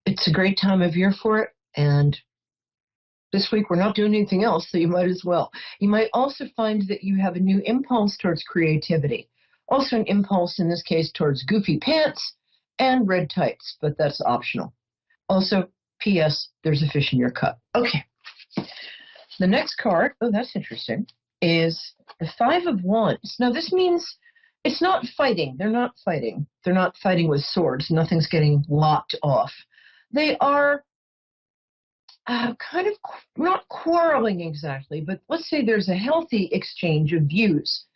It's a great time of year for it, and this week we're not doing anything else, so you might as well. You might also find that you have a new impulse towards creativity. Also an impulse, in this case, towards goofy pants and red tights, but that's optional. Also, P.S., there's a fish in your cup. Okay. The next card, oh, that's interesting, is the Five of Wands. Now, this means it's not fighting. They're not fighting. They're not fighting with swords. Nothing's getting locked off. They are kind of not quarreling exactly, but let's say there's a healthy exchange of views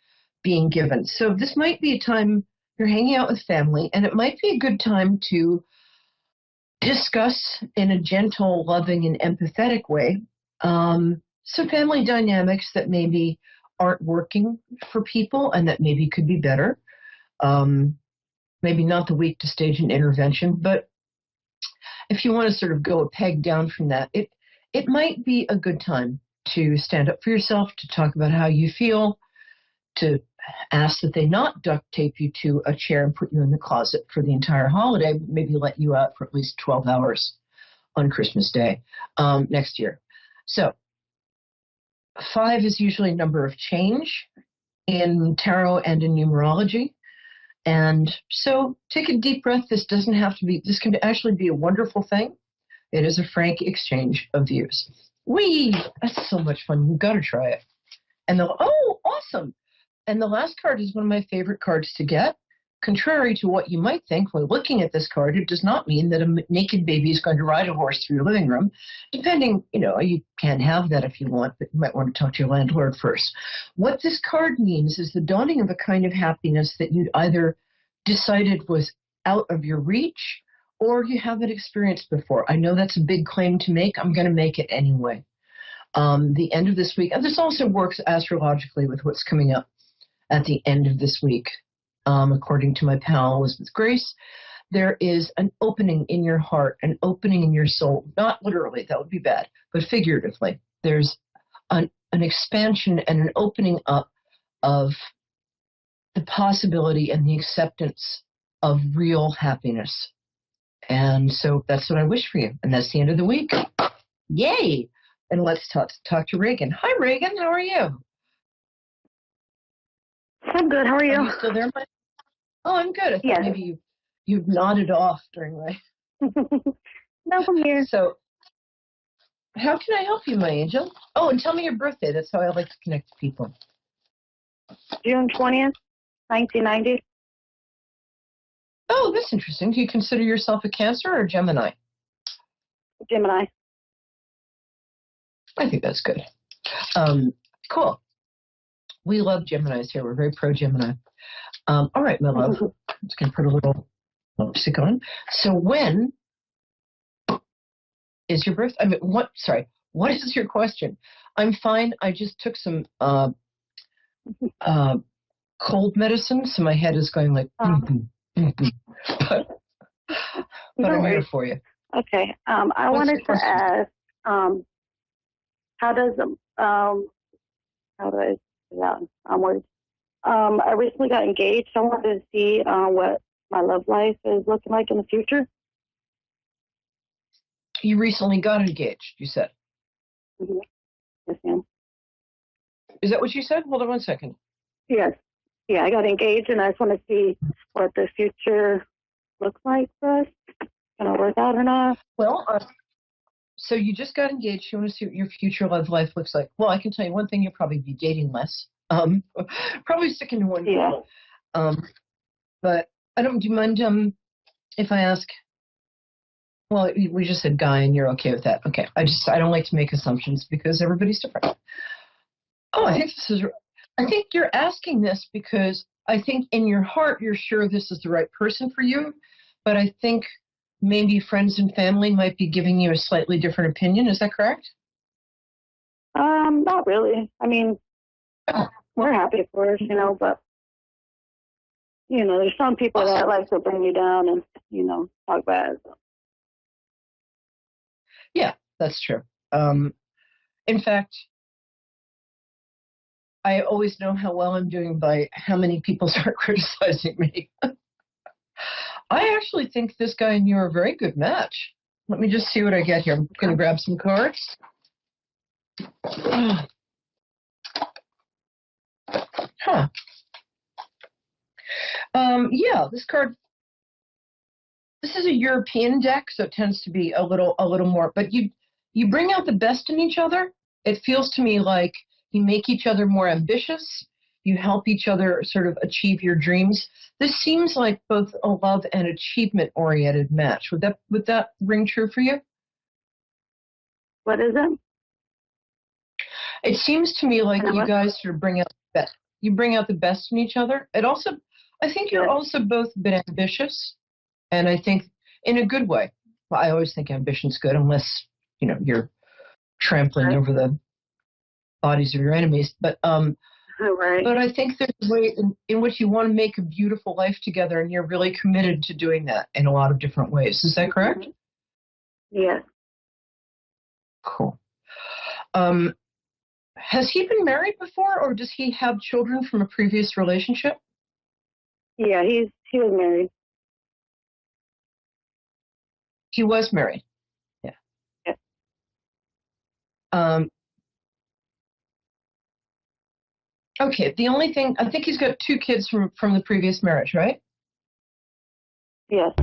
being given. So this might be a time you're hanging out with family, and it might be a good time to discuss in a gentle, loving, and empathetic way some family dynamics that maybe aren't working for people and that maybe could be better. Maybe not the week to stage an intervention, but if you want to sort of go a peg down from that, it might be a good time to stand up for yourself, to talk about how you feel, to ask that they not duct tape you to a chair and put you in the closet for the entire holiday, but maybe let you out for at least 12 hours on Christmas Day next year. So 5 is usually a number of change in tarot and in numerology. And so take a deep breath. This doesn't have to be, this can actually be a wonderful thing. It is a frank exchange of views. Whee! That's so much fun. You've got to try it. And oh, awesome. And the last card is one of my favorite cards to get. Contrary to what you might think when looking at this card, it does not mean that a naked baby is going to ride a horse through your living room. Depending, you can have that if you want, but you might want to talk to your landlord first. What this card means is the dawning of a kind of happiness that you'd either decided was out of your reach or you haven't experienced before. I know that's a big claim to make. I'm going to make it anyway. The end of this week, and this also works astrologically with what's coming up at the end of this week. According to my pal, Elizabeth Grace, there is an opening in your heart, an opening in your soul. Not literally, that would be bad, but figuratively. There's an expansion and an opening up of the possibility and the acceptance of real happiness. And so that's what I wish for you. And that's the end of the week. Yay! And let's talk to Reagan. Hi, Reagan. How are you? I'm good. How are you? Are you still there, Mike? Oh, I'm good. I thought maybe you've nodded off during my... No, I'm here. So, how can I help you, my angel? Oh, and tell me your birthday. That's how I like to connect to people. June 20th, 1990. Oh, that's interesting. Do you consider yourself a Cancer or a Gemini? Gemini. I think that's good. Cool. We love Geminis here. We're very pro-Gemini. All right, my love. I'm just going to put a little lipstick on. So when is your birthday? I mean, what is your question? I'm fine. I just took some cold medicine, so my head is going like, but I'm here for you. Okay. I wanted to ask, how do I say that? I recently got engaged. I wanted to see what my love life is looking like in the future. You recently got engaged, you said? Mm-hmm. Yes, ma'am. Is that what you said? Hold on 1 second. Yes. Yeah, I got engaged, and I just want to see what the future looks like for us. Going to work out or not? Well, so you just got engaged. You want to see what your future love life looks like. Well, I can tell you one thing. You'll probably be dating less. Probably sticking to one girl. But do you mind if I ask? Well, we just said guy, and you're okay with that. Okay. I don't like to make assumptions because everybody's different. Oh, I think you're asking this because I think in your heart you're sure this is the right person for you, but I think maybe friends and family might be giving you a slightly different opinion. Is that correct? Not really. I mean, we're happy for us, but, there's some people that like to bring you down and, talk bad. Yeah, that's true. In fact, I always know how well I'm doing by how many people start criticizing me. I actually think this guy and you are a very good match. Let me just see what I get here. I'm going to grab some cards. Huh. Yeah, this card. This is a European deck, so it tends to be a little more. But you bring out the best in each other. It feels to me like you make each other more ambitious. You help each other sort of achieve your dreams. This seems like both a love and achievement-oriented match. Would that ring true for you? What is it? It seems to me like you What? guys sort of bring out the best. You bring out the best in each other. It also, I think you're Yeah. also both a bit ambitious, and I think in a good way. Well, I always think ambition's good, unless you're trampling Right. over the bodies of your enemies. Right. But I think there's a way in which you want to make a beautiful life together, and you're really committed to doing that in a lot of different ways. Is that correct? Yes. Cool. Has he been married before, or does he have children from a previous relationship? Yeah, he was married. He was married. Yeah. Yeah. Um, okay. The only thing, I think he's got 2 kids from the previous marriage, right? Yes.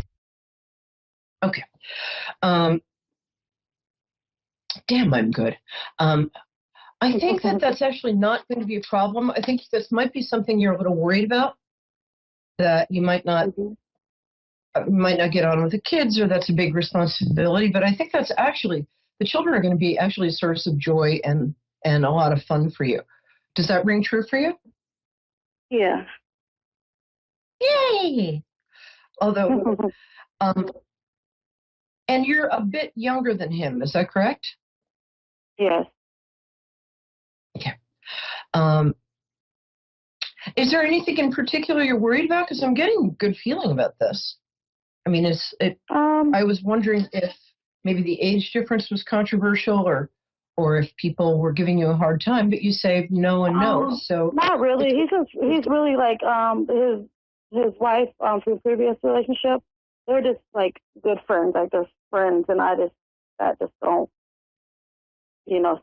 Okay. Um, damn, I'm good. Um, I think that that's actually not going to be a problem. I think this might be something you're a little worried about, that you might not get on with the kids, or that's a big responsibility. But I think that's actually, the children are going to be actually a source of joy and a lot of fun for you. Does that ring true for you? Yeah. Yay! Although, um, and you're a bit younger than him, is that correct? Yes. Okay. Um, is there anything in particular you're worried about? Because I'm getting a good feeling about this. I mean, I was wondering if maybe the age difference was controversial, or if people were giving you a hard time, but you say no and no. So not really. He's really like his wife from previous relationship. They're just like good friends, like they're friends, and that just don't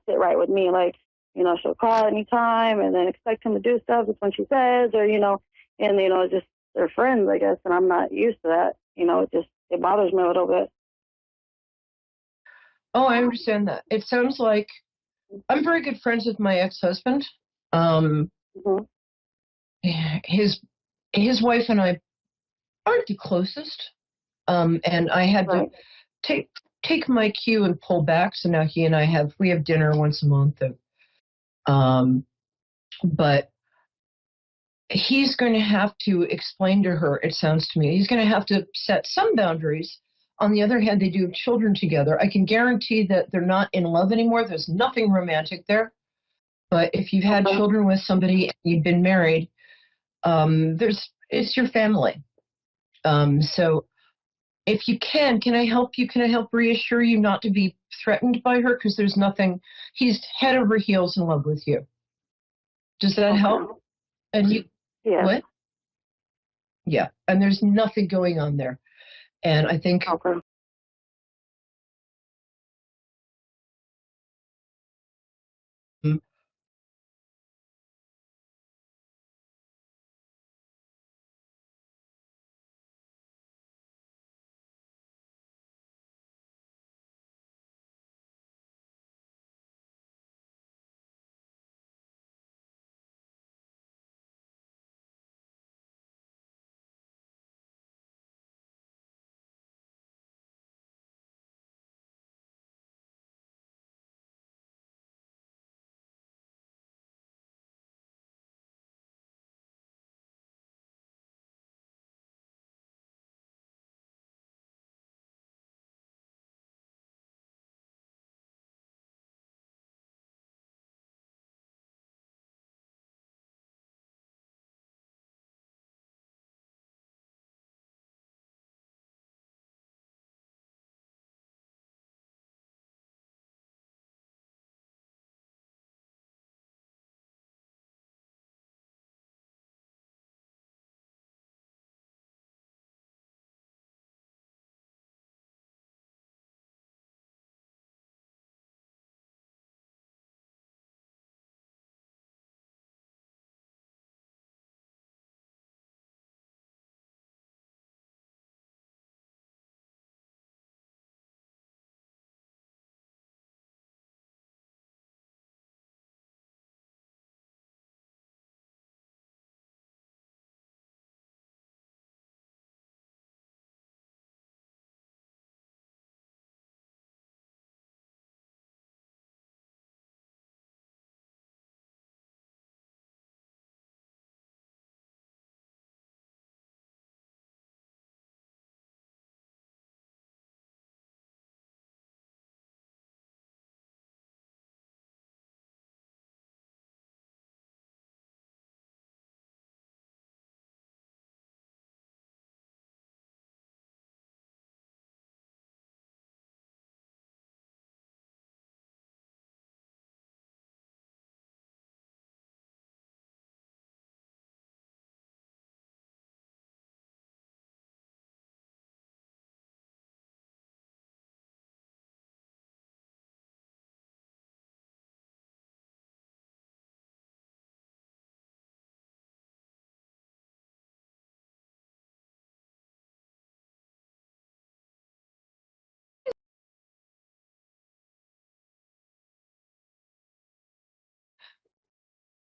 sit right with me. Like she'll call anytime and then expect him to do stuff just when she says, or and just they're friends, I guess, and I'm not used to that. It bothers me a little bit. oh, I understand that. It sounds like I'm very good friends with my ex-husband. Um, Mm-hmm. his his wife and I aren't the closest, and I had to Right. take my cue and pull back. So now he and I have dinner once a month. Um, but he's going to have to explain to her, it sounds to me, he's going to have to set some boundaries. On the other hand, they do have children together. I can guarantee that they're not in love anymore. There's nothing romantic there. But if you've had children with somebody and you've been married, it's your family. So if you can I help you? Can I help reassure you not to be threatened by her? Because there's nothing, he's head over heels in love with you. Does that help? And you, Yeah. what? Yeah. And there's nothing going on there. And I think Okay.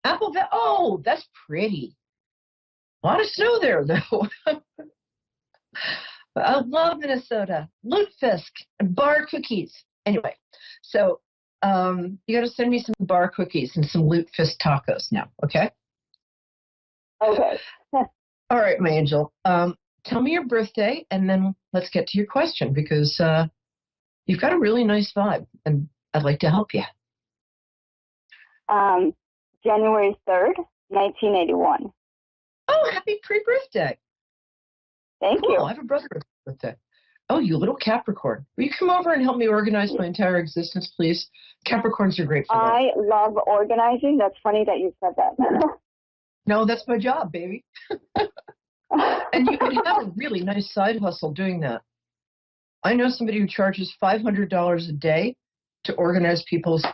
Apple Valley. Oh, that's pretty. A lot of snow there, though. I love Minnesota. Lutefisk and bar cookies. Anyway, so you got to send me some bar cookies and some Lutefisk tacos now, okay? Okay. All right, my angel. Tell me your birthday, and then let's get to your question, because you've got a really nice vibe, and I'd like to help you. January 3rd, 1981. Oh, happy pre-birthday. Thank you. I have a brother with a birthday. Oh, you little Capricorn. Will you come over and help me organize my entire existence, please? Capricorns are great for that. I love organizing. That's funny that you said that. No, that's my job, baby. And you could have a really nice side hustle doing that. I know somebody who charges $500 a day to organize people's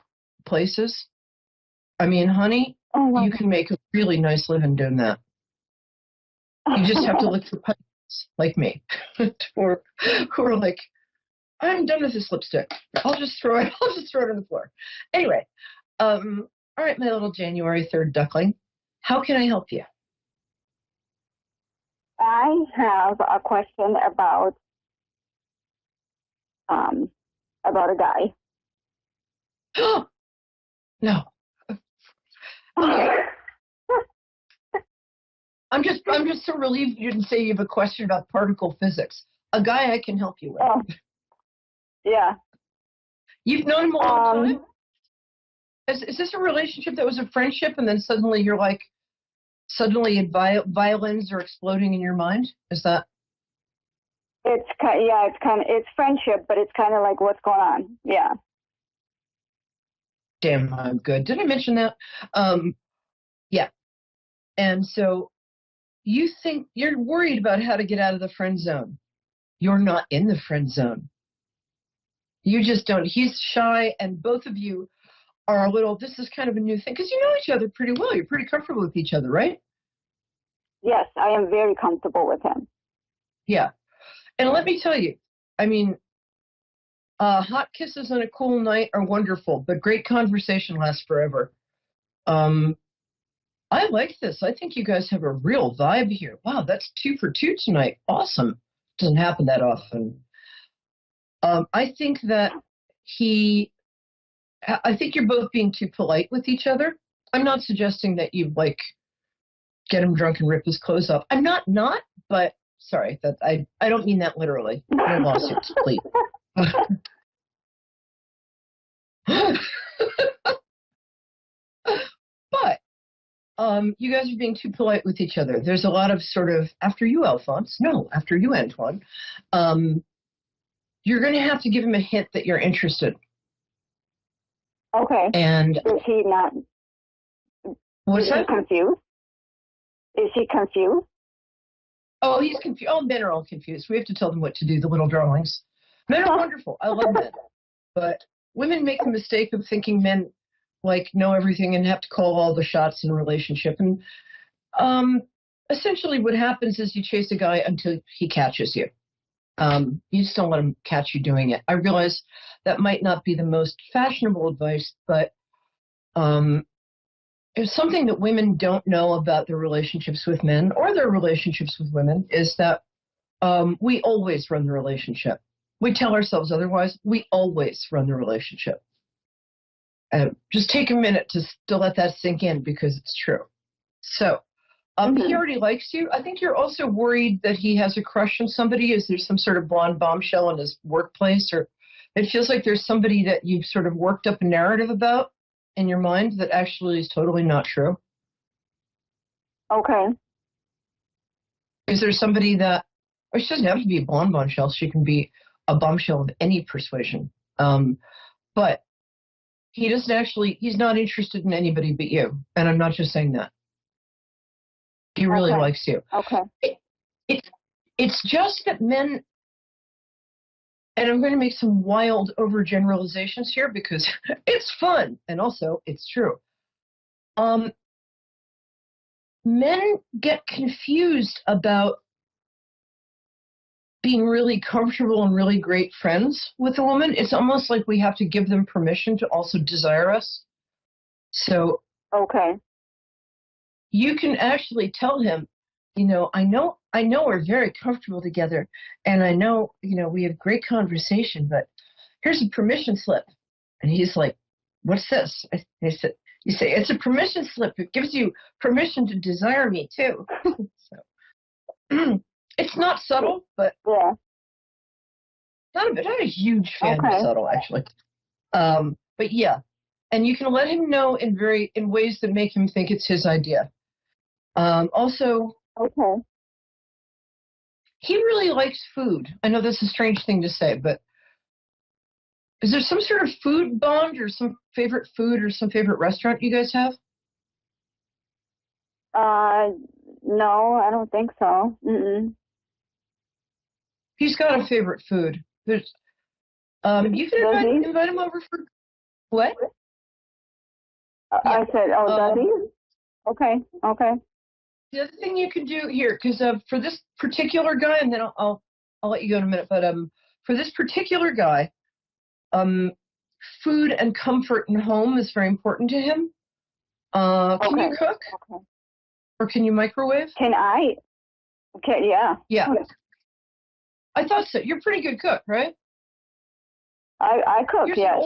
places. I mean, honey, you can make a really nice living doing that. You just have to look for puppies like me who are like, I'm done with this lipstick. I'll just throw it on the floor. Anyway, all right, my little January 3rd duckling. How can I help you? I have a question about a guy. No. Okay. I'm just so relieved you didn't say you have a question about particle physics. A guy I can help you with. Oh. Yeah. You've known him a long time? Is this a relationship that was a friendship, and then suddenly violins are exploding in your mind? Is that? It's friendship, but it's kind of like, what's going on? Yeah. Damn, I'm good. Did I mention that? Yeah. And so you think you're worried about how to get out of the friend zone. You're not in the friend zone. You just don't. He's shy, and both of you are a little, this is kind of a new thing, because you know each other pretty well. You're pretty comfortable with each other, right? Yes, I am very comfortable with him. Yeah. And let me tell you, I mean, hot kisses on a cool night are wonderful, but great conversation lasts forever. I like this. I think you guys have a real vibe here. Wow, that's 2 for 2 tonight. Awesome. Doesn't happen that often. I think that I think you're both being too polite with each other. I'm not suggesting that you get him drunk and rip his clothes off. I'm not, but sorry, that I don't mean that literally. No lawsuits, please. But you guys are being too polite with each other. There's a lot of sort of, after you, Alphonse. No, after you, Antoine. You're going to have to give him a hint that you're interested. Okay. And is he not? What's that? He confused? Is he confused? Oh, he's confused. Oh, men are all confused. We have to tell them what to do, the little darlings. Men are wonderful. I love men. But women make the mistake of thinking men know everything and have to call all the shots in a relationship. And essentially what happens is you chase a guy until he catches you. You just don't let him catch you doing it. I realize that might not be the most fashionable advice, but it's something that women don't know about their relationships with men or their relationships with women is that we always run the relationship. We tell ourselves otherwise. We always run the relationship. Just take a minute to let that sink in, because it's true. So he already likes you. I think you're also worried that he has a crush on somebody. Is there some sort of blonde bombshell in his workplace? Or it feels like there's somebody that you've sort of worked up a narrative about in your mind that actually is totally not true. Okay. Is there somebody that, or she doesn't have to be a blonde bombshell. She can be a bombshell of any persuasion. But he's not interested in anybody but you. And I'm not just saying that. He really likes you. Okay. It's just that men, and I'm going to make some wild overgeneralizations here because it's fun and also it's true. Men get confused about being really comfortable and really great friends with a woman. It's almost like we have to give them permission to also desire us. So okay. you can actually tell him, I know we're very comfortable together, and I know, we have great conversation, but here's a permission slip. And he's like, what's this? Said, you say, it's a permission slip. It gives you permission to desire me too. So it's not subtle, but yeah. Not a huge fan of subtle, actually. But yeah, and you can let him know in ways that make him think it's his idea. Also, okay. He really likes food. I know that's a strange thing to say, but is there some sort of food bond or some favorite food or some favorite restaurant you guys have? No, I don't think so. Mm-mm. He's got a favorite food. There's, you can invite him over for what? I said, oh, does he? Okay, okay. The other thing you can do here, because for this particular guy, and then I'll let you go in a minute, but for this particular guy, food and comfort in home is very important to him. Can you cook? Okay. Or can you microwave? Can I? Okay, yeah. Yeah. I thought so. You're a pretty good cook, right? I cook, yes.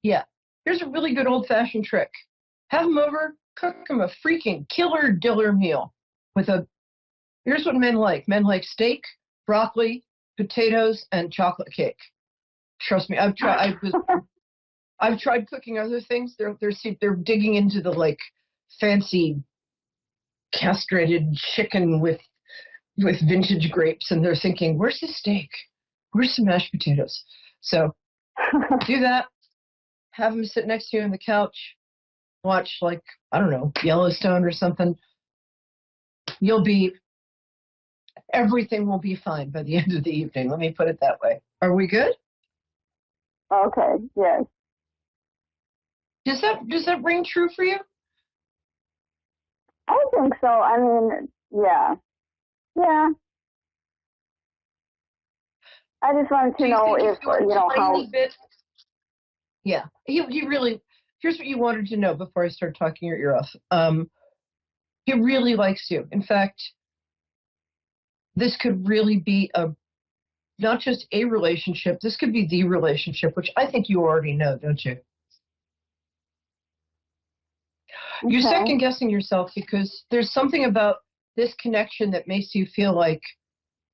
Yeah. Here's a really good old-fashioned trick. Have him over, cook him a freaking killer diller meal here's what men like. Men like steak, broccoli, potatoes, and chocolate cake. Trust me, I've tried cooking other things. They're digging into the fancy castrated chicken with vintage grapes, and they're thinking, where's the steak? Where's some mashed potatoes? So do that. Have him sit next to you on the couch, watch I don't know, Yellowstone or something. Everything will be fine by the end of the evening. Let me put it that way. Are we good? Okay, yes. Does that ring true for you? I think so. I mean, yeah. Yeah. I just wanted to know if, how. Yeah. He really, here's what you wanted to know before I start talking your ear off. He really likes you. In fact, this could really be not just a relationship, this could be the relationship, which I think you already know, don't you? Okay. You're second guessing yourself because there's something about this connection that makes you feel like,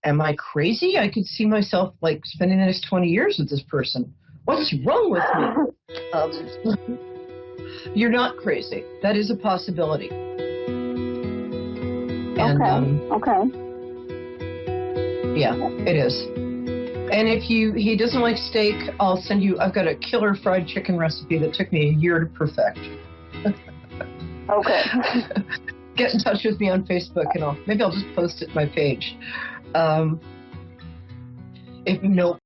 am I crazy? I could see myself spending the next 20 years with this person. What's wrong with me? You're not crazy. That is a possibility. And, okay. Yeah, it is. And if he doesn't like steak, I've got a killer fried chicken recipe that took me a year to perfect. Okay. Get in touch with me on Facebook and maybe I'll just post it to my page. If no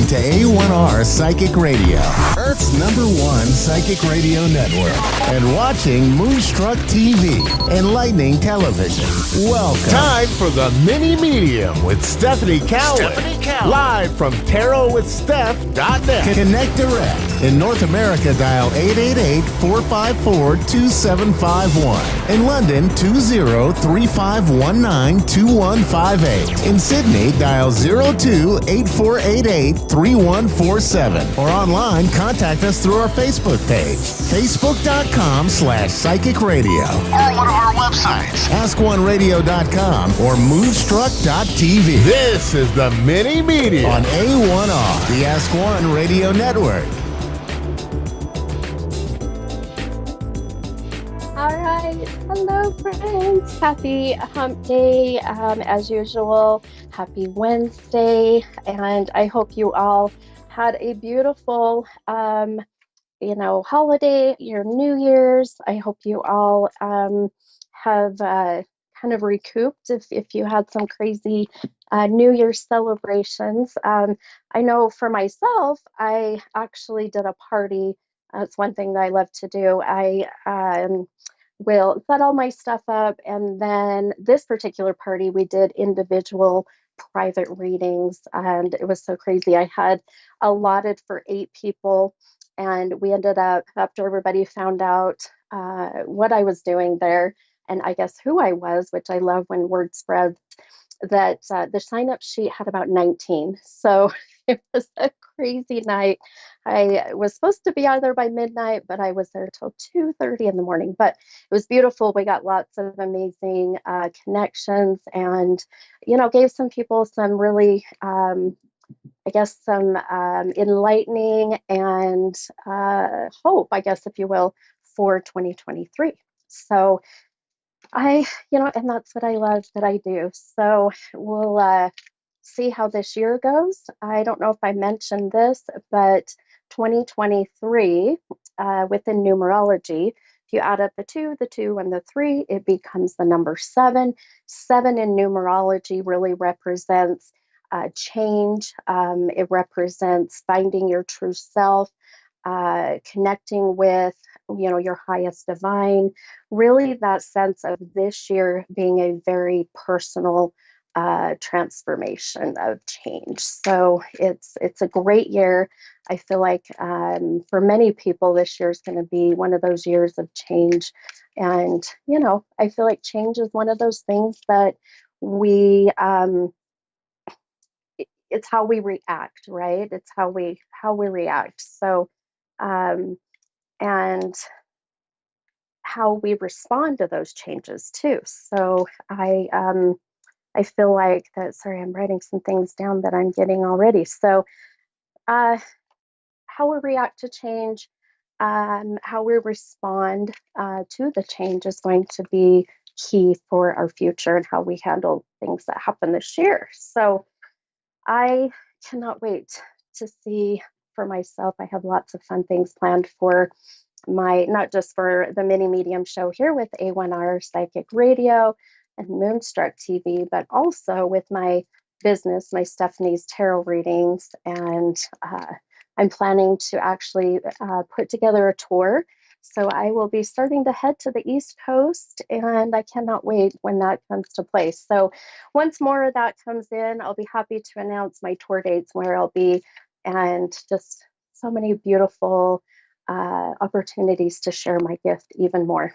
to A1R Psychic Radio, Earth's #1 psychic radio network, and watching Moonstruck TV, enlightening television. Welcome. Time for the Mini Medium with Stephanie Cowan. Live from tarotwithsteph.net. Connect direct. In North America, dial 888-454-2751. In London, 20-3519-2158. In Sydney, dial 02-8488-3147. Or online, contact us through our Facebook page, facebook.com/psychic radio. Or one of our websites, askoneradio.com or moonstruck.tv. This is the Mini Media on A1R, the Ask One Radio Network. All right. Hello, friends. Happy hump day. As usual, happy Wednesday. And I hope you all had a beautiful, holiday, your New Year's. I hope you all have kind of recouped if you had some crazy New Year's celebrations. I know for myself, I actually did a party. That's one thing that I love to do. I will set all my stuff up, and then this particular party, we did individual private readings, and it was so crazy. I had allotted for 8 people, and we ended up, after everybody found out what I was doing there, and I guess who I was, which I love when word spreads, that the sign-up sheet had about 19. So it was a crazy night. I was supposed to be out there by midnight, but I was there till 2:30 in the morning. But it was beautiful. We got lots of amazing connections, and gave some people some really, some enlightening and hope, I guess, if you will, for 2023. So and that's what I love that I do. So we'll see how this year goes. I don't know if I mentioned this, but 2023 within numerology, if you add up the 2, and the 3, it becomes the number 7. 7 in numerology really represents change. It represents finding your true self, connecting with your highest divine, really that sense of this year being a very personal transformation of change. So it's a great year. I feel like for many people this year is going to be one of those years of change, and I feel like change is one of those things that we it's how we react, right? It's how we react. So and how we respond to those changes too. So I feel like that. Sorry, I'm writing some things down that I'm getting already. So how we react to change, how we respond to the change is going to be key for our future and how we handle things that happen this year. So I cannot wait to see for myself. I have lots of fun things planned for not just for the Mini Medium show here with A1R Psychic Radio and Moonstruck TV, but also with my business, my Stephanie's Tarot readings. And I'm planning to actually put together a tour. So I will be starting to head to the East Coast, and I cannot wait when that comes to place. So once more of that comes in, I'll be happy to announce my tour dates, where I'll be, and just so many beautiful opportunities to share my gift even more.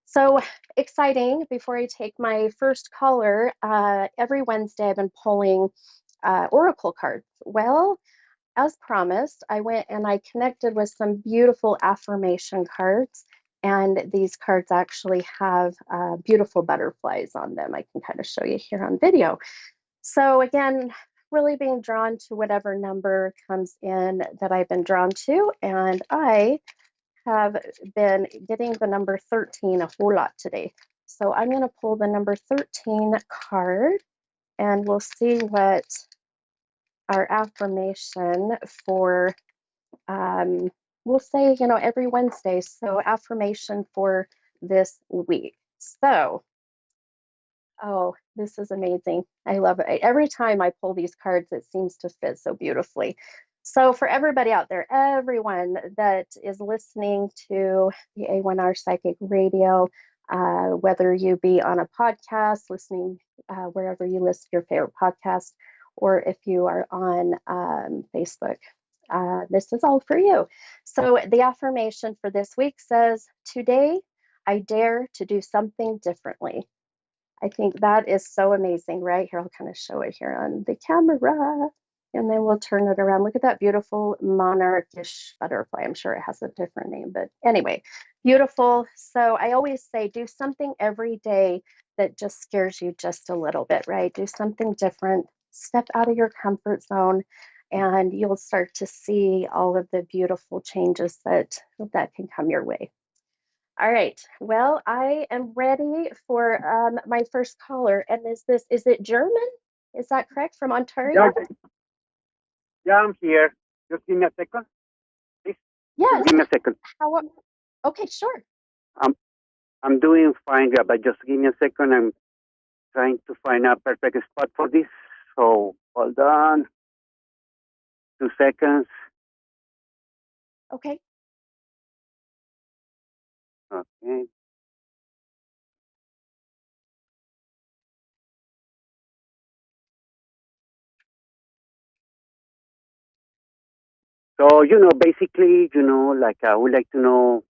So exciting. Before I take my first caller, every Wednesday I've been pulling oracle cards. Well, as promised, I went and I connected with some beautiful affirmation cards, and these cards actually have beautiful butterflies on them. I can kind of show you here on video. So again, really being drawn to whatever number comes in that I've been drawn to, and I have been getting the number 13 a whole lot today. So I'm going to pull the number 13 card, and we'll see what our affirmation for, we'll say, every Wednesday. So affirmation for this week. So Oh, this is amazing. I love it. Every time I pull these cards, it seems to fit so beautifully. So, for everybody out there, everyone that is listening to the A1R Psychic Radio, whether you be on a podcast, listening wherever you listen to your favorite podcast, or if you are on Facebook, this is all for you. So, the affirmation for this week says, "Today, I dare to do something differently." I think that is so amazing, right? Here, I'll kind of show it here on the camera, and then we'll turn it around. Look at that beautiful monarchish butterfly. I'm sure it has a different name, but anyway, beautiful. So I always say do something every day that just scares you just a little bit, right? Do something different, step out of your comfort zone, and you'll start to see all of the beautiful changes that can come your way. All right. Well, I am ready for my first caller. And is it German? Is that correct? From Ontario? Yeah, I'm here. Just give me a second, please. Yes. Just give me a second. Okay, sure. I'm doing fine, yeah, but just give me a second. I'm trying to find a perfect spot for this. So hold on. 2 seconds. Okay. Okay. So, basically, like I would like to know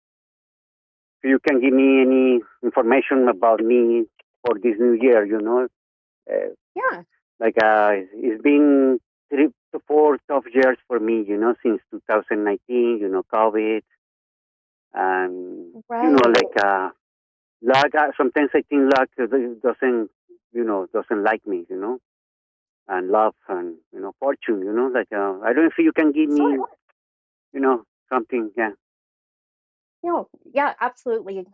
if you can give me any information about me for this new year, Yeah. Like it's been 3 to 4 tough years for me, since 2019, COVID. And, Right. luck, sometimes I think luck doesn't like me, and love and, fortune, I don't know if you can give me, Sure. something, yeah. No, yeah, absolutely.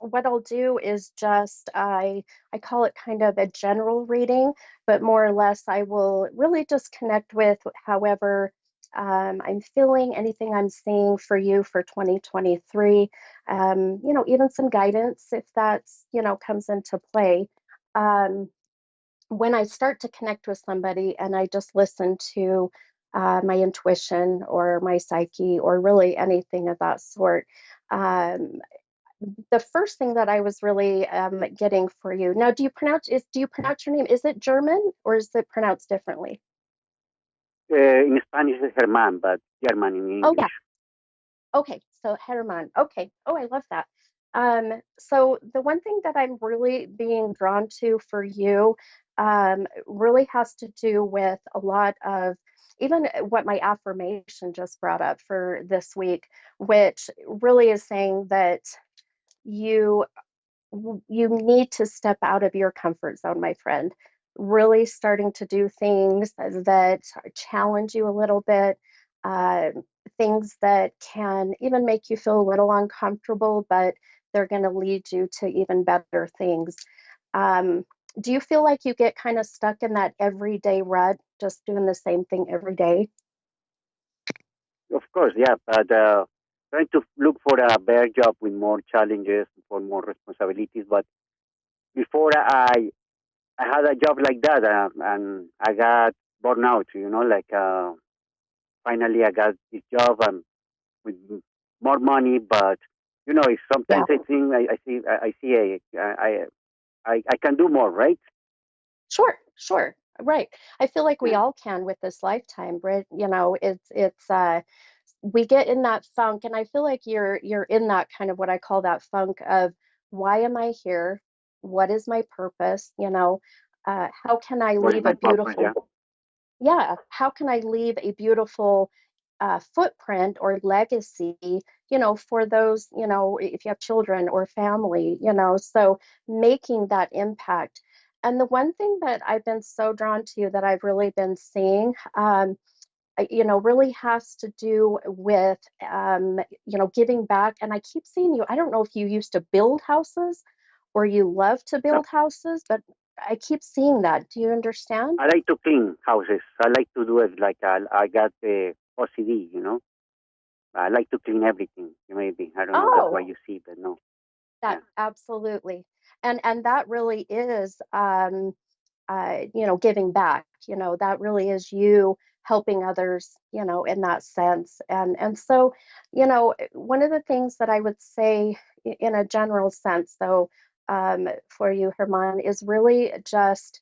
What I'll do is just I call it kind of a general reading, but more or less I will really just connect with however I'm feeling, anything I'm seeing for you for 2023. Even some guidance if that's comes into play. Um, when I start to connect with somebody and I just listen to my intuition or my psyche or really anything of that sort, um, the first thing that I was really getting for you. Now, do you pronounce your name? Is it German or is it pronounced differently? In Spanish it's German, but German in Oh English. yeah. Okay, so Herman. Okay. Oh, I love that. So the one thing that I'm really being drawn to for you really has to do with a lot of even what my affirmation just brought up for this week, which really is saying that you you need to step out of your comfort zone, my friend. Really starting to do things that challenge you a little bit, uh, things that can even make you feel a little uncomfortable, but they're going to lead you to even better things. Um, do you feel like you get kind of stuck in that everyday rut, just doing the same thing every day? Of course, yeah, but trying to look for a better job with more challenges, for more responsibilities. But before I had a job like that, and I got burned out. Finally I got this job and with more money, but it's Yeah. sometimes I think I see I can do more, right? Sure, sure. Right. I feel like we all can with this lifetime, right? It's we get in that funk, and I feel like you're in that kind of what I call that funk of why am I here? What is my purpose? How can I What is leave my a purpose? Yeah. beautiful, yeah, how can I leave a beautiful footprint or legacy, for those, if you have children or family, so making that impact. And the one thing that I've been so drawn to that I've really been seeing, really has to do with, giving back. And I keep seeing you. I don't know if you used to build houses or you love to Yeah. build houses, but I keep seeing that. Do you understand? I like to clean houses. I like to do it like I got the OCD. I like to clean everything. Maybe I don't know. That's why Oh, you see, but no. that Yeah. absolutely. And that really is, giving back. That really is you helping others, in that sense. And so, one of the things that I would say in a general sense, though, for you, Herman, is really just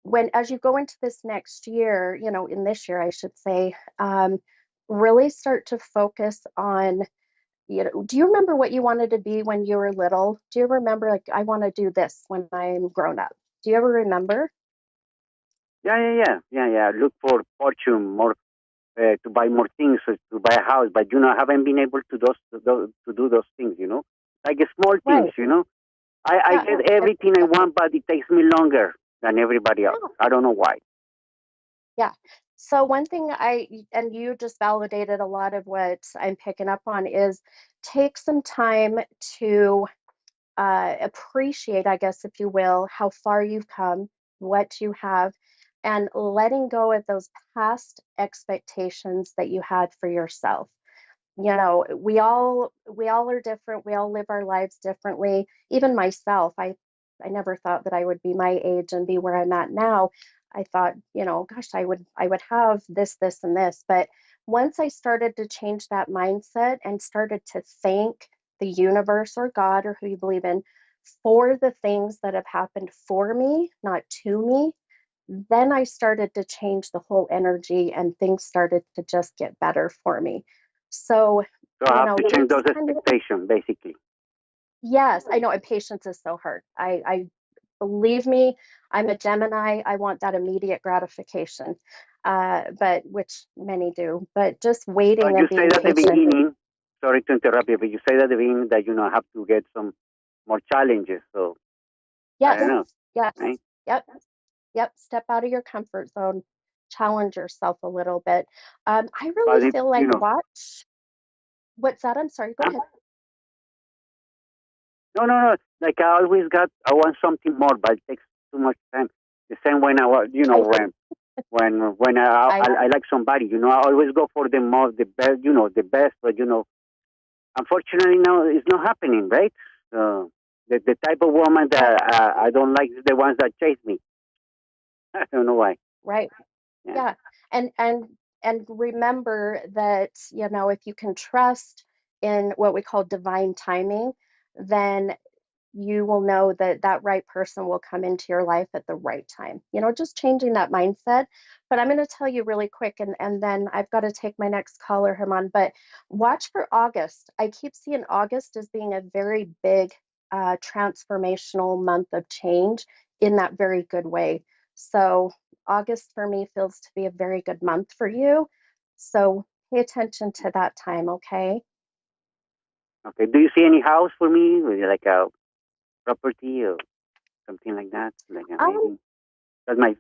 when, as you go into this next year, in this year, I should say, really start to focus on, do you remember what you wanted to be when you were little? Do you remember, like, I want to do this when I'm grown up? Do you ever remember? Yeah. Look for fortune, more to buy more things, to buy a house, but I haven't been able to do those things. Like small things. Right. I Yeah. get everything I want, but it takes me longer than everybody else. Yeah. I don't know why. Yeah. So one thing and you just validated a lot of what I'm picking up on, is take some time to appreciate, I guess, if you will, how far you've come, what you have, and letting go of those past expectations that you had for yourself. We all are different. We all live our lives differently. Even myself, I never thought that I would be my age and be where I'm at now. I thought, gosh, I would have this and this. But once I started to change that mindset and started to thank the universe or God or who you believe in for the things that have happened for me, not to me, then I started to change the whole energy and things started to just get better for me. So, So I have to change just those kind of, expectations, basically. yes, I know, and patience is so hard. I believe me, I'm a Gemini. I want that immediate gratification, but which many do. But just So waiting you and said being at the patient. beginning, sorry to interrupt you, but you said at the beginning that I have to get some more challenges. So I don't Yes, know, yes, right? yep, yep. Step out of your comfort zone, challenge yourself a little bit. I really But feel like watch. What's that? I'm sorry. Go huh? ahead. No. Like I want something more, but it takes too much time. The same when I was, I when I I like somebody, I always go for the most, the best, the best. But unfortunately, now it's not happening, right? The type of woman right, that I don't like is the ones that chase me. I don't know why. right. Yeah. Yeah. And remember that, if you can trust in what we call divine timing, then you will know that that right person will come into your life at the right time. Just changing that mindset. But I'm going to tell you really quick, and then I've got to take my next caller, Herman. But watch for August. I keep seeing August as being a very big transformational month of change in that very good way. So August for me feels to be a very good month for you. So pay attention to that time, okay? Okay. Do you see any house for me, like a property or something like that, like a Um, maybe? That's my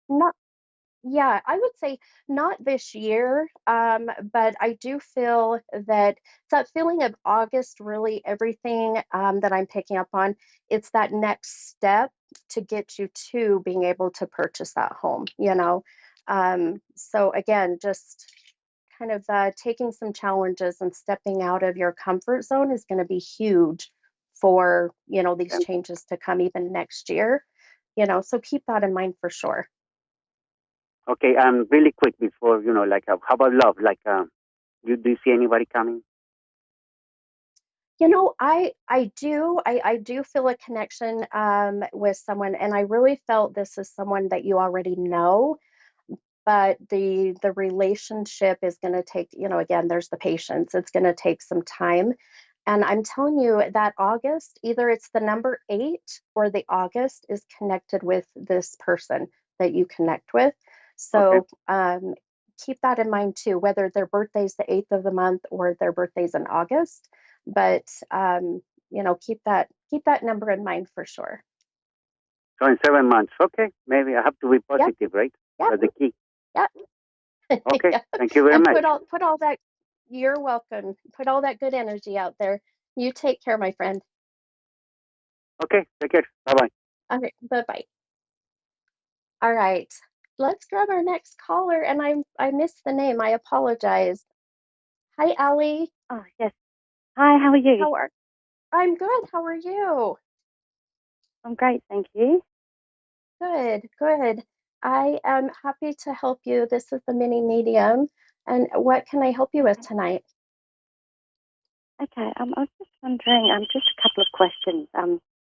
not Yeah, I would say not this year, but I do feel that it's that feeling of August, really everything that I'm picking up on, it's that next step to get you to being able to purchase that home. So again, just kind of taking some challenges and stepping out of your comfort zone is going to be huge for, these changes to come even next year. So keep that in mind for sure. okay. Really quick before like how about love? Like do you see anybody coming? I do feel a connection with someone, and I really felt this is someone that you already know, but the relationship is going to take, again, there's the patience. It's going to take some time. And I'm telling you that August, either it's the number 8 or the August is connected with this person that you connect with. Okay. So keep that in mind too, whether their birthday's the 8th of the month or their birthday's in August. But keep that number in mind for sure. So in 7 months. Okay. Maybe I have to be Yep, positive, right? yep, That's the key. yep. Okay. Yeah. Thank you very And much. put all that, you're welcome. Put all that good energy out there. You take care, my friend. Okay. Take care. Bye bye. All right, bye-bye. All right. Let's grab our next caller. And I missed the name. I apologize. Hi, Allie. Oh, yes. Hi, how are you? I'm good. How are you? I'm great, thank you. Good, good. I am happy to help you. This is the mini medium. And what can I help you with tonight? Okay, I was just wondering, just a couple of questions.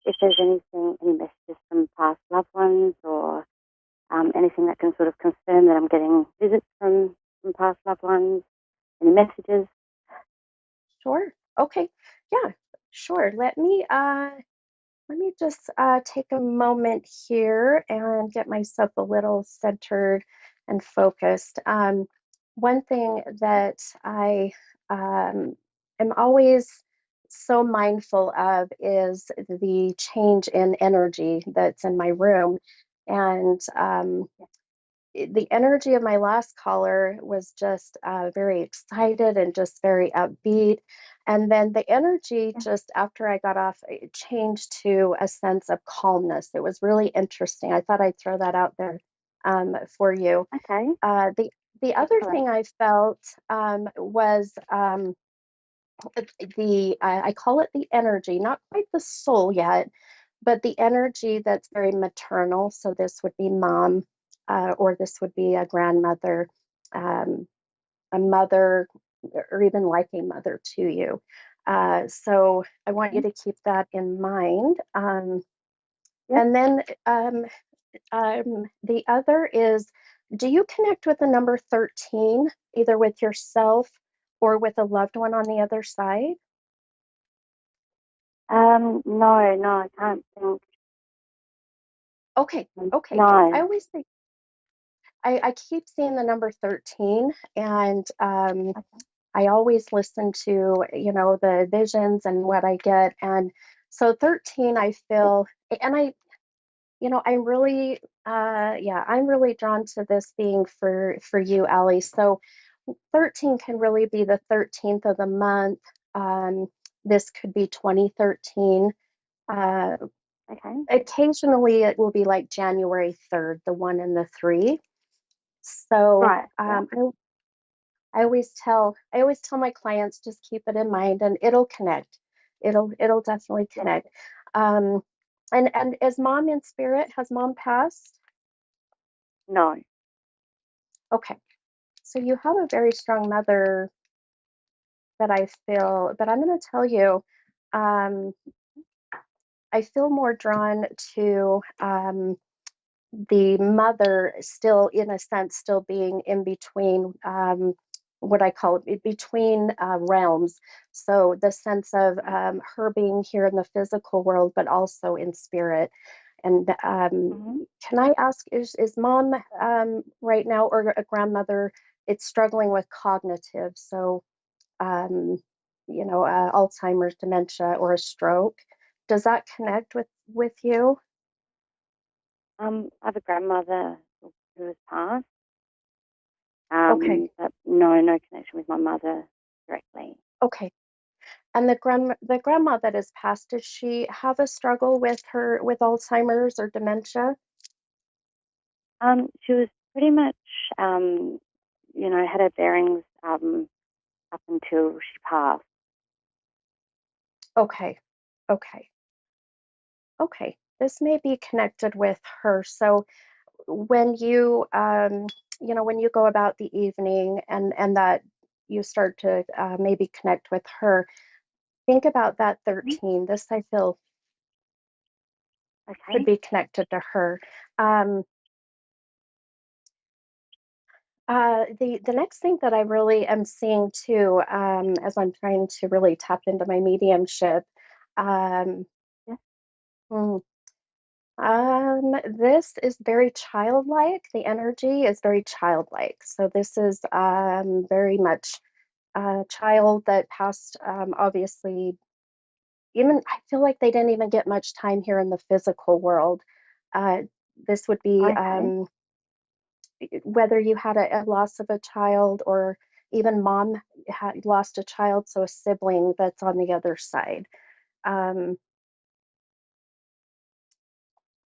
If there's anything, any messages from past loved ones, or anything that can sort of confirm that I'm getting visits from past loved ones, any messages? Sure. Okay. Yeah, sure. Let me just take a moment here and get myself a little centered and focused. One thing that I am always so mindful of is the change in energy that's in my room. And the energy of my last caller was just very excited and just very upbeat. And then the energy just after I got off, it changed to a sense of calmness. It was really interesting. I thought I'd throw that out there for you. Okay. The other thing I felt was I call it the energy, not quite the soul yet, but the energy that's very maternal. So this would be mom, or this would be a grandmother, um, a mother, or even like a mother to you. So I want you to keep that in mind. Yep. And then the other is, do you connect with the number 13, either with yourself or with a loved one on the other side? No, I can't think. Okay, okay. I No. always think I keep seeing the number 13, and I always listen to, the visions and what I get. And so 13, I feel, and I really, yeah, I'm really drawn to this being for you, Allie. So 13 can really be the 13th of the month. Um, this could be 2013. Uh, Okay. Occasionally, it will be like January 3rd, the 1 and the 3. So Right. Yeah. I always tell my clients, just keep it in mind and it'll connect. It'll definitely Yeah. connect. Um, and is mom in spirit? Has mom passed? No. Okay. So you have a very strong mother that I feel, but I'm going to tell you, um, I feel more drawn to the mother still, in a sense, still being in between, what I call it, between realms. So the sense of her being here in the physical world, but also in spirit. And can I ask, is mom right now, or a grandmother, it's struggling with cognitive? So, um, Alzheimer's, dementia, or a stroke. Does that connect with you? I have a grandmother who has passed. Okay. But no connection with my mother directly. Okay. And the grandma that has passed, does she have a struggle with Alzheimer's or dementia? She was pretty much, had her bearings up until she passed. Okay. Okay. Okay. This may be connected with her. So when when you go about the evening and that you start to maybe connect with her, think about that 13. This I feel could Okay. be connected to her. Um, the next thing that I really am seeing too, as I'm trying to really tap into my mediumship, um, Yeah. hmm, this is very childlike. The energy is very childlike. So this is very much a child that passed, obviously. Even I feel like they didn't even get much time here in the physical world. Uh, this would be Okay. whether you had a loss of a child, or even mom had lost a child, so a sibling that's on the other side. Um,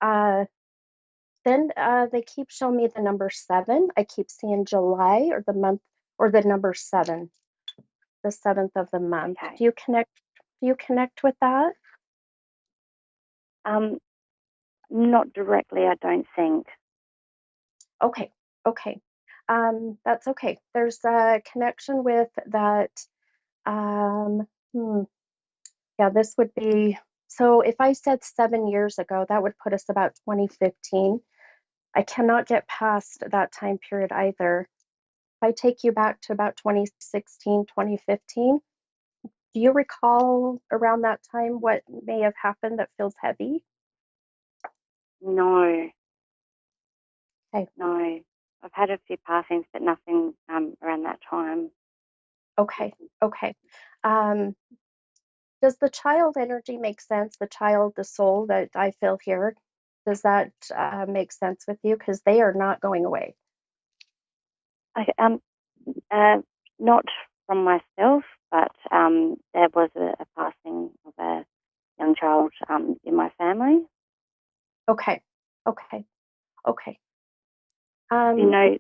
uh, then they keep showing me the number 7. I keep seeing July, or the month, or the number 7, the 7th of the month. Okay. Do you connect with that? Not directly, I don't think. Okay, okay. That's okay. There's a connection with that. Um, hmm, yeah, this would be, so if I said 7 years ago, that would put us about 2015. I cannot get past that time period either. If I take you back to about 2016, 2015, do you recall around that time what may have happened that feels heavy? No, Okay, no. I've had a few passings, but nothing around that time. okay, okay. Um, does the child energy make sense? The child, the soul that I feel here, does that make sense with you? Because they are not going away. Okay, not from myself, but there was a passing of a young child in my family. Okay, okay, okay.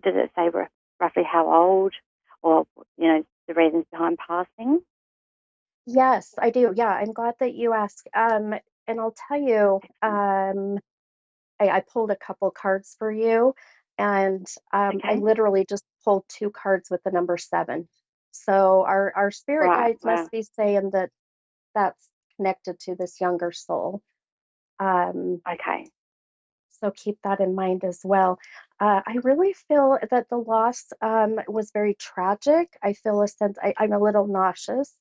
Does it say roughly how old, or the reasons behind passing? Yes, I do. Yeah, I'm glad that you asked. And I'll tell you, I pulled a couple cards for you, and I Okay. literally just pulled two cards with the number 7. So our spirit Right. guides Wow. must be saying that that's connected to this younger soul. Okay. So keep that in mind as well. I really feel that the loss was very tragic. I feel a sense, I'm a little nauseous.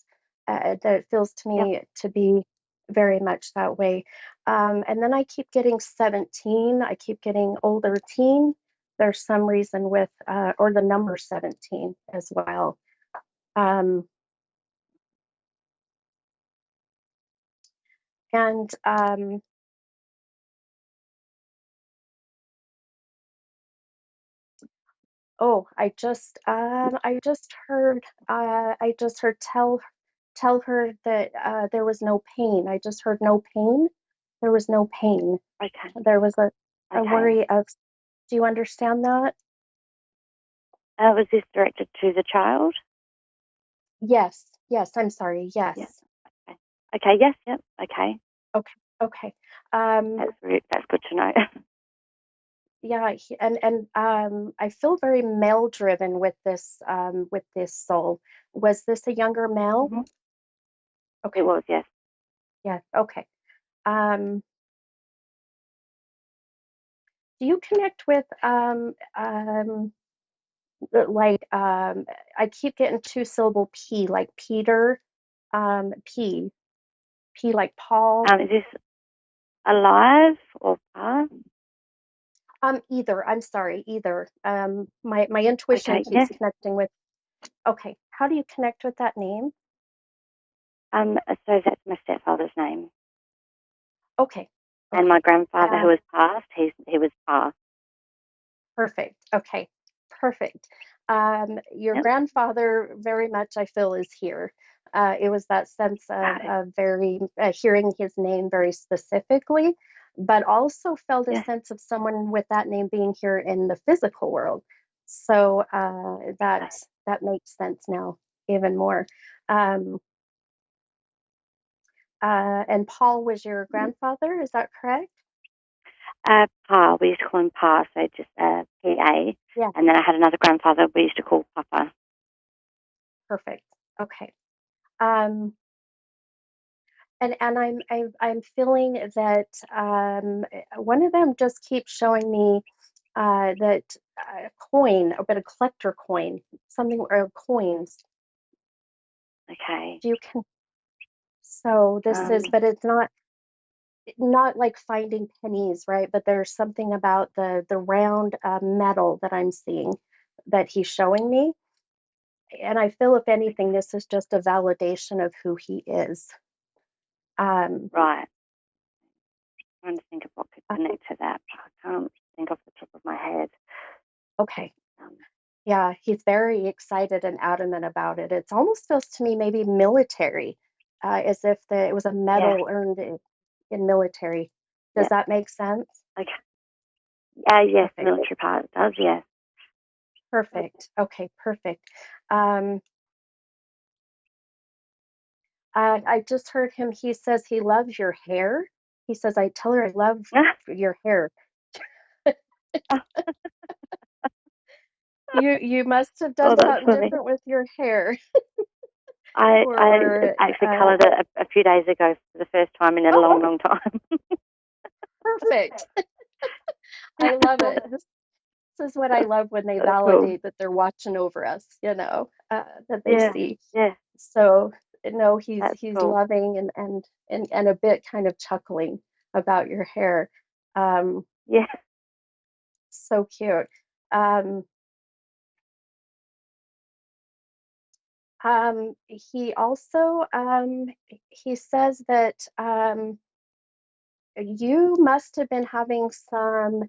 That it feels to Yep. me to be very much that way. And then I keep getting 17. I keep getting older teen. There's some reason with, or the number 17 as well. And oh, I just heard tell her that there was no pain. I just heard no pain. There was no pain. Okay. There was a Okay. worry of, do you understand that? Was this directed to the child? Yes, yes, I'm sorry. Yes. Yeah. Okay. Okay. Yes. Yep. Okay. Okay, okay. Um, That's good to know. yeah, and I feel very male driven with this soul. Was this a younger male? Mhm. It Okay, was, yes. yeah, okay. Um, do you connect with like I keep getting two syllable P like Peter, P like Paul. Is this alive or past? Either. I'm sorry, either. My intuition Okay. keeps Yes. connecting with. Okay, how do you connect with that name? So that's my stepfather's name, Okay, and my okay. grandfather who was passed. He was passed. Perfect. Okay, perfect. Your Yep. grandfather very much I feel is here. It was that sense of very hearing his name very specifically, but also felt a Yes. sense of someone with that name being here in the physical world. So that makes sense now even more. Um, and Paul was your grandfather, is that correct? Pa. We used to call him Pa, so just PA. Yeah. And then I had another grandfather we used to call Papa. Perfect. Okay. Um, and I'm feeling that one of them just keeps showing me that coin, but a collector coin, something or coins. Okay. You can. So this is, but it's not like finding pennies, right? But there's something about the round metal that I'm seeing that he's showing me, and I feel if anything, this is just a validation of who he is. Right. I'm trying to think of what could connect to that. I can't think off the top of my head. Okay. Um, Yeah, he's very excited and adamant about it. It almost feels to me maybe military, as if it was a medal earned in military. Does yeah. that make sense? Okay. Yes, Perfect. military part does, yes. Perfect. Okay, perfect. Um, I just heard him. He says he loves your hair. He says, I tell her I love your hair. You must have done something different with your hair. I actually coloured it a few days ago for the first time in a long time. Perfect. I love it. This is what I love when they validate that they're watching over us, that they see. Yeah. So no, he's cool. loving and a bit kind of chuckling about your hair. Yeah. So cute. He also he says that you must have been having some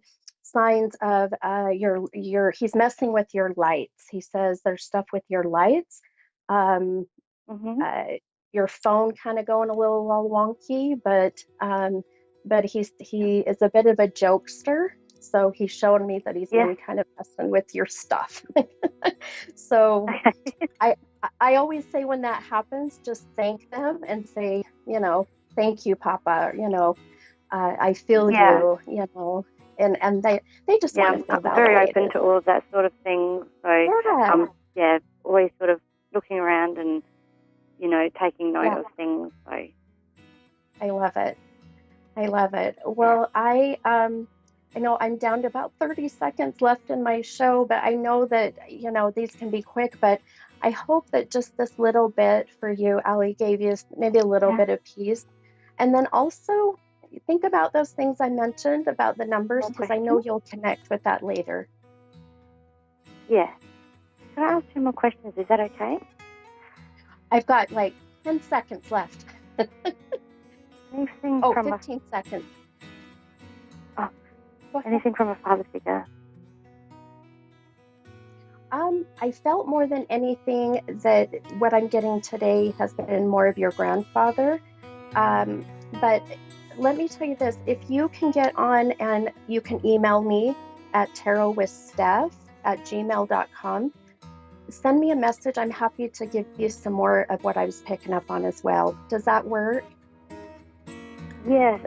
signs of he's messing with your lights. He says there's stuff with your lights. Your phone kind of going a little wonky, but he is a bit of a jokester. So he's showing me that he's been kind of messing with your stuff. So I always say when that happens, just thank them and say, thank you, Papa. I feel you. And they just want to feel validated. I'm very open to all of that sort of thing. So always sort of looking around and taking note of things. So I love it. Well, I know I'm down to about 30 seconds left in my show, but I know that these can be quick. But I hope that just this little bit for you, Allie, gave you maybe a little bit of peace, and then also think about those things I mentioned about the numbers, because I know you'll connect with that later. Yeah. Can I ask 2 more questions? Is that okay? I've got like 10 seconds left. Anything 15 seconds. Oh, anything from a father figure? I felt more than anything that what I'm getting today has been more of your grandfather. But let me tell you this, if you can get on and you can email me at tarotwithsteph@gmail.com, send me a message. I'm happy to give you some more of what I was picking up on as well. Does that work? Yes.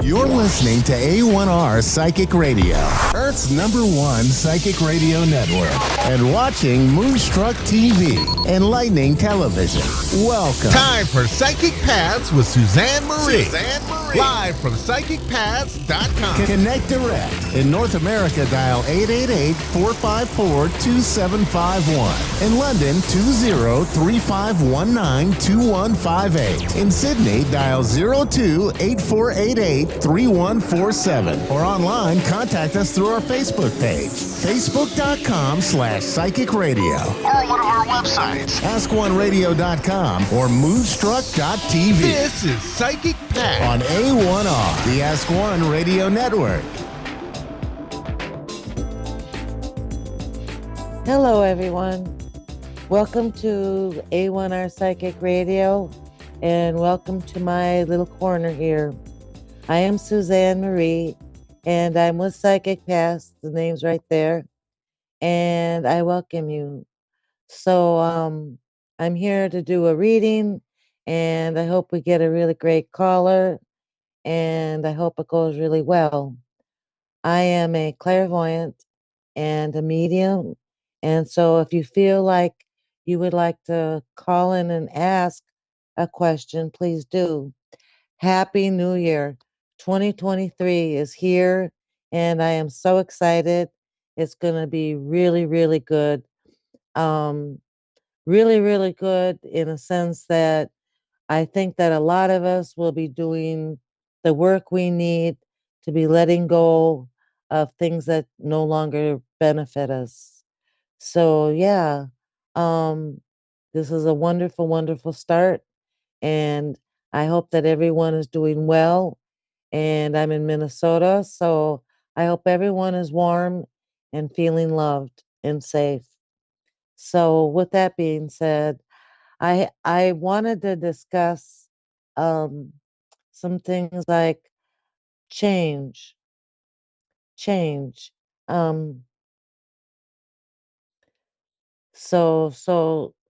You're listening to A1R Psychic Radio, Earth's #1 psychic radio network, and watching Moonstruck TV, Enlightening Television. Welcome. Time for Psychic Paths with Suzanne Marie. Live from PsychicPaths.com. Connect direct. In North America, dial 888-454-2751. In London, 20-3519-2158. In Sydney, dial 02-8488-3147. Or online, contact us through our Facebook page, facebook.com/psychic radio. Or one of our websites, askoneradio.com or moonstruck.tv. This is Psychic Path on A1R, the Ask One Radio Network. Hello, everyone. Welcome to A1R Psychic Radio, and welcome to my little corner here. I am Suzanne Marie, and I'm with Psychic Past. The name's right there, and I welcome you. So I'm here to do a reading, and I hope we get a really great caller, and I hope it goes really well. I am a clairvoyant and a medium, and so if you feel like you would like to call in and ask a question, please do. Happy New Year. 2023 is here, and I am so excited. It's going to be really, really good. Um, really, really good in a sense that I think that a lot of us will be doing the work we need to be letting go of things that no longer benefit us. So, yeah, um, this is a wonderful, wonderful start. And I hope that everyone is doing well. And I'm in Minnesota, so I hope everyone is warm and feeling loved and safe. So, with that being said, I wanted to discuss um, some things like change, change. Um,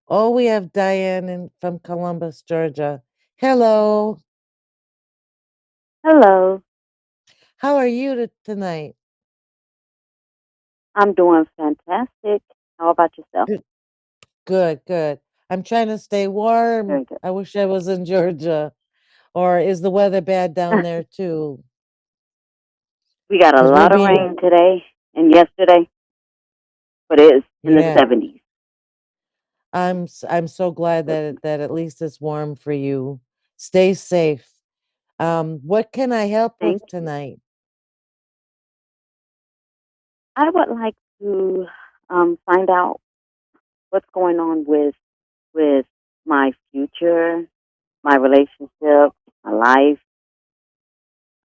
oh, we have Diane from Columbus, Georgia. Hello. Hello. How are you tonight? I'm doing fantastic. How about yourself? Good, good, good. I'm trying to stay warm. Very good. I wish I was in Georgia. Or is the weather bad down there too? We got a Because we're lot of being, rain today and yesterday, but it is in the yeah. 70s. I'm so glad that at least it's warm for you. Stay safe. What can I help Thank with you. tonight? I would like to find out what's going on with my future, my relationship, my life.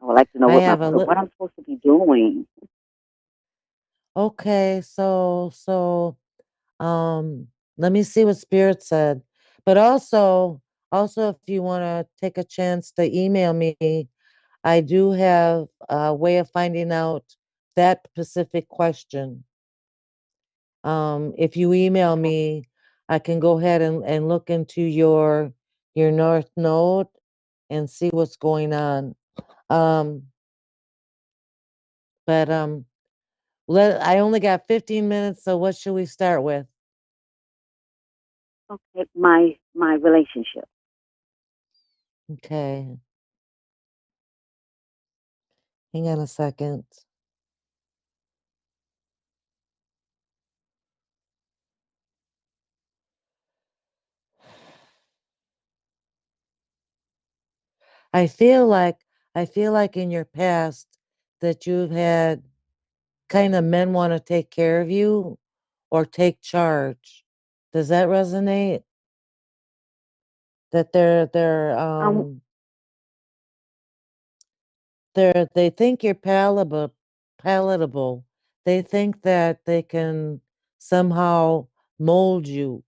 I would like to know I what have a what I'm supposed to be doing. okay, let me see what Spirit said. But also if you want to take a chance to email me, I do have a way of finding out that specific question. If you email Okay. me, I can go ahead and look into your North Node and see what's going on. Um, but I only got 15 minutes, so what should we start with? Okay. My relationship. Okay, hang on a second. I feel like I feel like in your past that you've had kind of men want to take care of you or take charge. Does that resonate? That Um. they think you're palatable. They think that they can somehow mold you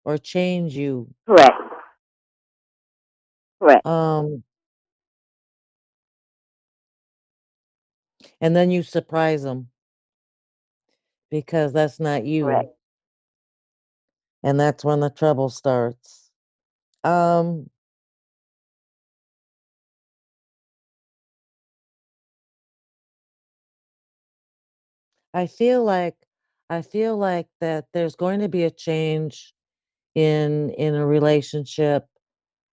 or change you. Correct. Correct. Um, and then you surprise them because that's not you, Correct. and that's when the trouble starts. Um, I feel like I feel like that there's going to be a change in a relationship.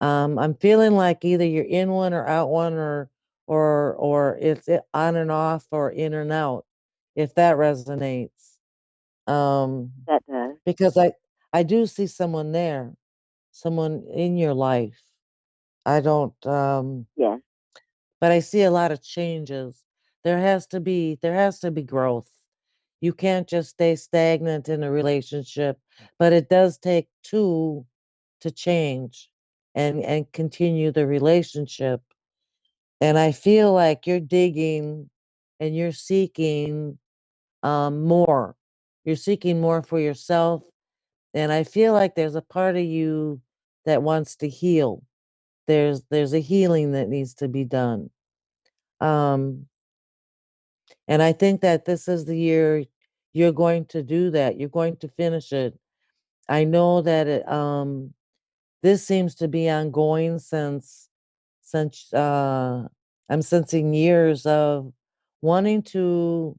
I'm feeling like either you're in one or out one or it's on and off or in and out, if that resonates. Um, That does. because I do see someone there, someone in your life. I don't Yes. but I see a lot of changes. There has to be growth. You can't just stay stagnant in a relationship, but it does take two to change and continue the relationship. And I feel like you're digging and you're seeking more. You're seeking more for yourself. And I feel like there's a part of you that wants to heal. There's a healing that needs to be done. Um, And I think that this is the year you're going to do that. You're going to finish it. I know that this seems to be ongoing since I'm sensing years of wanting to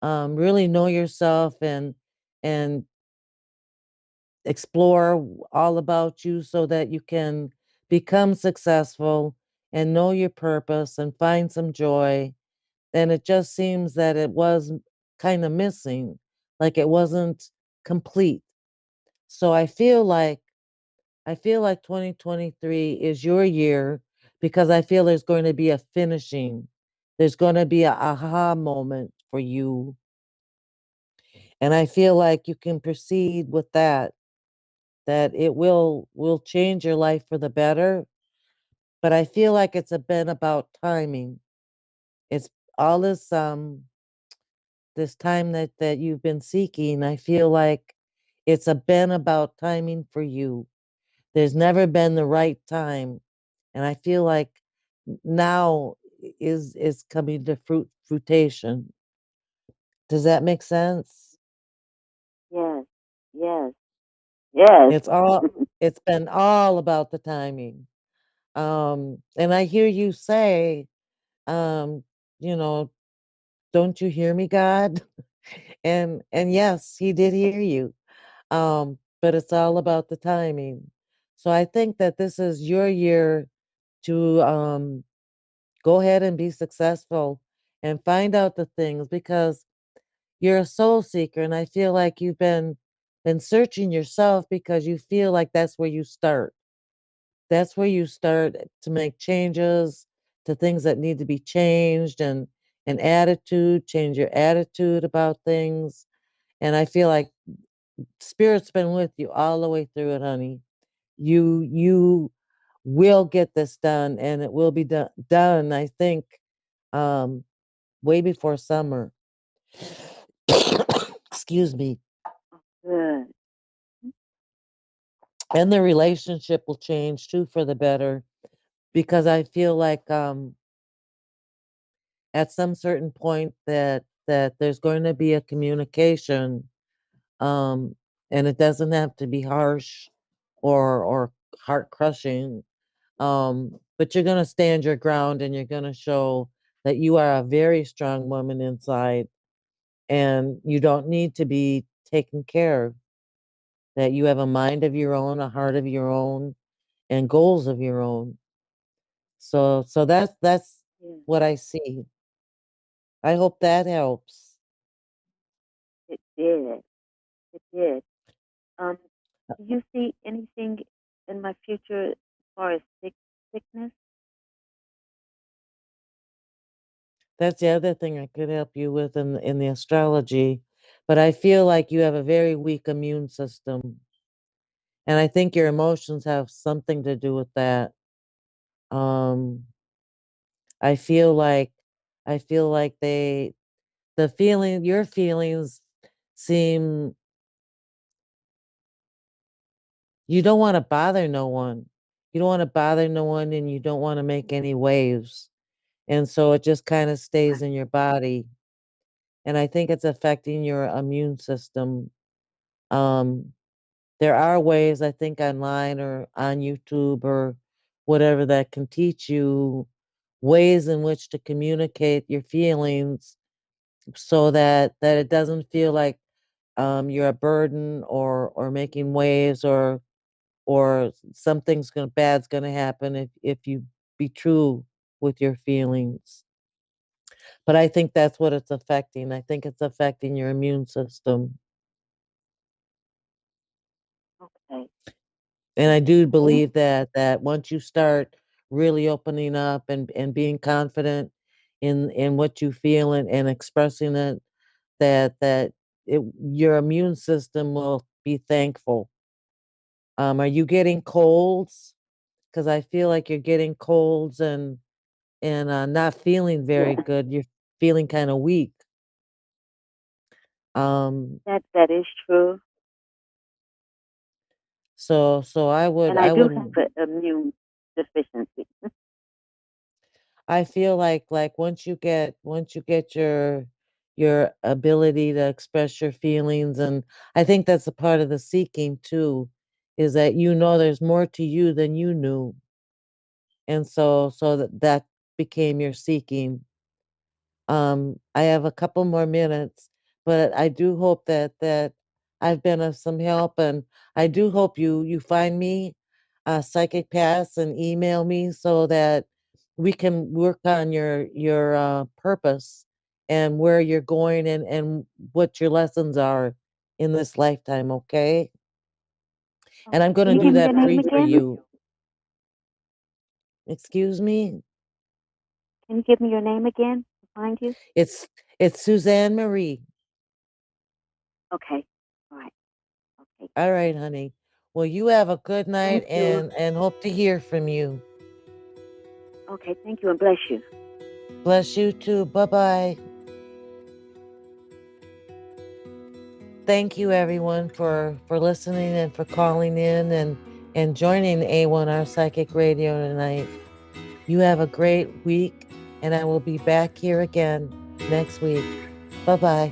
really know yourself and explore all about you so that you can become successful and know your purpose and find some joy. And it just seems that it was kind of missing, like it wasn't complete. So I feel like 2023 is your year because I feel there's going to be a finishing. There's going to be a aha moment for you. And I feel like you can proceed with that it will change your life for the better. But I feel like it's been about timing. It's all this time that you've been seeking. I feel like it's been about timing for you. There's never been the right time, and I feel like now is coming to fruition. Does that make sense? Yes, yes, yes. It's all it's been all about the timing. And I hear you say, um, you know, don't you hear me, God? And yes, he did hear you. But it's all about the timing. So I think that this is your year to go ahead and be successful and find out the things because you're a soul seeker and I feel like you've been searching yourself because you feel like that's where you start. That's where you start to make changes to things that need to be changed and attitude, change your attitude about things. And I feel like spirit's been with you all the way through it, honey. You will get this done and it will be done, I think, um, way before summer. Excuse me. Good. And the relationship will change too for the better because I feel like at some certain point that there's going to be a communication, um, and it doesn't have to be harsh or heart crushing. But you're gonna stand your ground and you're gonna show that you are a very strong woman inside and you don't need to be taken care of, that you have a mind of your own, a heart of your own, and goals of your own. So that's Yeah, what I see. I hope that helps. it did. It did. Um, do you see anything in my future as far as sickness? That's the other thing I could help you with in the astrology. But I feel like you have a very weak immune system. And I think your emotions have something to do with that. Um, I feel like I feel like your feelings seem you don't want to bother no one. You don't want to bother no one and you don't want to make any waves. And so it just kind of stays in your body. And I think it's affecting your immune system. Um, there are ways I think online or on YouTube or whatever that can teach you ways in which to communicate your feelings so that it doesn't feel like you're a burden or making waves or something's gonna bad's gonna happen if you be true with your feelings. But I think that's what it's affecting. I think it's affecting your immune system. Okay. And I do Okay. believe that once you start really opening up and being confident in what you feel and expressing it, your immune system will be thankful. Are you getting colds? Because I feel like you're getting colds and not feeling very Yeah, good. You're feeling kind of weak. Um, that is true. so I would And I I do would have an immune deficiency. I feel like once you get your ability to express your feelings, and I think that's a part of the seeking too, is that there's more to you than you knew, and so that became your seeking. I have a couple more minutes, but I do hope that I've been of some help, and I do hope you find me Psychic Pass and email me so that we can work on your purpose and where you're going and what your lessons are in this lifetime, okay? And I'm going Can to you do give me that your name free for again? you. Excuse me? Can you give me your name again to find you? It's Suzanne Marie. Okay. All right. Okay. All right, honey. Well, you have a good night Thank you. and hope to hear from you. Okay. Thank you and bless you. Bless you too. Bye-bye. Thank you everyone for listening and for calling in and joining A1R Psychic Radio tonight. You have a great week, and I will be back here again next week. Bye-bye.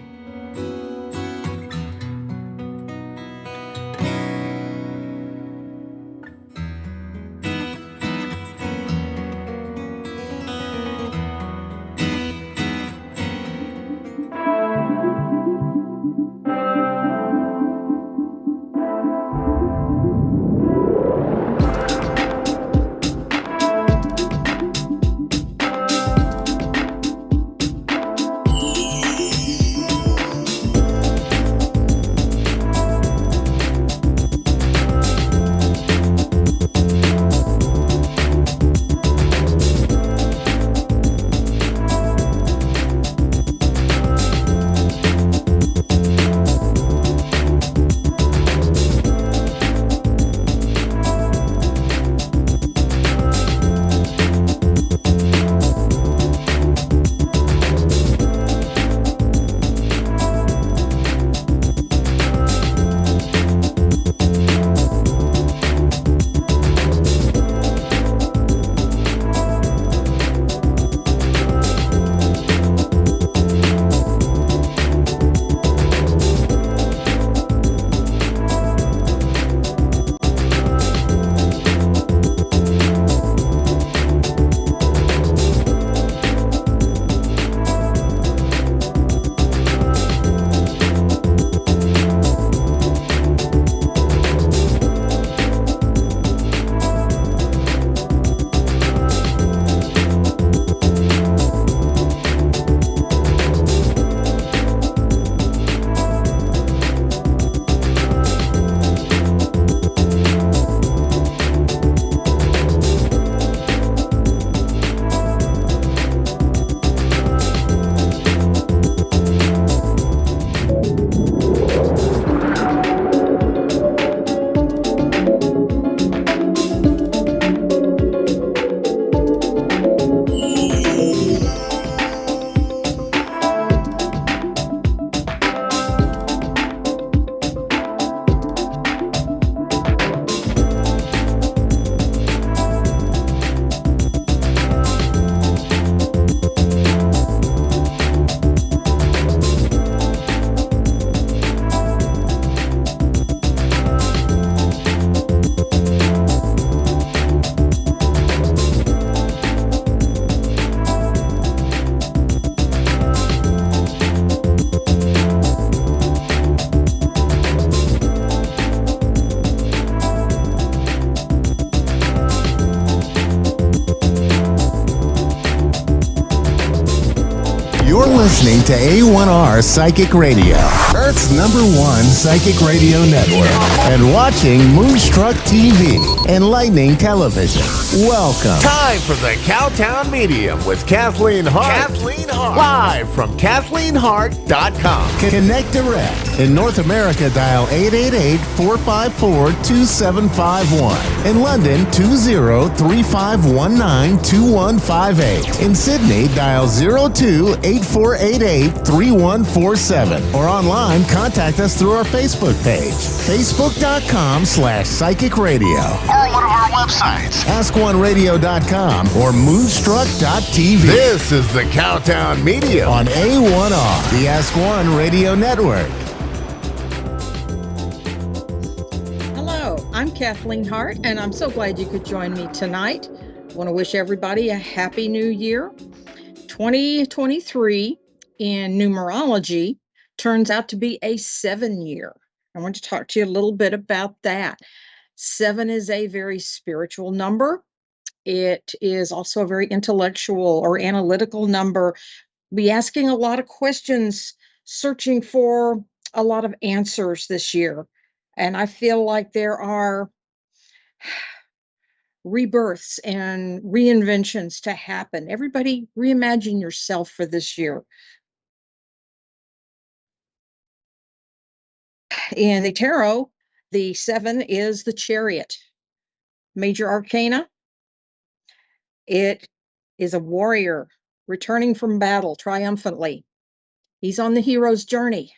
You're listening to A1R Psychic Radio, Earth's #1 psychic radio network, and watching Moonstruck TV, Enlightening Television. Welcome. Time for the Cowtown Medium with Kathleen Hart. Live from KathleenHart.com. Connect direct. In North America, dial 888-454-2751. In London, 20-3519-2158. In Sydney, dial 02 888-3488-3147. Or online, contact us through our Facebook page, facebook.com/Psychic Radio. Or one of our websites, askoneradio.com or moonstruck.tv. This is the Countdown Media on A1R, the Ask One Radio Network. Hello, I'm Kathleen Hart, and I'm so glad you could join me tonight. I want to wish everybody a happy new year. 2023 in numerology turns out to be a 7-year. I want to talk to you a little bit about that. 7 is a very spiritual number. It is also a very intellectual or analytical number. Be asking a lot of questions, searching for a lot of answers this year. And I feel like there are rebirths and reinventions to happen. Everybody reimagine yourself for this year. In the tarot, the 7 is the Chariot. Major arcana. It is a warrior returning from battle triumphantly. He's on the hero's journey.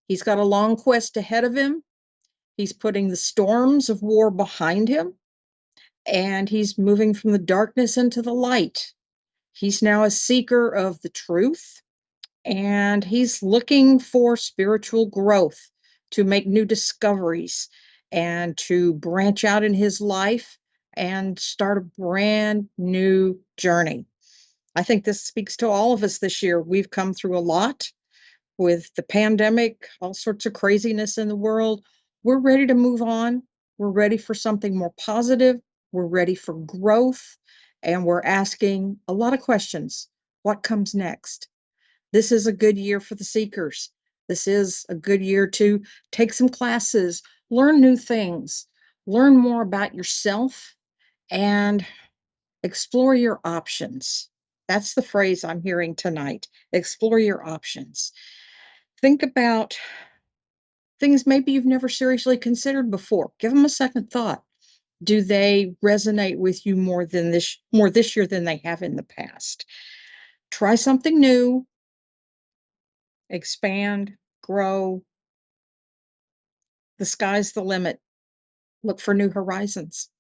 He's got a long quest ahead of him. He's putting the storms of war behind him. And he's moving from the darkness into the light. He's now a seeker of the truth, and he's looking for spiritual growth, to make new discoveries and to branch out in his life and start a brand new journey. I think this speaks to all of us this year. We've come through a lot with the pandemic, all sorts of craziness in the world. We're ready to move on. We're ready for something more positive. We're ready for growth, and we're asking a lot of questions. What comes next? This is a good year for the seekers. This is a good year to take some classes, learn new things, learn more about yourself, and explore your options. That's the phrase I'm hearing tonight. Explore your options. Think about things maybe you've never seriously considered before. Give them a second thought. Do they resonate with you more this year than they have in the past? Try something new, expand, grow. The sky's the limit. Look for new horizons.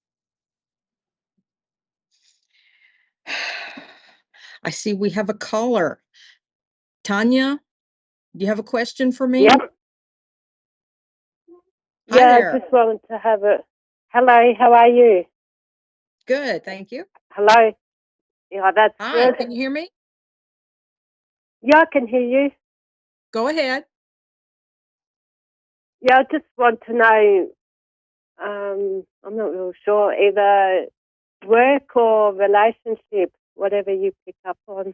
I see we have a caller. Tanya, do you have a question for me? Yep. Hi Yeah, there. I just wanted to have a... Hello, how are you? Good, thank you. Hello? Yeah, that's Hi, good. can you hear me? Yeah, I can hear you. Go ahead. Yeah, I just want to know, I'm not real sure, either work or relationship, whatever you pick up on.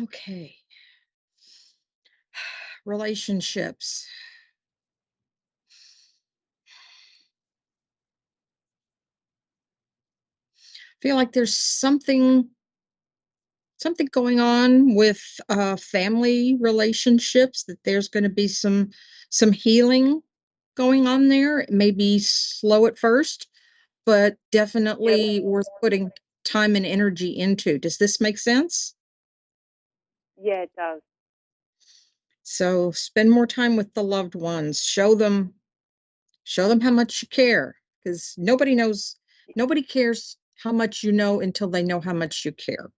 Okay. Relationships. Feel like there's something going on with family relationships, that there's going to be some healing going on there. It may be slow at first, but definitely worth putting time and energy into. Does this make sense? Yeah, it does. So spend more time with the loved ones. Show them how much you care, because nobody cares how much you know until they know how much you care.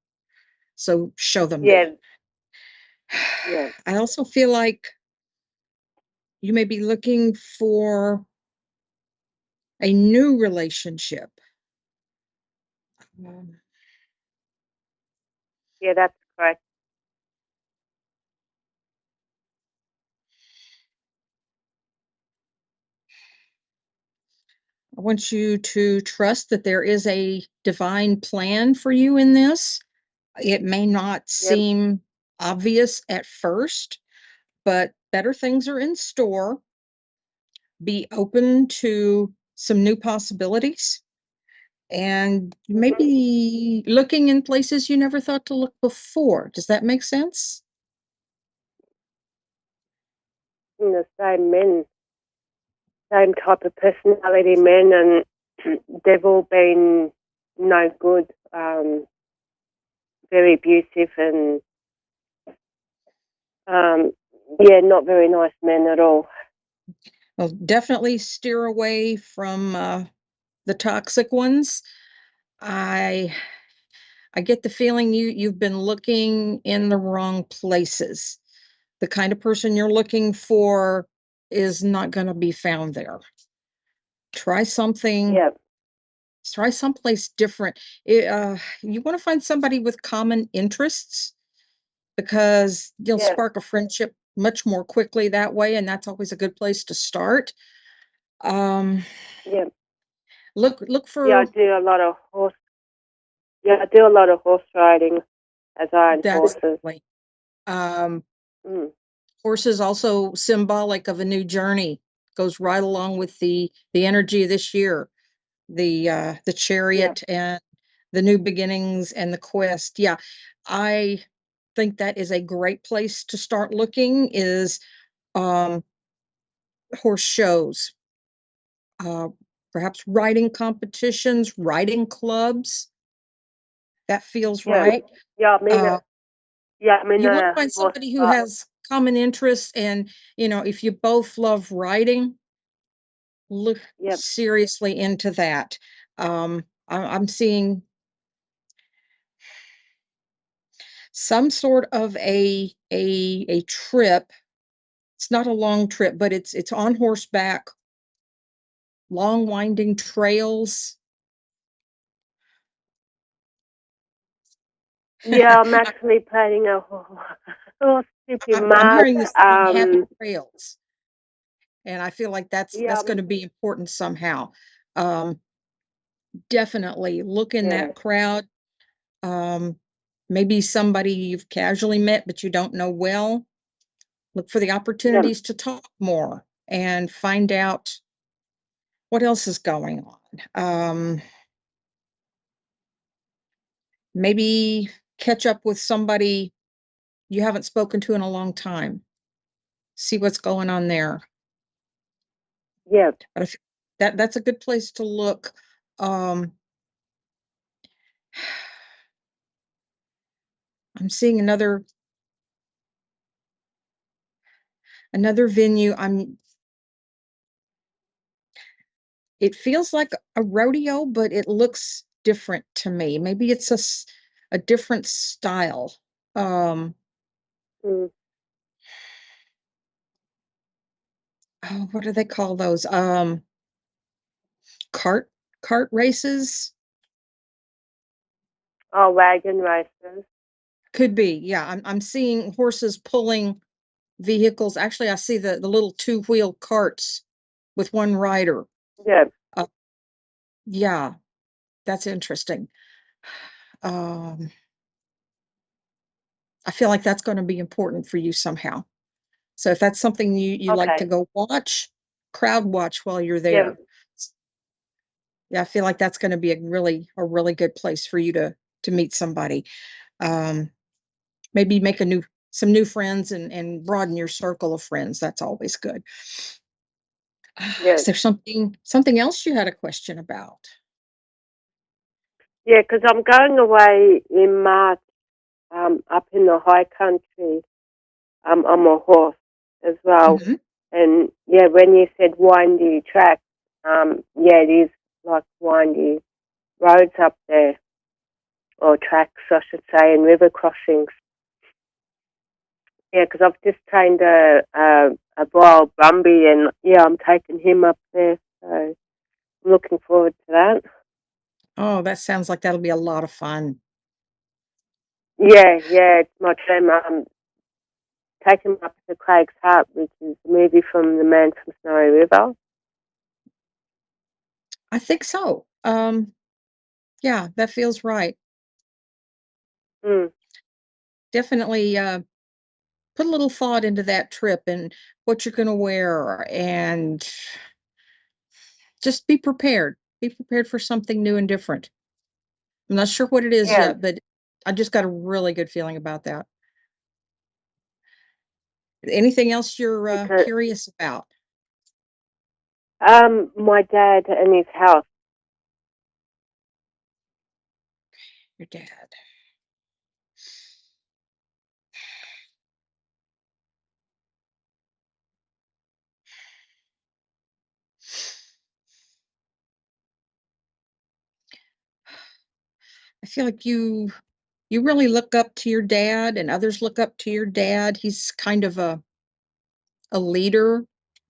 So show them Yeah. that. Yeah. I also feel like you may be looking for a new relationship. Yeah, that's correct. I want you to trust that there is a divine plan for you in this. It may not seem obvious at first, but better things are in store. Be open to some new possibilities, and maybe looking in places you never thought to look before. Does that make sense? The same men, same type of personality men, and they've all been no good. very abusive and yeah, not very nice men at all. Well, definitely steer away from the toxic ones. I get the feeling you've been looking in the wrong places. The kind of person you're looking for is not going to be found there. Try something. Yeah, Try someplace different. You want to find somebody with common interests because you'll yeah, spark a friendship much more quickly that way, and that's always a good place to start. Um, yeah. look Yeah, I for do a lot of horse. Yeah, I do a lot of horse riding as I own that's horses. like um, Mm. horses also symbolic of a new journey. Goes right along with the energy of this year, the Yeah, chariot and the new beginnings and the quest. Yeah, I think that is a great place to start looking. Is um, horse shows, uh, perhaps riding competitions, riding clubs. That feels yeah, right. yeah. Uh, I'm in you want to a find horse somebody who club. has common interests, and if you both love riding, look Yep. seriously into that. I'm seeing some sort of a trip. It's not a long trip, but it's on horseback, long winding trails. Yeah, I'm actually planning a horse trip in I'm March. hearing this on happy trails, and I feel like Yeah, that's going to be important somehow. Um, Definitely look in yeah, that crowd. Um, Maybe somebody you've casually met but you don't know well. Look for the yeah, opportunities to talk more and find out what else is going on. Maybe catch up with somebody you haven't spoken to in a long time. See what's going on there. yeah. But that's a good place to look. Um, I'm seeing another venue. It feels like a rodeo, but it looks different to me. Maybe it's a different style. Um, Mm. oh, what do they call those? Cart cart races? Oh, wagon races. Could be. Yeah, I'm seeing horses pulling vehicles. Actually, I see the little two-wheel carts with one rider. Yeah, Uh, yeah, that's interesting. Um, I feel like that's going to be important for you somehow. So if that's something you like to okay. go watch, crowd watch while you're Yeah, there. Yeah, I feel like that's going to be a really good place for you to meet somebody. Um, Maybe make some new friends and broaden your circle of friends. That's always good. yeah. Is there something else you had a question about? Yeah, because I'm going away in March up in the high country on a horse as well. Mhm. And yeah, when you said windy track, yeah, it is like windy roads up there, or tracks, I should say, and river crossings. Yeah, because I've just trained a wild Brumby, and yeah, I'm taking him up there. So I'm looking forward to that. Oh, that sounds like that'll be a lot of fun. Yeah, yeah, it's my dream. Taking him up to Craig's Heart, which is a movie from the Man from Snowy River. I think so. Yeah, that feels right. Mm, Definitely put a little thought into that trip and what you're going to wear, and just be prepared. Be prepared for something new and different. I'm not sure what it is yeah, yet, but I just got a really good feeling about that. Anything else you're because curious about? my dad and his house. Your dad. I feel like you really look up to your dad, and others look up to your dad. He's kind of a leader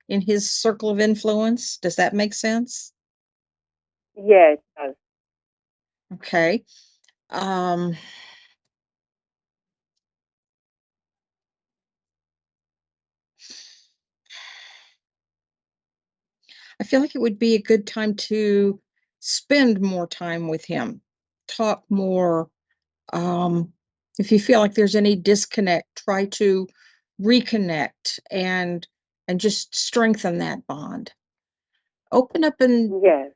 in his circle of influence. Does that make sense? Yeah, it does. Okay. Um, I feel like it would be a good time to spend more time with him, talk more. If you feel like there's any disconnect, try to reconnect and just strengthen that bond. Open up Yeah.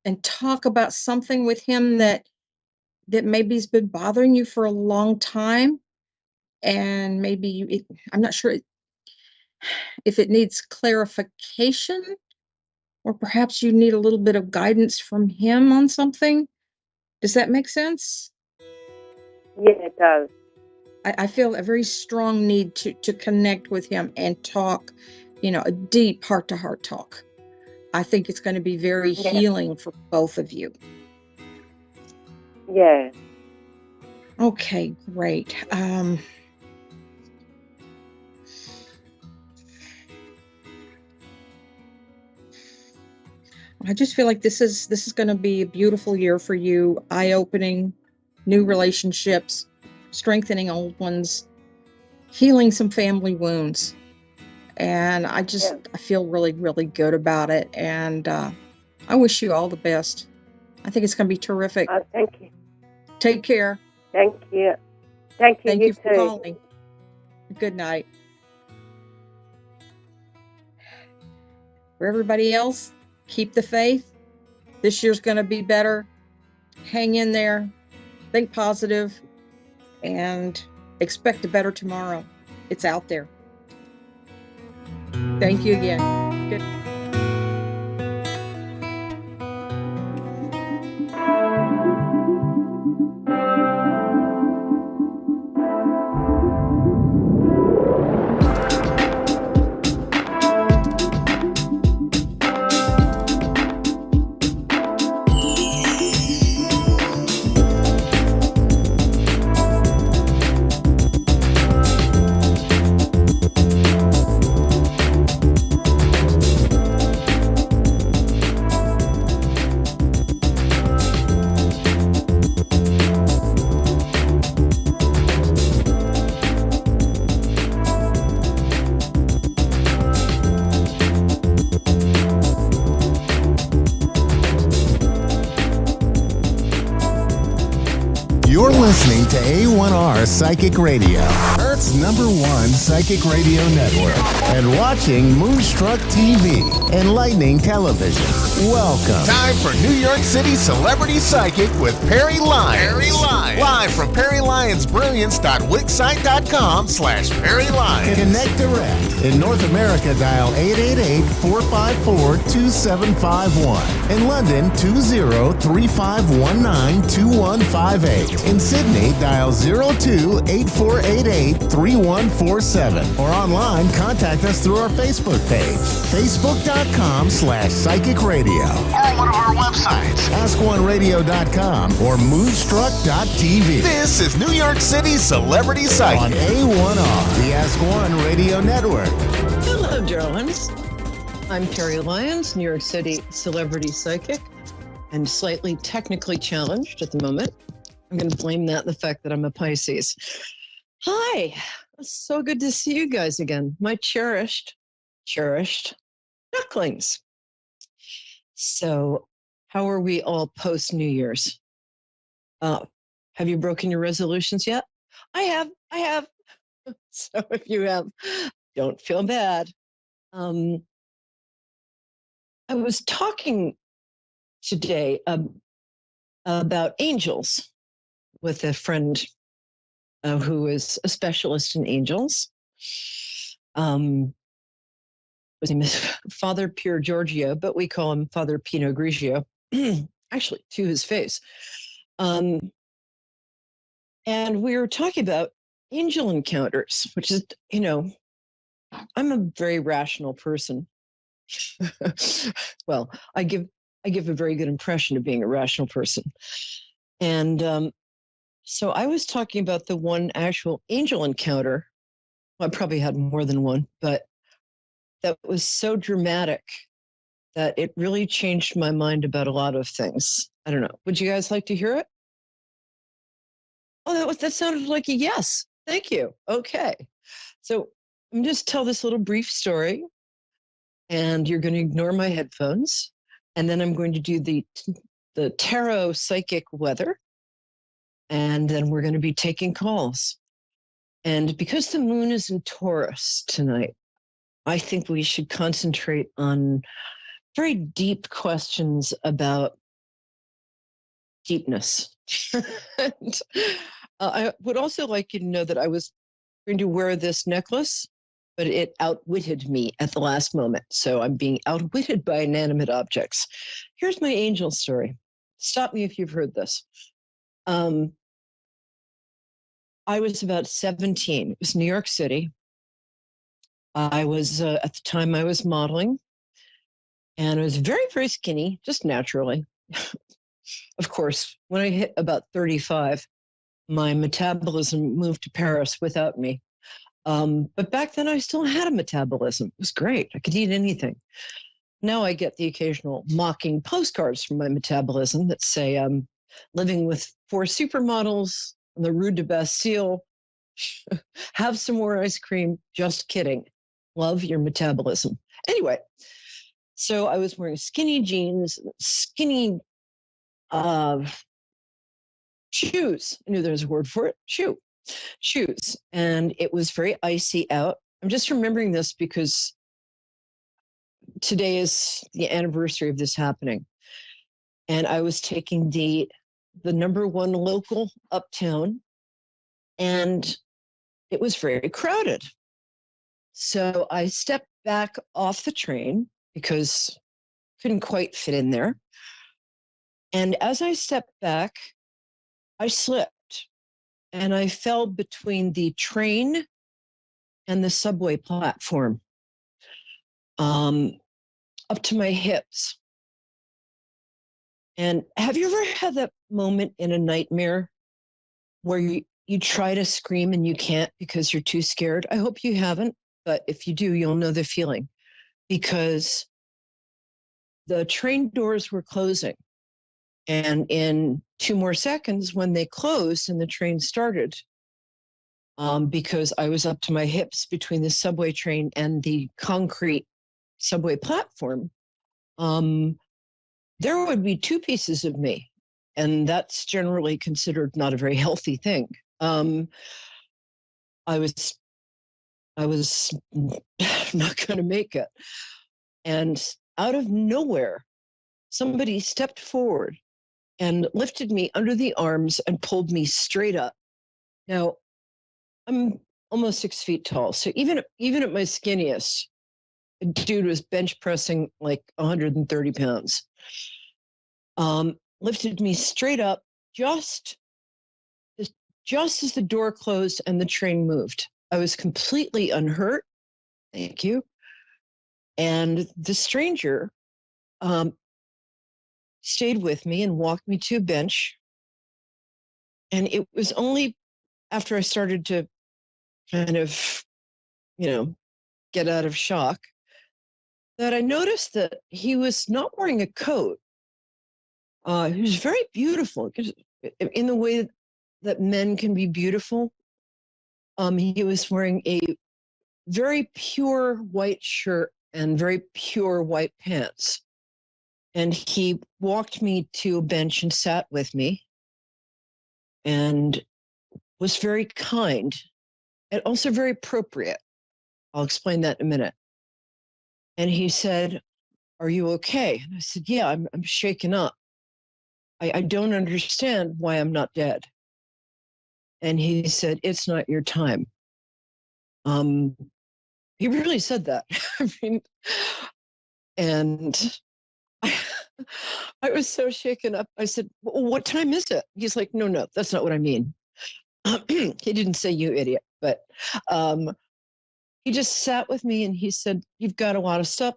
and talk about something with him that maybe has been bothering you for a long time, and maybe I'm not sure if it needs clarification, or perhaps you need a little bit of guidance from him on something. Does that make sense? Yeah, it does. I feel a very strong need to connect with him and talk, a deep heart-to-heart talk. I think it's going to be very healing for both of you. Yeah. Okay, great. I just feel like this is going to be a beautiful year for you, eye-opening, new relationships, strengthening old ones, healing some family wounds. And I feel really, really good about it. And I wish you all the best. I think it's going to be terrific. Thank you. Take care. Thank you. Thank you. Thank you you for too. calling. Good night. For everybody else, keep the faith. This year's going to be better. Hang in there. Think positive. And expect a better tomorrow. It's out there. Thank you again. Good. You're listening to A1R Psychic Radio, Earth's #1 psychic radio network, and watching Moonstruck TV, enlightening television. Welcome. Time for New York City Celebrity Psychic with Perry Lyons. Perry Lyons. Live from perrylyonsbrilliance.wixsite.com/Perry Lyons. Connect direct. In North America, dial 888-454-2751. In London, 20-3519-2158. In Sydney, dial 02-8488-3147. Or online, contact us through our Facebook page, facebook.com/psychic radio. Or one of our websites, askoneradio.com or moonstruck.tv. This is New York City Celebrity Psychic on A1R, the Ask One Radio Network. Hello, darlings. I'm Perry Lyons, New York City Celebrity Psychic, and slightly technically challenged at the moment. I'm going to blame that the fact that I'm a Pisces. Hi, it's so good to see you guys again. My cherished ducklings. So, how are we all post New Year's? Have you broken your resolutions yet? I have. So if you have, don't feel bad. I was talking today about angels with a friend who is a specialist in angels. His name is Father Pier Giorgio, but we call him Father Pinot Grigio, actually, to his face. And we were talking about angel encounters, which is, I'm a very rational person. Well, I give a very good impression of being a rational person. And so I was talking about the one actual angel encounter. Well, I probably had more than one, but that was so dramatic that it really changed my mind about a lot of things. I don't know. Would you guys like to hear it? Oh, that sounded like a yes. Thank you. Okay. So I'm just tell this little brief story, and you're going to ignore my headphones, and then I'm going to do the tarot psychic weather, and then we're going to be taking calls. And because the moon is in Taurus tonight, I think we should concentrate on very deep questions about deepness. And, I would also like you to know that I was going to wear this necklace, but it outwitted me at the last moment. So I'm being outwitted by inanimate objects. Here's my angel story. Stop me if you've heard this. I was about 17. It was New York City. I was, at the time I was modeling, and I was very, very skinny, just naturally. Of course, when I hit about 35, my metabolism moved to Paris without me. But back then I still had a metabolism. It was great. I could eat anything. Now I get the occasional mocking postcards from my metabolism that say I'm living with 4 supermodels on the Rue de Bastille. Have some more ice cream. Just kidding. Love your metabolism. Anyway, so I was wearing skinny jeans, skinny shoes. I knew there was a word for it. Shoes. And it was very icy out. I'm just remembering this because today is the anniversary of this happening. And I was taking the number 1 local uptown, and it was very crowded. So I stepped back off the train because I couldn't quite fit in there. And as I stepped back, I slipped, and I fell between the train and the subway platform, up to my hips. And have you ever had that moment in a nightmare where you try to scream and you can't because you're too scared? I hope you haven't, but if you do, you'll know the feeling, because the train doors were closing. And in 2 more seconds, when they closed and the train started, because I was up to my hips between the subway train and the concrete subway platform, there would be 2 pieces of me. And that's generally considered not a very healthy thing. I was not going to make it. And out of nowhere, somebody stepped forward and lifted me under the arms and pulled me straight up. Now, I'm almost 6 feet tall. So even at my skinniest, a dude was bench pressing like 130 pounds. Lifted me straight up just as the door closed and the train moved. I was completely unhurt. Thank you. And the stranger stayed with me and walked me to a bench. And it was only after I started to kind of, get out of shock that I noticed that he was not wearing a coat. He was very beautiful in the way that men can be beautiful. He was wearing a very pure white shirt and very pure white pants. And he walked me to a bench and sat with me and was very kind and also very appropriate. I'll explain that in a minute. And he said, "Are you okay?" And I said, "Yeah, I'm shaken up. I don't understand why I'm not dead." And he said, "It's not your time." He really said that. I mean, and I was so shaken up. I said, "Well, what time is it?" He's like, No, that's not what I mean." He didn't say "you idiot," but he just sat with me and he said, "You've got a lot of stuff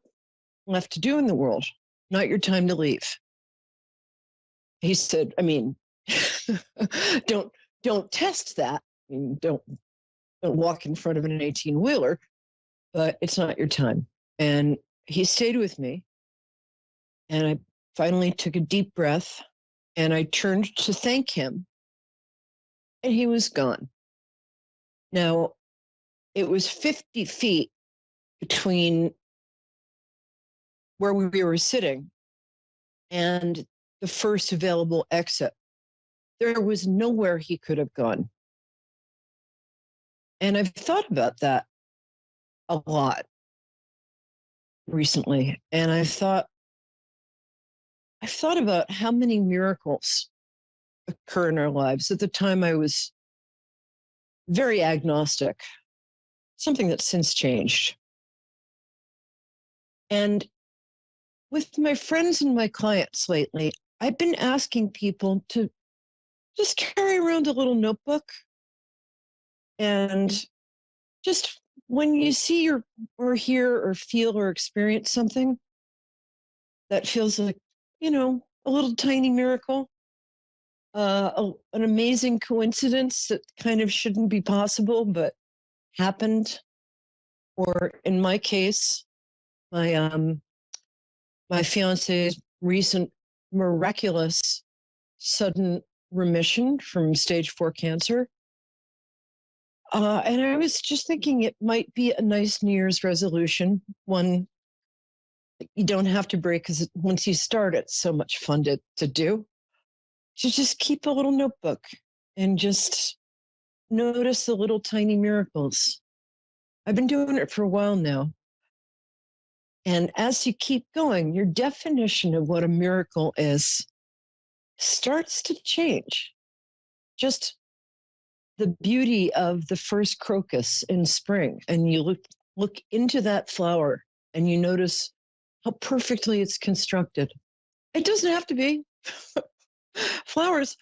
left to do in the world. Not your time to leave." He said, don't test that. I mean, don't walk in front of an 18-wheeler, but it's not your time. And he stayed with me, and I finally took a deep breath, and I turned to thank him, and he was gone. Now, it was 50 feet between where we were sitting and the first available exit. There was nowhere he could have gone. And I've thought about that a lot recently. And I've thought about how many miracles occur in our lives. At the time, I was very agnostic, something that's since changed. And with my friends and my clients lately, I've been asking people to just carry around a little notebook, and just when you see or hear or feel or experience something that feels like, a little tiny miracle, an amazing coincidence that kind of shouldn't be possible but happened, or in my case, my fiance's recent miraculous sudden remission from stage 4 cancer. And I was just thinking it might be a nice New Year's resolution, one you don't have to break, because once you start, it's so much fun to do, to just keep a little notebook and just notice the little tiny miracles. I've been doing it for a while now. And as you keep going, your definition of what a miracle is starts to change. Just the beauty of the first crocus in spring, and you look into that flower and you notice how perfectly it's constructed. It doesn't have to be. Flowers,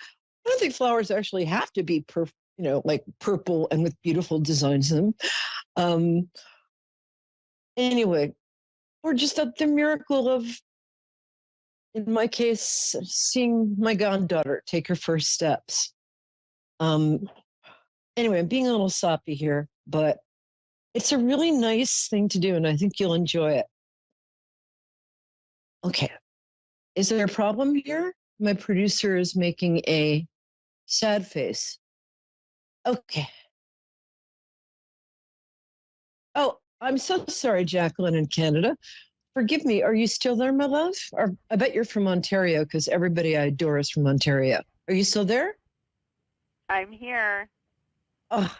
I don't think flowers actually have to be like purple and with beautiful designs in them. Anyway, or just the miracle of, in my case, seeing my goddaughter take her first steps. Anyway, I'm being a little soppy here, but it's a really nice thing to do, and I think you'll enjoy it. Okay. Is there a problem here? My producer is making a sad face. Okay. Oh, I'm so sorry, Jacqueline in Canada. Forgive me. Are you still there, my love? Or I bet you're from Ontario, because everybody I adore is from Ontario. Are you still there? I'm here. Oh,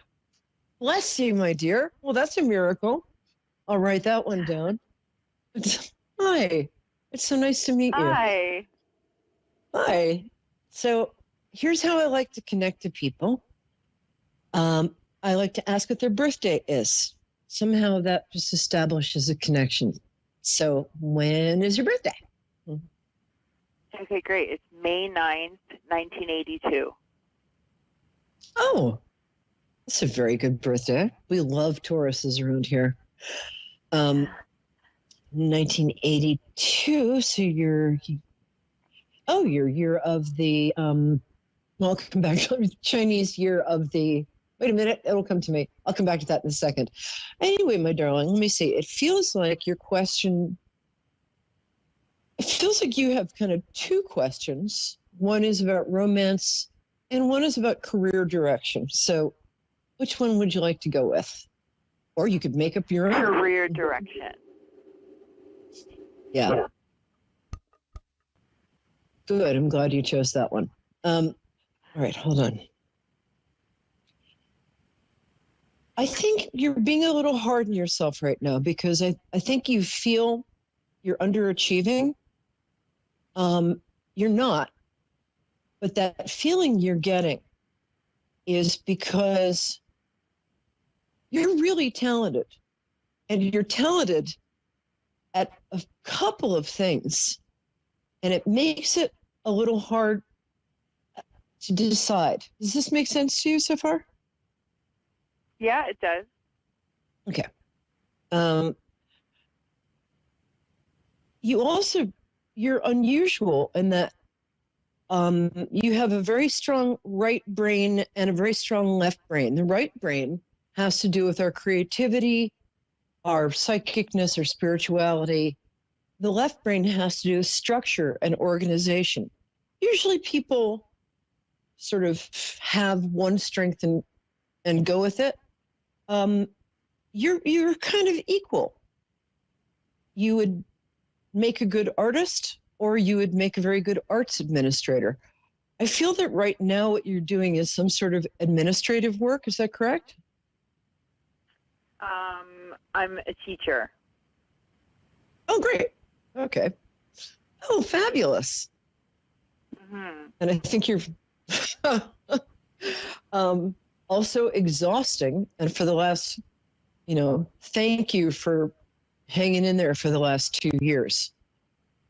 bless you, my dear. Well, that's a miracle. I'll write that one down. Hi. It's so nice to meet you. Hi. Hi. So here's how I like to connect to people. I like to ask what their birthday is. Somehow that just establishes a connection. So when is your birthday? Okay, great. It's May 9th, 1982. Oh, that's a very good birthday. We love Tauruses around here. 1982. So your year of the well, I'll come back to the Chinese year of the. Wait a minute, it'll come to me. I'll come back to that in a second. Anyway, my darling, let me see. It feels like your question. It feels like you have kind of two questions. One is about romance, and one is about career direction. So, which one would you like to go with? Or you could make up your own. Career direction. Yeah. Good. I'm glad you chose that one. All right, hold on. I think you're being a little hard on yourself right now, because I think you feel you're underachieving. You're not. But that feeling you're getting is because you're really talented. And you're talented at a couple of things. And it makes it a little hard to decide. Does this make sense to you so far? Yeah, it does. Okay. You're unusual in that You have a very strong right brain and a very strong left brain. The right brain has to do with our creativity, our psychicness, our spirituality. The left brain has to do with structure and organization. Usually people sort of have one strength and go with it. You're kind of equal. You would make a good artist, or you would make a very good arts administrator. I feel that right now what you're doing is some sort of administrative work. Is that correct? I'm a teacher. Oh, great. Okay. Oh, fabulous. Mm-hmm. And I think you're also exhausting. And for the last, thank you for hanging in there for the last 2 years.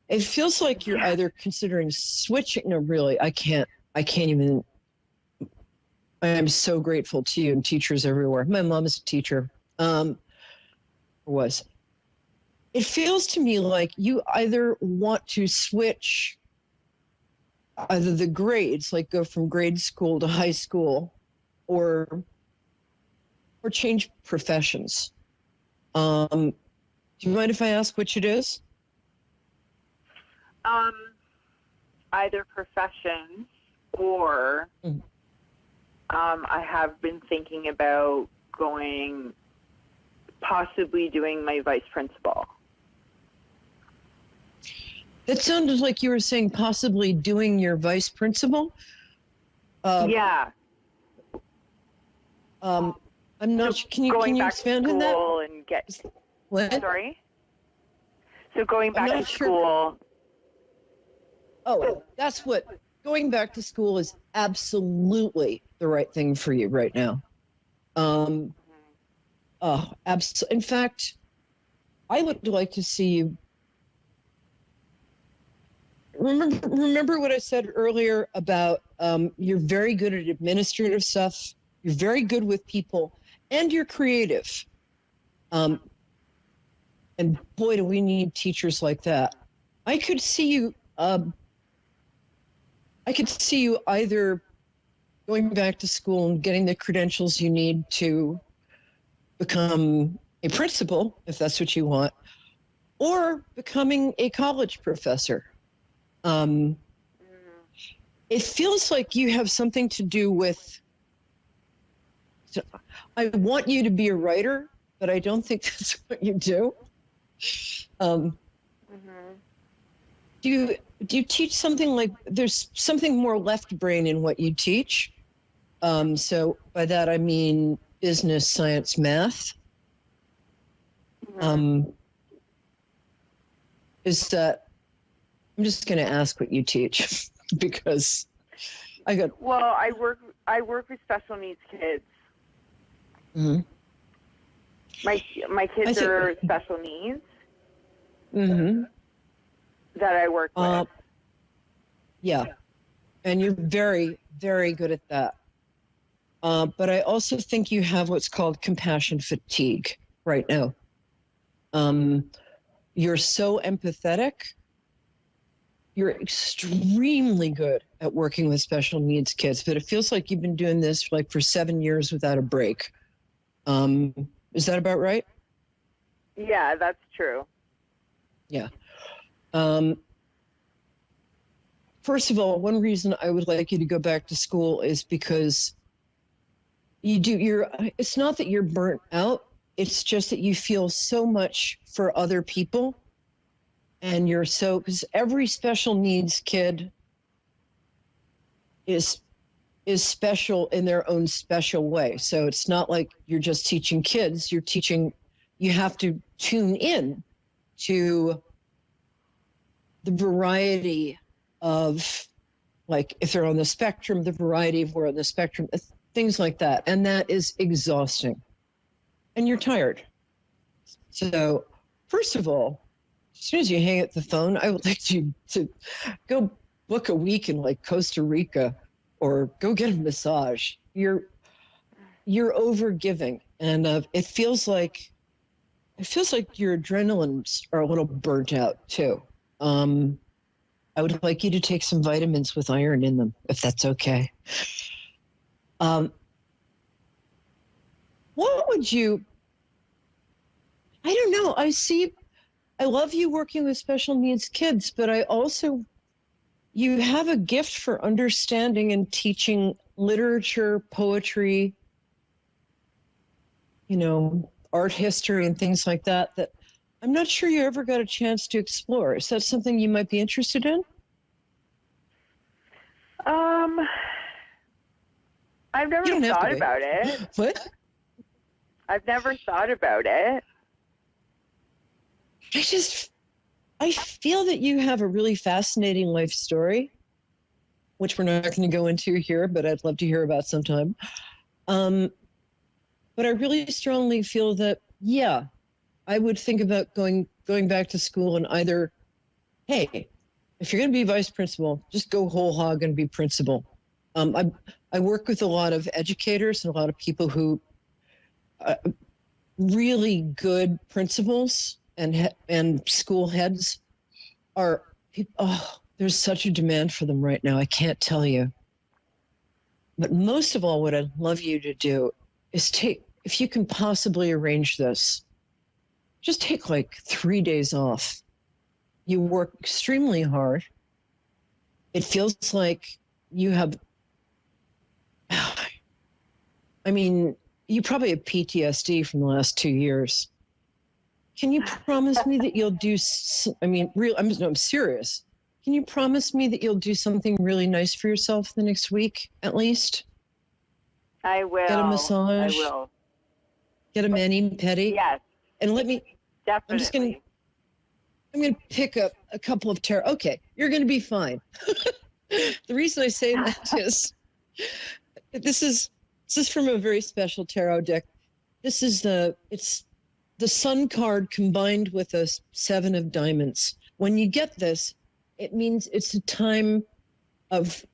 It feels like you're either considering switching. No, really, I can't even. I am so grateful to you and teachers everywhere. My mom is a teacher. Was. It feels to me like you either want to switch either the grades, like go from grade school to high school, or change professions. Do you mind if I ask which it is? Either professions or I have been thinking about possibly doing my vice principal. That sounded like you were saying possibly doing your vice principal. Yeah. I'm not. So can you expand on that? And get. What? Sorry. So going back to school. Oh, that's what. Going back to school is absolutely the right thing for you right now. In fact, I would like to see you. Remember what I said earlier about you're very good at administrative stuff, you're very good with people, and you're creative. And boy, do we need teachers like that. I could see you either going back to school and getting the credentials you need to become a principal, if that's what you want, or becoming a college professor. It feels like you have something to do with. I want you to be a writer, but I don't think that's what you do. Do you teach something like, there's something more left brain in what you teach? So by that I mean business, science, math. Is that? I'm just going to ask what you teach because I got. Well, I work with special needs kids. Mm-hmm. My kids are special needs. Mm-hmm. That I work with. Yeah, and you're very, very good at that. But I also think you have what's called compassion fatigue right now. You're so empathetic. You're extremely good at working with special needs kids, but it feels like you've been doing this for 7 years without a break. Is that about right? Yeah, that's true. Yeah. First of all, one reason I would like you to go back to school is because it's not that you're burnt out. It's just that you feel so much for other people. And because every special needs kid is special in their own special way. So it's not like you're just teaching kids, you have to tune in to the variety of, if they're on the spectrum, the variety of where on the spectrum, things like that. And that is exhausting. And you're tired. So first of all, as soon as you hang up the phone, I would like you to go book a week in Costa Rica or go get a massage. You're overgiving, and it feels like your adrenalines are a little burnt out too. I would like you to take some vitamins with iron in them, if that's okay. What would you, I don't know. I love you working with special needs kids, but you have a gift for understanding and teaching literature, poetry, art history and things like that I'm not sure you ever got a chance to explore. Is that something you might be interested in? I've never thought about it. What? I've never thought about it. I feel that you have a really fascinating life story, which we're not going to go into here, but I'd love to hear about sometime. But I really strongly feel that, yeah, I would think about going back to school and either, hey, if you're going to be vice principal, just go whole hog and be principal. I work with a lot of educators and a lot of people who really good principals and school heads are, there's such a demand for them right now. I can't tell you. But most of all, what I'd love you to do is if you can possibly arrange this, just take like 3 days off. You work extremely hard. It feels like you have, you probably have PTSD from the last 2 years. Can you promise me that you'll do, I'm serious. Can you promise me that you'll do something really nice for yourself the next week, at least? I will. Get a massage. I will. Get a mani-pedi. Yes. And let me, definitely. I'm going to pick up a couple of tarot. Okay, you're going to be fine. The reason I say that is, this is from a very special tarot deck. This is it's the Sun card combined with a 7 of diamonds. When you get this, it means it's a time of,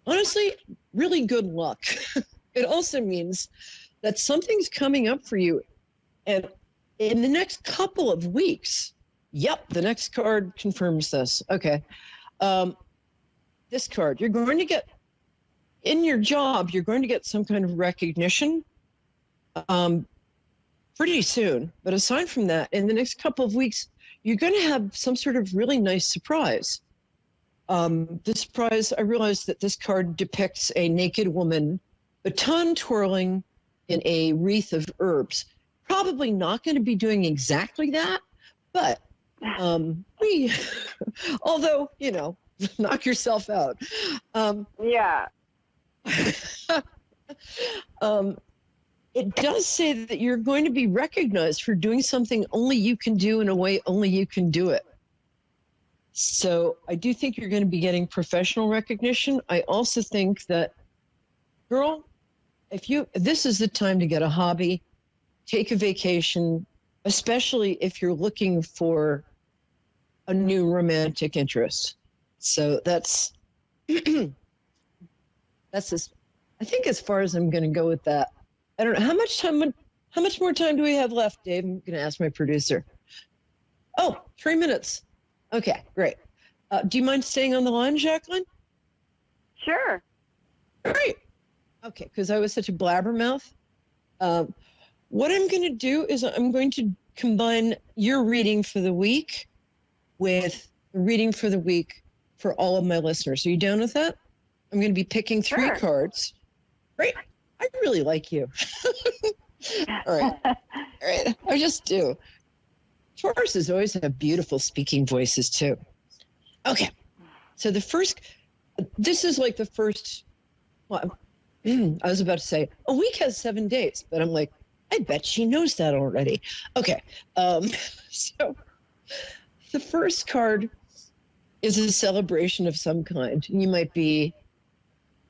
honestly, really good luck. It also means that something's coming up for you. And in the next couple of weeks, yep, the next card confirms this. Okay. This card, you're going to get, in your job, you're going to get some kind of recognition pretty soon. But aside from that, in the next couple of weeks, you're going to have some sort of really nice surprise. The surprise, I realized that this card depicts a naked woman, baton twirling in a wreath of herbs. Probably not going to be doing exactly that, but although, knock yourself out. Yeah. It does say that you're going to be recognized for doing something only you can do in a way only you can do it. So I do think you're going to be getting professional recognition. I also think that, girl, this is the time to get a hobby, take a vacation, especially if you're looking for a new romantic interest. So that's I think as far as I'm going to go with that. I don't know how much more time do we have left, Dave? I'm going to ask my producer. Oh, 3 minutes. Okay, great. Do you mind staying on the line, Jacqueline? Sure. Great. Okay, because I was such a blabbermouth. What I'm going to do is I'm going to combine your reading for the week with the reading for the week for all of my listeners. Are you down with that? I'm going to be picking 3 cards. Great. I really like you. All right. All right. I just do. Tauruses always have beautiful speaking voices, too. Okay. So this is like the first, well, I was about to say, a week has 7 days, but I'm like, I bet she knows that already. Okay. So the first card is a celebration of some kind. You might be,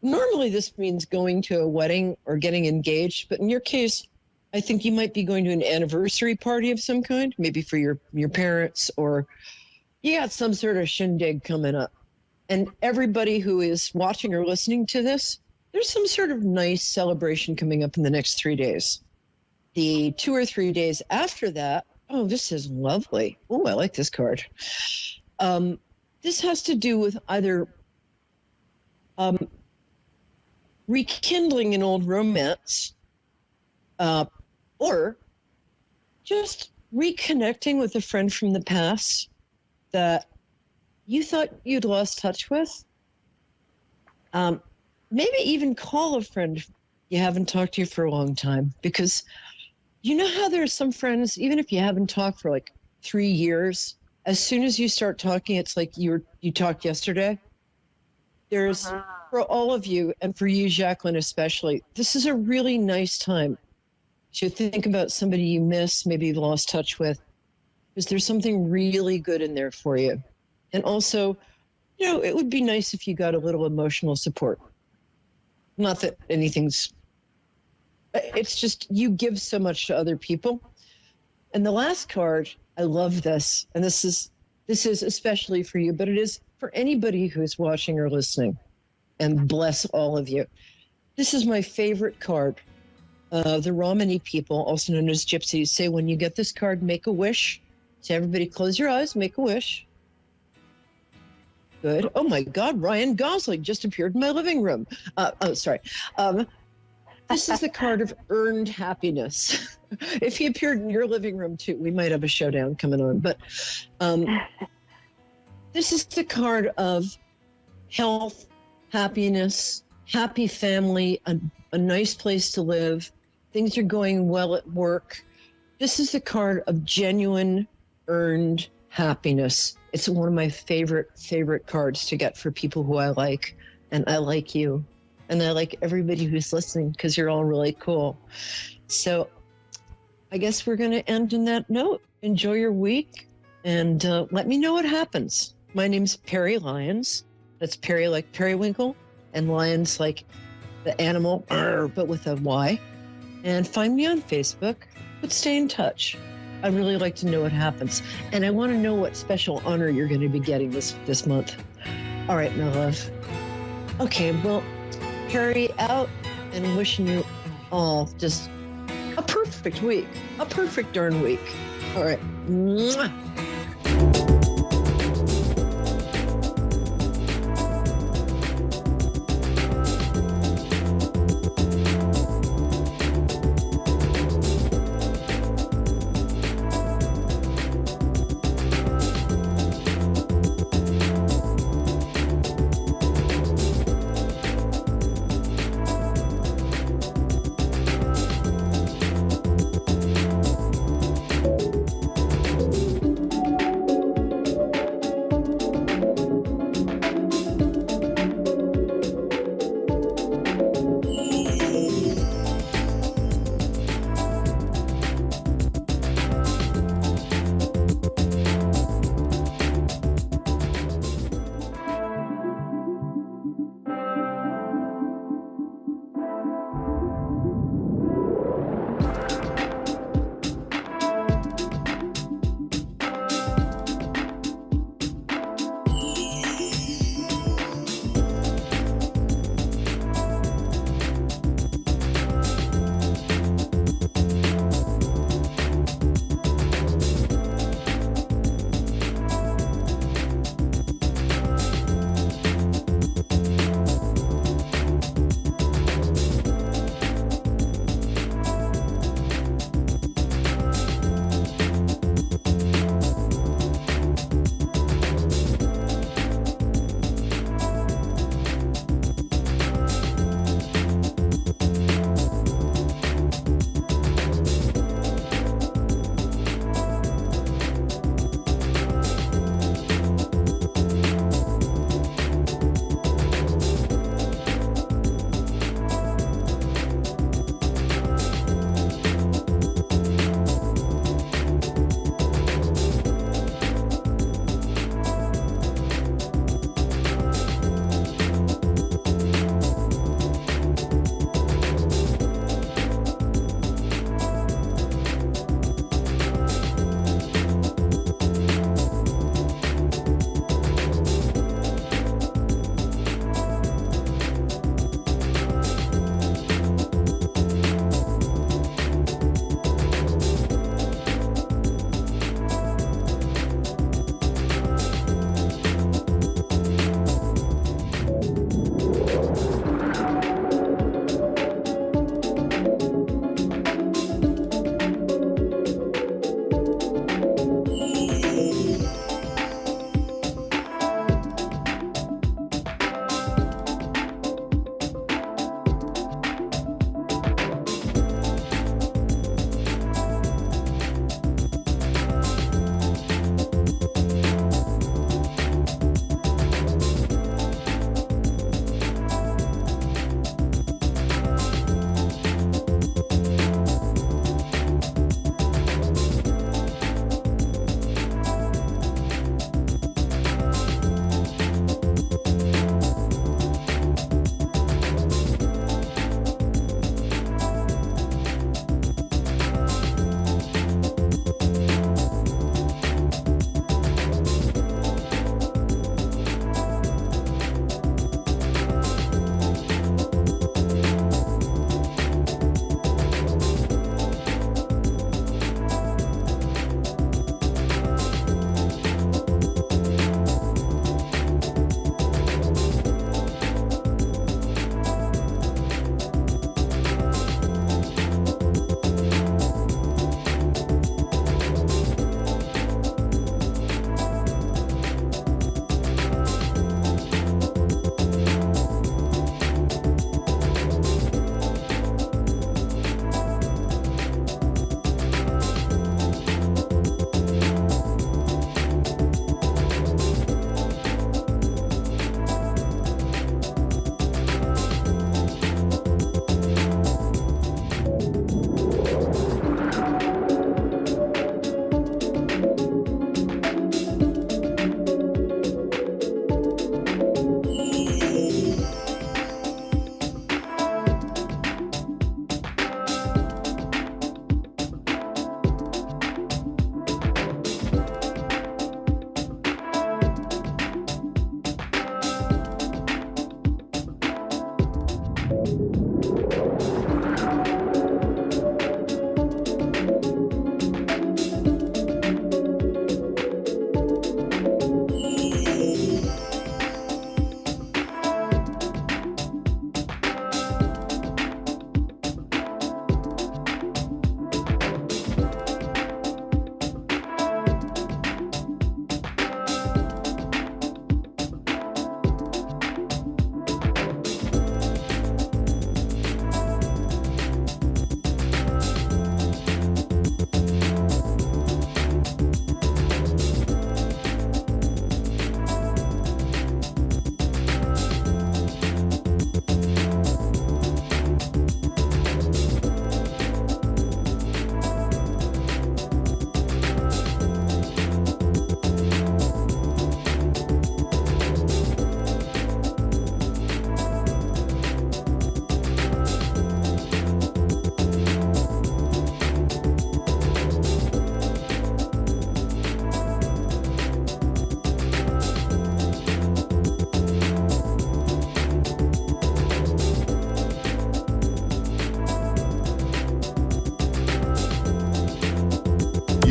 normally this means going to a wedding or getting engaged, but in your case, I think you might be going to an anniversary party of some kind, maybe for your parents, or you got some sort of shindig coming up. And everybody who is watching or listening to this, there's some sort of nice celebration coming up in the next 3 days. The 2 or 3 days after that, oh, this is lovely. Oh, I like this card. this has to do with either rekindling an old romance or just reconnecting with a friend from the past that you thought you'd lost touch with. Maybe even call a friend you haven't talked to for a long time, because you know how there's some friends, even if you haven't talked for like 3 years, as soon as you start talking, it's like you talked yesterday. There's, for all of you, and for you, Jacqueline, especially, this is a really nice time to think about somebody you miss, maybe you've lost touch with, because there's something really good in there for you. And also, you know, it would be nice if you got a little emotional support. Not that anything's, it's just you give so much to other people. And the last card, I love this, and this is especially for you, but it is for anybody who's watching or listening, and bless all of you. This is my favorite card. The Romani people, also known as gypsies, say when you get this card, make a wish. So everybody close your eyes, make a wish. Good. Oh my God, Ryan Gosling just appeared in my living room. Sorry. This is the card of earned happiness. If he appeared in your living room too, we might have a showdown coming on. But this is the card of health, happiness, happy family, a nice place to live. Things are going well at work. This is the card of genuine earned happiness. It's one of my favorite cards to get for people who I like, and I like you, and I like everybody who's listening, because you're all really cool. So I guess we're going to end on that note. Enjoy your week, and let me know what happens. My name's Perry Lyons. That's Perry like periwinkle, and Lyons like the animal, but with a Y. And find me on Facebook, but stay in touch. I'd really like to know what happens. And I want to know what special honor you're going to be getting this month. All right, my love. Okay, well, Perry out, and wishing you all just a perfect week. A perfect darn week. All right. Mwah.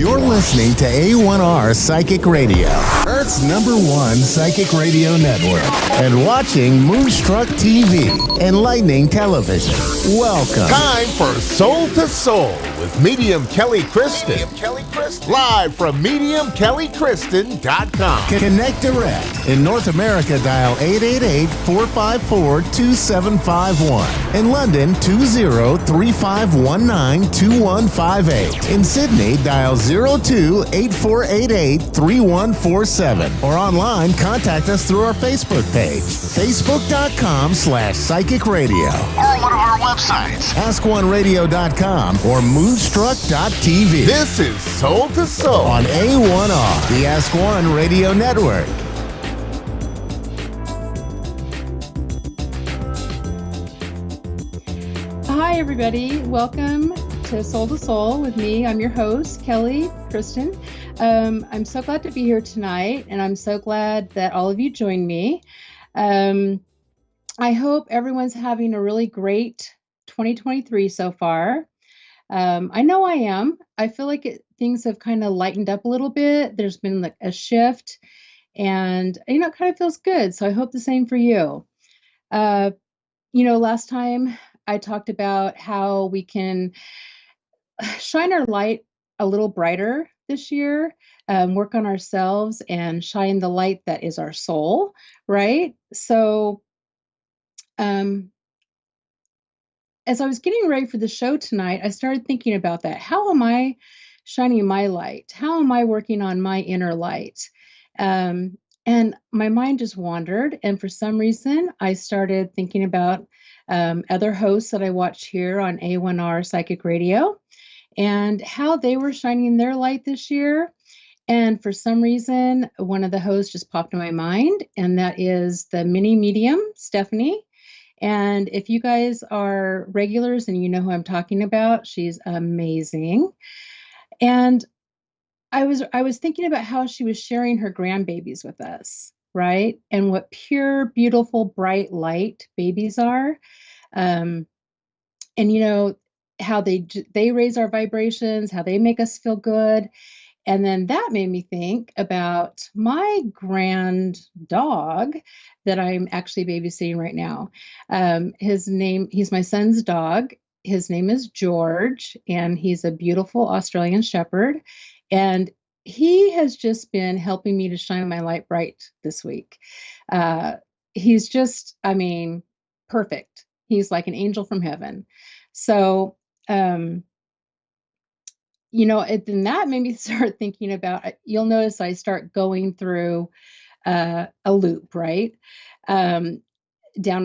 You're listening to A1R Psychic Radio, Earth's #1 psychic radio network, and watching Moonstruck TV, enlightening television. Welcome. Time for Soul to Soul with Medium Kelly Kristen. Live from MediumKellyKristen.com. Connect direct. In North America, dial 888-454-2751. In London, 20-3519-2158. In Sydney, dial 02-8488-3147. Or online, contact us through our Facebook page, facebook.com/psychic radio. Or one of our websites, AskOneRadio.com or Moonstruck.tv. This is Soul to Soul on A1R, the Ask One Radio Network. Hi, everybody. Welcome to Soul to Soul with me. I'm your host, Kelly Kristen. I'm so glad to be here tonight, and I'm so glad that all of you joined me. I hope everyone's having a really great 2023 so far. I know I am. I feel like things have kind of lightened up a little bit. There's been like a shift, and it kind of feels good. So I hope the same for you. Last time I talked about how we can shine our light a little brighter this year, work on ourselves and shine the light that is our soul, right? So, as I was getting ready for the show tonight, I started thinking about that. How am I shining my light? How am I working on my inner light? And my mind just wandered. And for some reason, I started thinking about other hosts that I watch here on A1R Psychic Radio and how they were shining their light this year. And for some reason, one of the hosts just popped in my mind, and that is the mini medium, Stephanie. And if you guys are regulars and you know who I'm talking about, she's amazing. And I was thinking about how she was sharing her grandbabies with us, right? And what pure, beautiful, bright light babies are. And how they raise our vibrations, how they make us feel good. And then that made me think about my grand dog that I'm actually babysitting right now. He's my son's dog. His name is George, and he's a beautiful Australian Shepherd. And he has just been helping me to shine my light bright this week. He's just, perfect. He's like an angel from heaven. So, then that made me start thinking about, you'll notice I start going through a loop, right? Down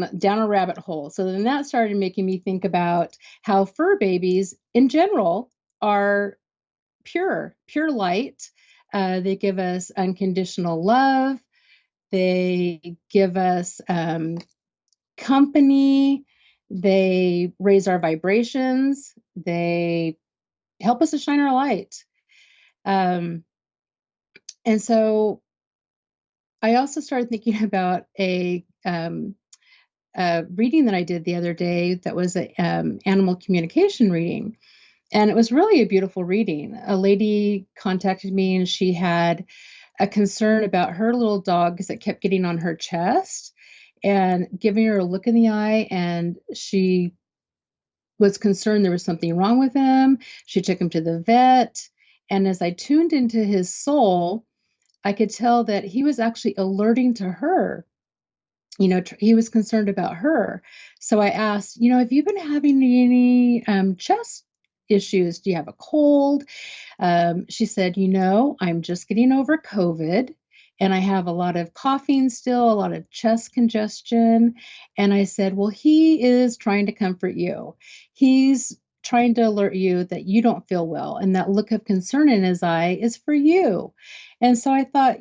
a rabbit hole. So then that started making me think about how fur babies in general are pure light. They give us unconditional love. They give us company. They raise our vibrations. They help us to shine our light. And so I also started thinking about a reading that I did the other day that was an animal communication reading. And it was really a beautiful reading. A lady contacted me and she had a concern about her little dog because it kept getting on her chest and giving her a look in the eye. And she was concerned there was something wrong with him. She took him to the vet. And as I tuned into his soul, I could tell that he was actually alerting to her. He was concerned about her. So I asked, have you been having any chest issues? Do you have a cold? She said, I'm just getting over COVID. And I have a lot of coughing still, a lot of chest congestion. And I said, well, he is trying to comfort you. He's trying to alert you that you don't feel well. And that look of concern in his eye is for you. And so I thought,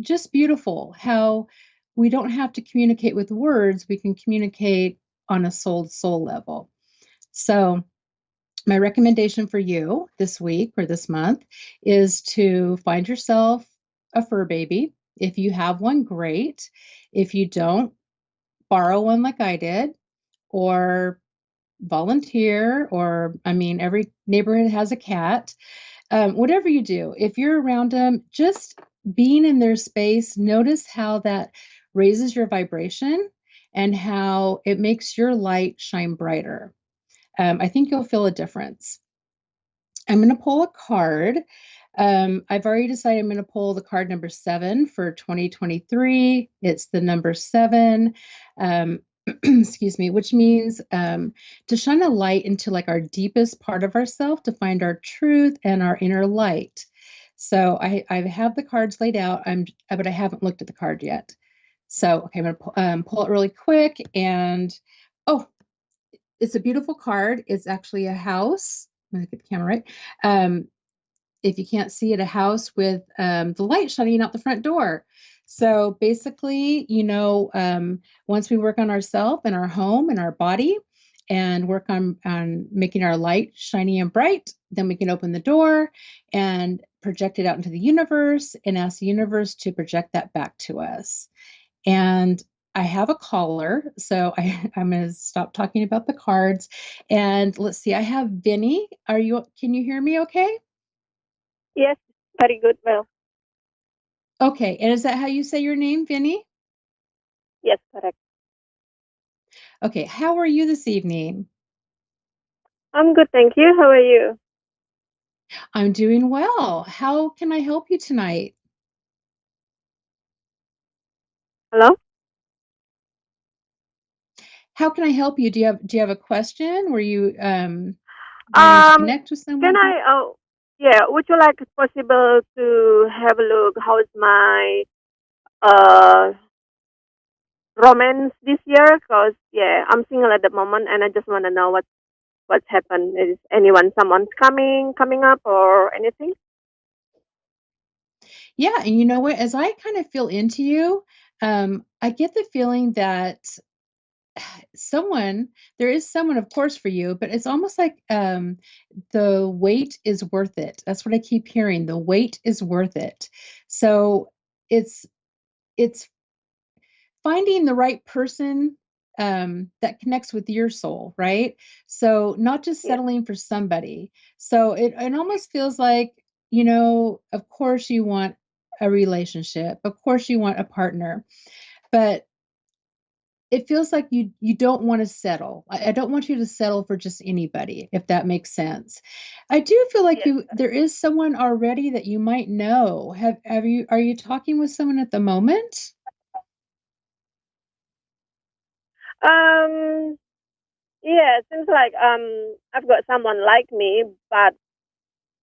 just beautiful how we don't have to communicate with words. We can communicate on a soul-to-soul level. So my recommendation for you this week or this month is to find yourself a fur baby. If you have one, great. If you don't, borrow one like I did, or volunteer, or every neighborhood has a cat. whatever you do, if you're around them, just being in their space, notice how that raises your vibration and how it makes your light shine brighter. I think you'll feel a difference. I'm going to pull a card. I've already decided I'm going to pull the card number 7 for 2023. It's the number 7. Excuse me, which means to shine a light into like our deepest part of ourselves, to find our truth and our inner light. So I have the cards laid out, but I haven't looked at the card yet. So okay, I'm going to pull it really quick. And oh, it's a beautiful card. It's actually a house. Let me get the camera right. If you can't see it, a house with the light shining out the front door. So basically, once we work on ourselves and our home and our body and work on making our light shiny and bright, then we can open the door and project it out into the universe and ask the universe to project that back to us. And I have a caller, so I'm going to stop talking about the cards. And let's see, I have Vinny. Can you hear me okay? Yes, very good. Well, okay. And is that how you say your name, Vinny? yes, correct. Okay. How are you this evening? I'm good, thank you. How are you? I'm doing well. How can I help you tonight? Hello? How can I help you? Do you have a question? Were you wanting to connect with someone? Would you like if possible to have a look how's my romance this year? Because I'm single at the moment and I just want to know what's happened. Is someone's coming up or anything? Yeah, and you know what? As I kind of feel into you, I get the feeling that there is someone, of course, for you, but it's almost like the wait is worth it. That's what I keep hearing. The wait is worth it. So it's finding the right person that connects with your soul, right? So not just settling for somebody. So it almost feels like, of course you want a relationship, of course you want a partner, but it feels like you don't want to settle. I don't want you to settle for just anybody, if that makes sense. I do feel like there is someone already that you might know. Are you talking with someone at the moment? Yeah, seems like I've got someone like me, but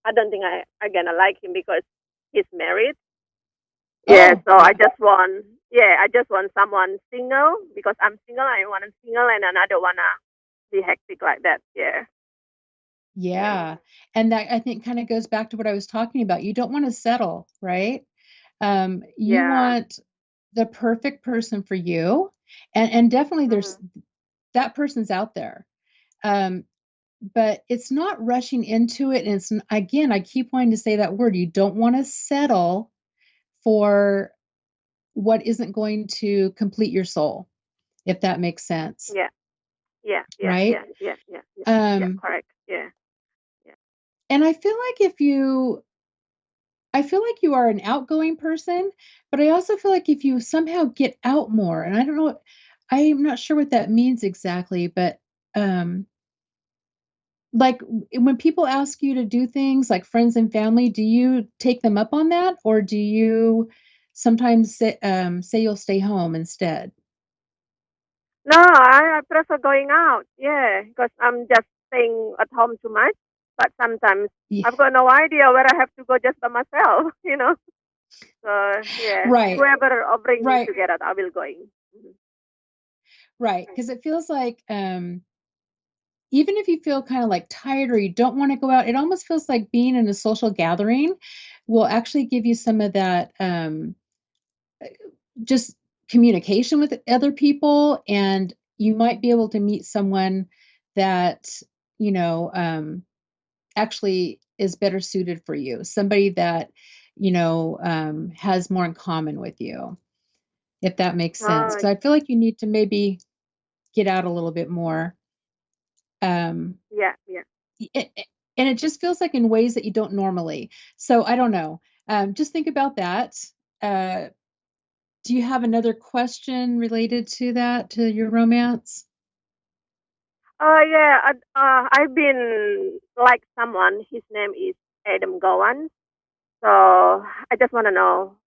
I don't think I gonna like him because he's married. Yeah, Oh, so I just want someone single because I'm single. I want a single, and I don't wanna be hectic like that. Yeah. yeah. And that I think kind of goes back to what I was talking about. You don't want to settle, right? You Yeah. want the perfect person for you. And definitely there's that person's out there. But it's not rushing into it. And it's, again, I keep wanting to say that word. You don't want to settle for what isn't going to complete your soul, if that makes sense. Yeah. Right? Yeah. Correct. Yeah. And I feel like you are an outgoing person, but I also feel like if you somehow get out more, and I don't know, I'm not sure what that means exactly, but like when people ask you to do things like friends and family, do you take them up on that, or do you sometimes say you'll stay home instead? No, I prefer going out. Yeah, because I'm just staying at home too much. But sometimes Yeah. I've got no idea where I have to go just by myself. So yeah, Right. whoever brings me Right. together, I will going. Right. Because it feels like even if you feel kind of like tired or you don't want to go out, it almost feels like being in a social gathering will actually give you some of that just communication with other people, and you might be able to meet someone that you know actually is better suited for you, somebody that has more in common with you, if that makes sense, because I feel like you need to maybe get out a little bit more. Yeah. and it just feels like in ways that you don't normally. So I don't know. Just think about that. Do you have another question related to that, to your romance? Yeah, I've been like someone. His name is Adam Gowan. So I just want to know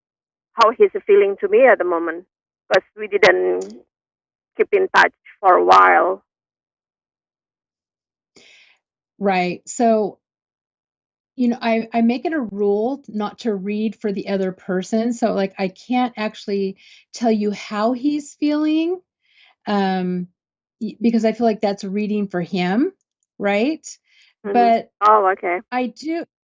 how he's feeling to me at the moment, because we didn't keep in touch for a while. Right. So, I make it a rule not to read for the other person. So like I can't actually tell you how he's feeling, because I feel like that's a reading for him, right? Mm-hmm. But okay.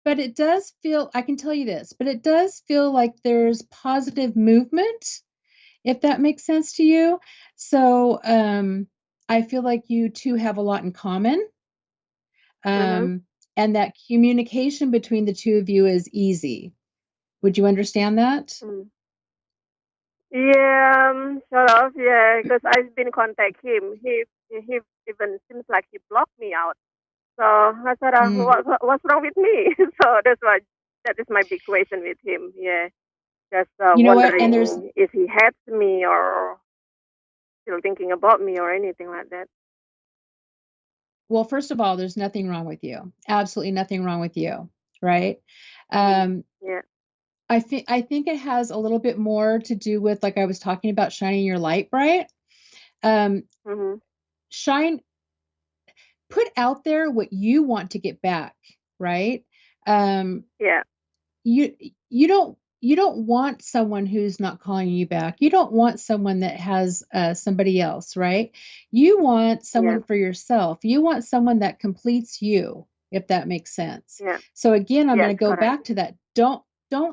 but it does feel, I can tell you this, but it does feel like there's positive movement, if that makes sense to you. So I feel like you two have a lot in common. And that communication between the two of you is easy. Would you understand that? Yeah, sort of. Yeah, because I've been contact him. He even seems like he blocked me out. So I said, what's wrong with me? So that is my big question with him. Yeah, just wondering if he hates me or still thinking about me or anything like that. Well, first of all, there's nothing wrong with you. Absolutely nothing wrong with you, right? Yeah. I think it has a little bit more to do with, like I was talking about, shining your light bright. Put out there what you want to get back, right? Yeah. You don't want someone who's not calling you back. You don't want someone that has somebody else, right? You want someone for yourself. You want someone that completes you, if that makes sense. Yeah. So again, I'm going to go back to that. Don't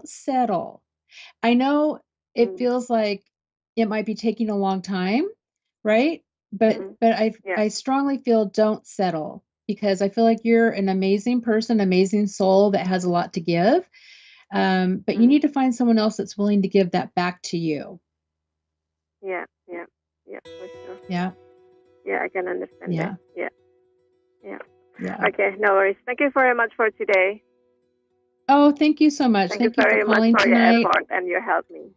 settle. I know it feels like it might be taking a long time, right? But I strongly feel don't settle, because I feel like you're an amazing person, amazing soul that has a lot to give. But you need to find someone else that's willing to give that back to you. Yeah, for sure. Yeah. Yeah, I can understand that. Yeah. Yeah. Okay, no worries. Thank you very much for today. Oh, thank you so much. Thank you very for calling much for tonight. your effort and your help me.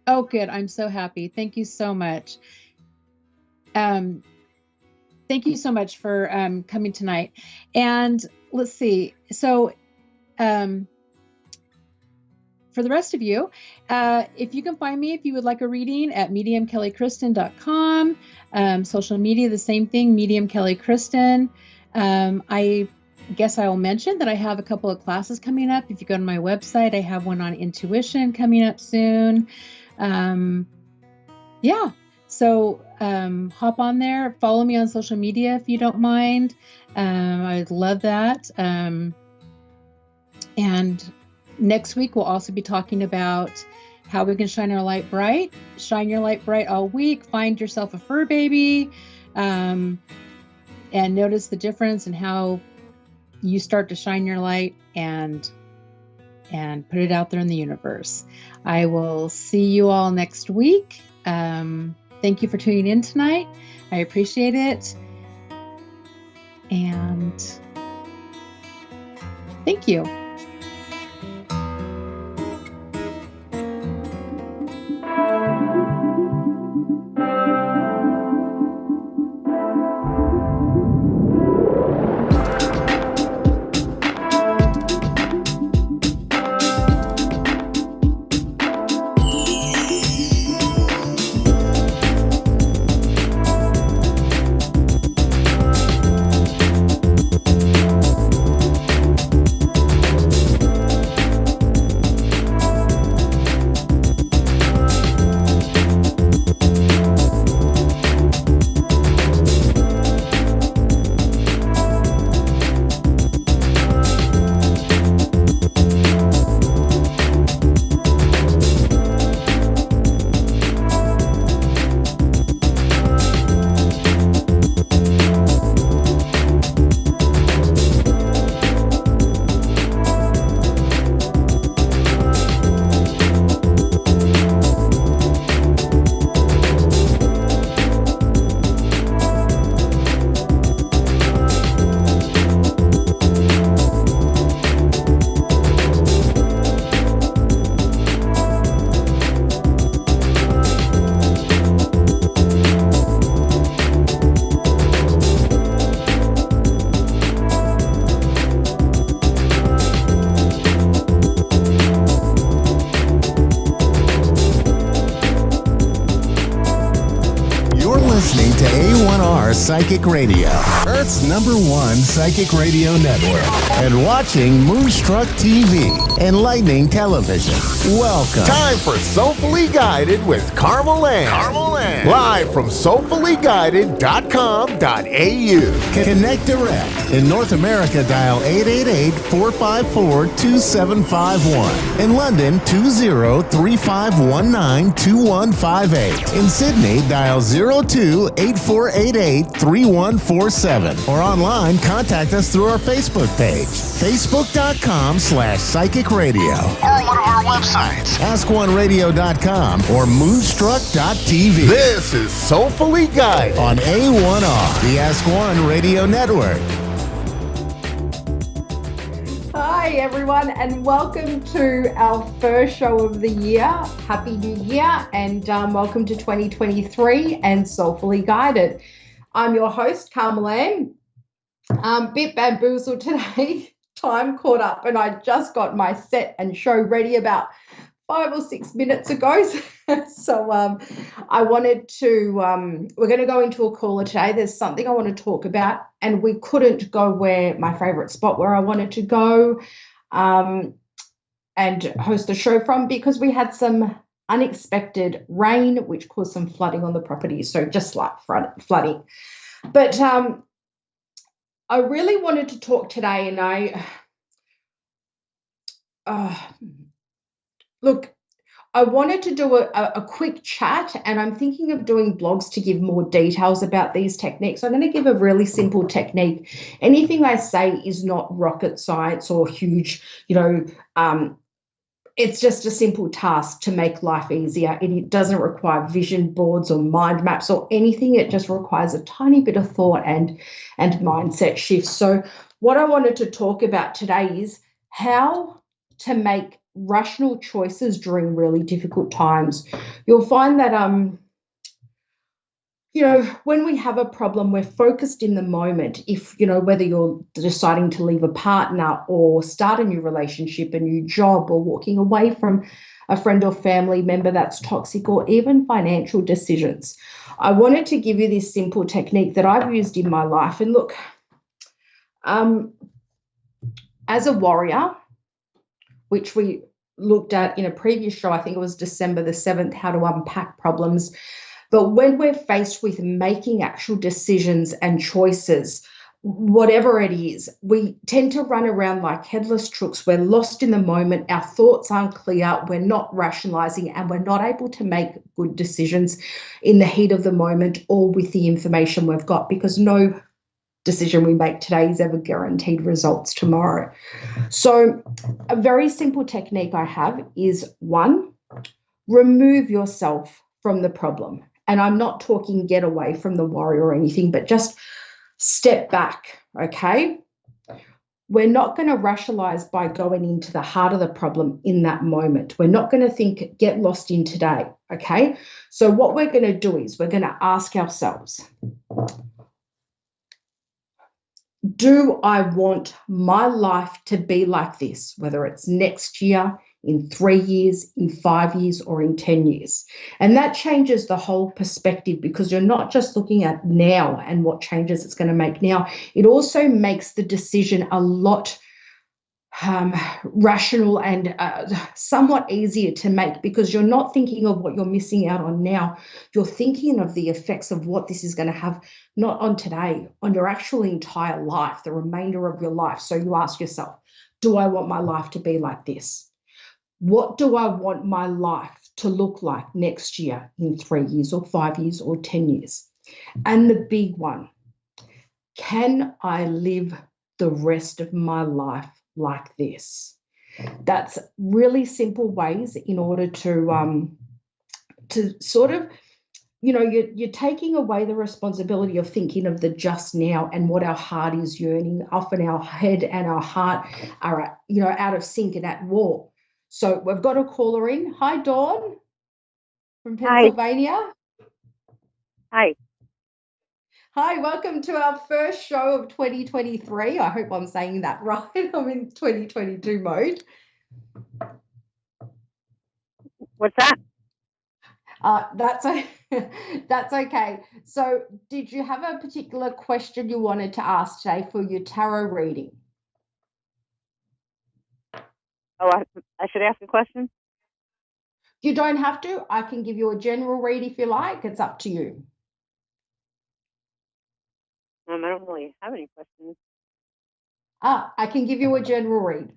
Oh, good. I'm so happy. Thank you so much. Thank you so much for coming tonight. And let's see. So for the rest of you, if you can find me, if you would like a reading, at mediumkellykristen.com. Social media, the same thing, Medium Kelly Kristen. I guess I will mention that I have a couple of classes coming up. If you go to my website, I have one on intuition coming up soon. So hop on there, follow me on social media if you don't mind. I'd love that. And next week, we'll also be talking about how we can shine our light bright. Shine your light bright all week. Find yourself a fur baby, and notice the difference in how you start to shine your light and put it out there in the universe. I will see you all next week. Thank you for tuning in tonight. I appreciate it. And thank you. Psychic Radio, Earth's #1 psychic radio network, and watching Moonstruck TV, enlightening television. Welcome. Time for Soulfully Guided with Carmel Ann. Live from soulfullyguided.com.au. Connect direct. In North America, dial 888-454-2751. In London, 20-3519-2158. In Sydney, dial 02-8488-3147. Or online, contact us through our Facebook page, facebook.com/psychic radio. Or one of our websites, askoneradio.com or moonstruck.tv. This is Soulfully Guided on A1R, the Ask One Radio Network. Hi, everyone, and welcome to our first show of the year. Happy New Year, and welcome to 2023 and Soulfully Guided. I'm your host, Carmel Ann. Bit bamboozled today. Time caught up, and I just got my set and show ready about 5 or 6 minutes ago. So I wanted to, we're going to go into a caller today. There's something I want to talk about, and we couldn't go where my favorite spot where I wanted to go and host the show from, because we had some unexpected rain, which caused some flooding on the property. So just like flooding. But I really wanted to talk today, and look, I wanted to do a quick chat, and I'm thinking of doing blogs to give more details about these techniques. I'm going to give a really simple technique. Anything I say is not rocket science or huge, it's just a simple task to make life easier. It doesn't require vision boards or mind maps or anything. It just requires a tiny bit of thought and mindset shifts. So what I wanted to talk about today is how to make rational choices during really difficult times. You'll find that, when we have a problem, we're focused in the moment. If, whether you're deciding to leave a partner or start a new relationship, a new job, or walking away from a friend or family member that's toxic, or even financial decisions. I wanted to give you this simple technique that I've used in my life. And look, as a warrior, which we looked at in a previous show, I think it was December the 7th, how to unpack problems. But when we're faced with making actual decisions and choices, whatever it is, we tend to run around like headless crooks. We're lost in the moment. Our thoughts aren't clear. We're not rationalizing, and we're not able to make good decisions in the heat of the moment or with the information we've got, because no decision we make today is ever guaranteed results tomorrow. So a very simple technique I have is, 1, remove yourself from the problem. And I'm not talking get away from the worry or anything, but just step back, okay? We're not going to rationalize by going into the heart of the problem in that moment. We're not going to think, get lost in today, okay? So what we're going to do is we're going to ask ourselves, do I want my life to be like this, whether it's next year, in 3 years, in 5 years, or in 10 years? And that changes the whole perspective, because you're not just looking at now and what changes it's going to make now. It also makes the decision a lot rational and somewhat easier to make, because you're not thinking of what you're missing out on now. You're thinking of the effects of what this is going to have, not on today, on your actual entire life, the remainder of your life. So you ask yourself, do I want my life to be like this? What do I want my life to look like next year, in 3 years or 5 years or 10 years? And the big one, can I live the rest of my life like this? That's really simple ways in order to sort of, you're taking away the responsibility of thinking of the just now and what our heart is yearning. Often our head and our heart are, out of sync and at war. So we've got a caller in. Hi, Dawn from Pennsylvania. Hi. Hi, welcome to our first show of 2023. I hope I'm saying that right. I'm in 2022 mode. What's that? That's that's okay. So did you have a particular question you wanted to ask today for your tarot reading? Oh, I should ask a question? You don't have to. I can give you a general read if you like. It's up to you. I don't really have any questions. I can give you a general read.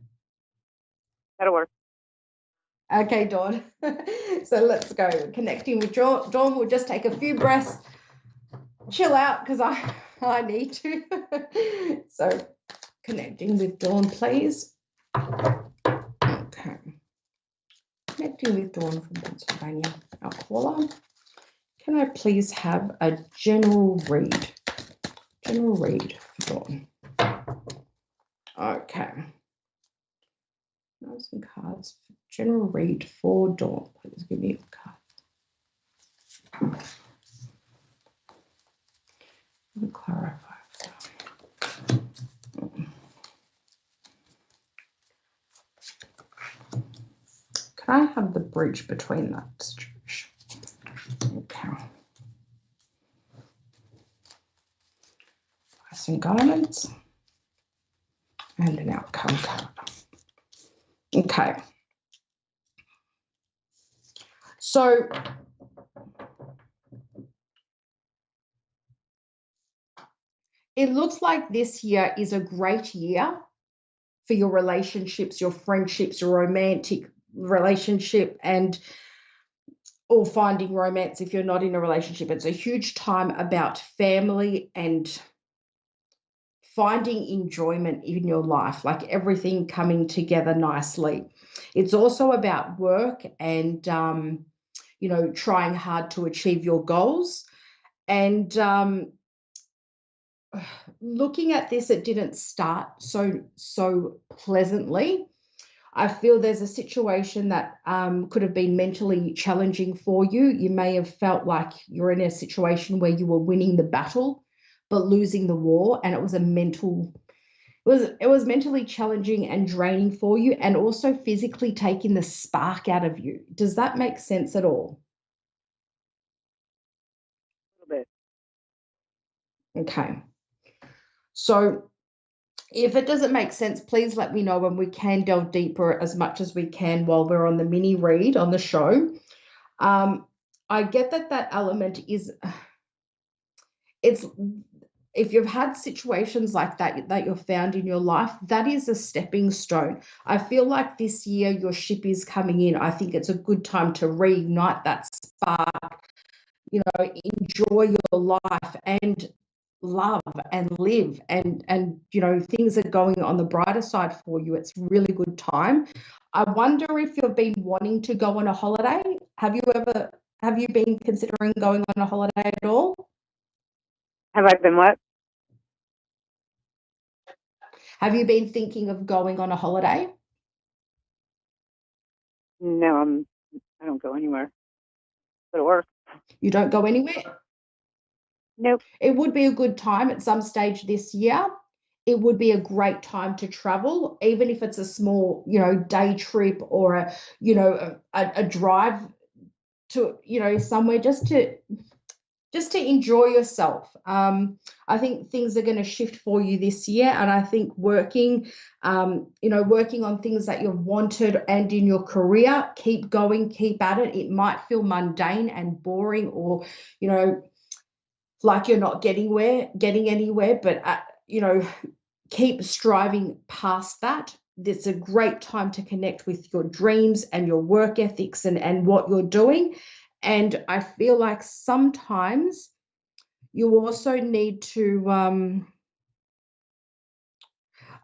That'll work. Okay, Dawn. So let's go. Connecting with Dawn. We'll just take a few breaths, chill out because I need to. So connecting with Dawn, please. Okay. Connecting with Dawn from Pennsylvania, our caller. Can I please have a general read? General read for Dawn. Okay. Some cards. General read for Dawn. Please give me a card. Let me clarify. Can I have the bridge between that situation? Okay. Some guidance and an outcome card. Okay. So it looks like this year is a great year for your relationships, your friendships, your romantic relationship, and or finding romance if you're not in a relationship. It's a huge time about family and finding enjoyment in your life, like everything coming together nicely. It's also about work and, trying hard to achieve your goals. And looking at this, it didn't start so pleasantly. I feel there's a situation that could have been mentally challenging for you. You may have felt like you're in a situation where you were winning the battle, but losing the war, and it was mentally challenging and draining for you, and also physically taking the spark out of you. Does that make sense at all? A little bit. Okay. So if it doesn't make sense, please let me know and we can delve deeper as much as we can while we're on the mini read on the show. I get that element is, if you've had situations like that you've found in your life, that is a stepping stone. I feel like this year your ship is coming in. I think it's a good time to reignite that spark, enjoy your life and love and live, and things are going on the brighter side for you. It's a really good time. I wonder if you've been wanting to go on a holiday. Have you been considering going on a holiday at all? Have I been what? Have you been thinking of going on a holiday? No, I don't go anywhere. Go to work. You don't go anywhere? Nope. It would be a good time at some stage this year. It would be a great time to travel, even if it's a small, day trip or a drive to, somewhere just to enjoy yourself. I think things are going to shift for you this year, and I think working on things that you've wanted and in your career, keep going, keep at it. It might feel mundane and boring, or like you're not getting anywhere, but keep striving past that. It's a great time to connect with your dreams and your work ethics and what you're doing. And I feel like sometimes you also need to,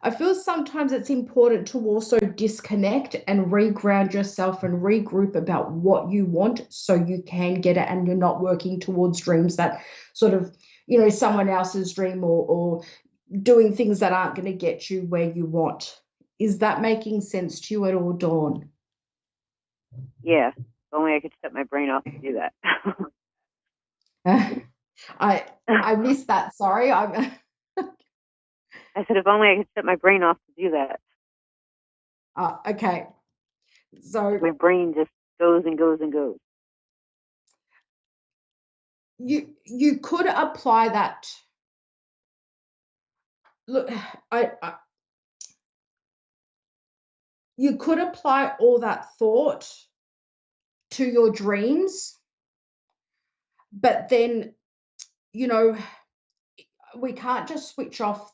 I feel sometimes it's important to also disconnect and reground yourself and regroup about what you want so you can get it, and you're not working towards dreams that sort of, someone else's dream, or doing things that aren't going to get you where you want. Is that making sense to you at all, Dawn? Yeah. If only I could shut my brain off to do that. I missed that. Sorry. I said, if only I could shut my brain off to do that. Okay. So my brain just goes and goes and goes. you could apply that. Look, you could apply all that thought to your dreams, but then, you know, we can't just switch off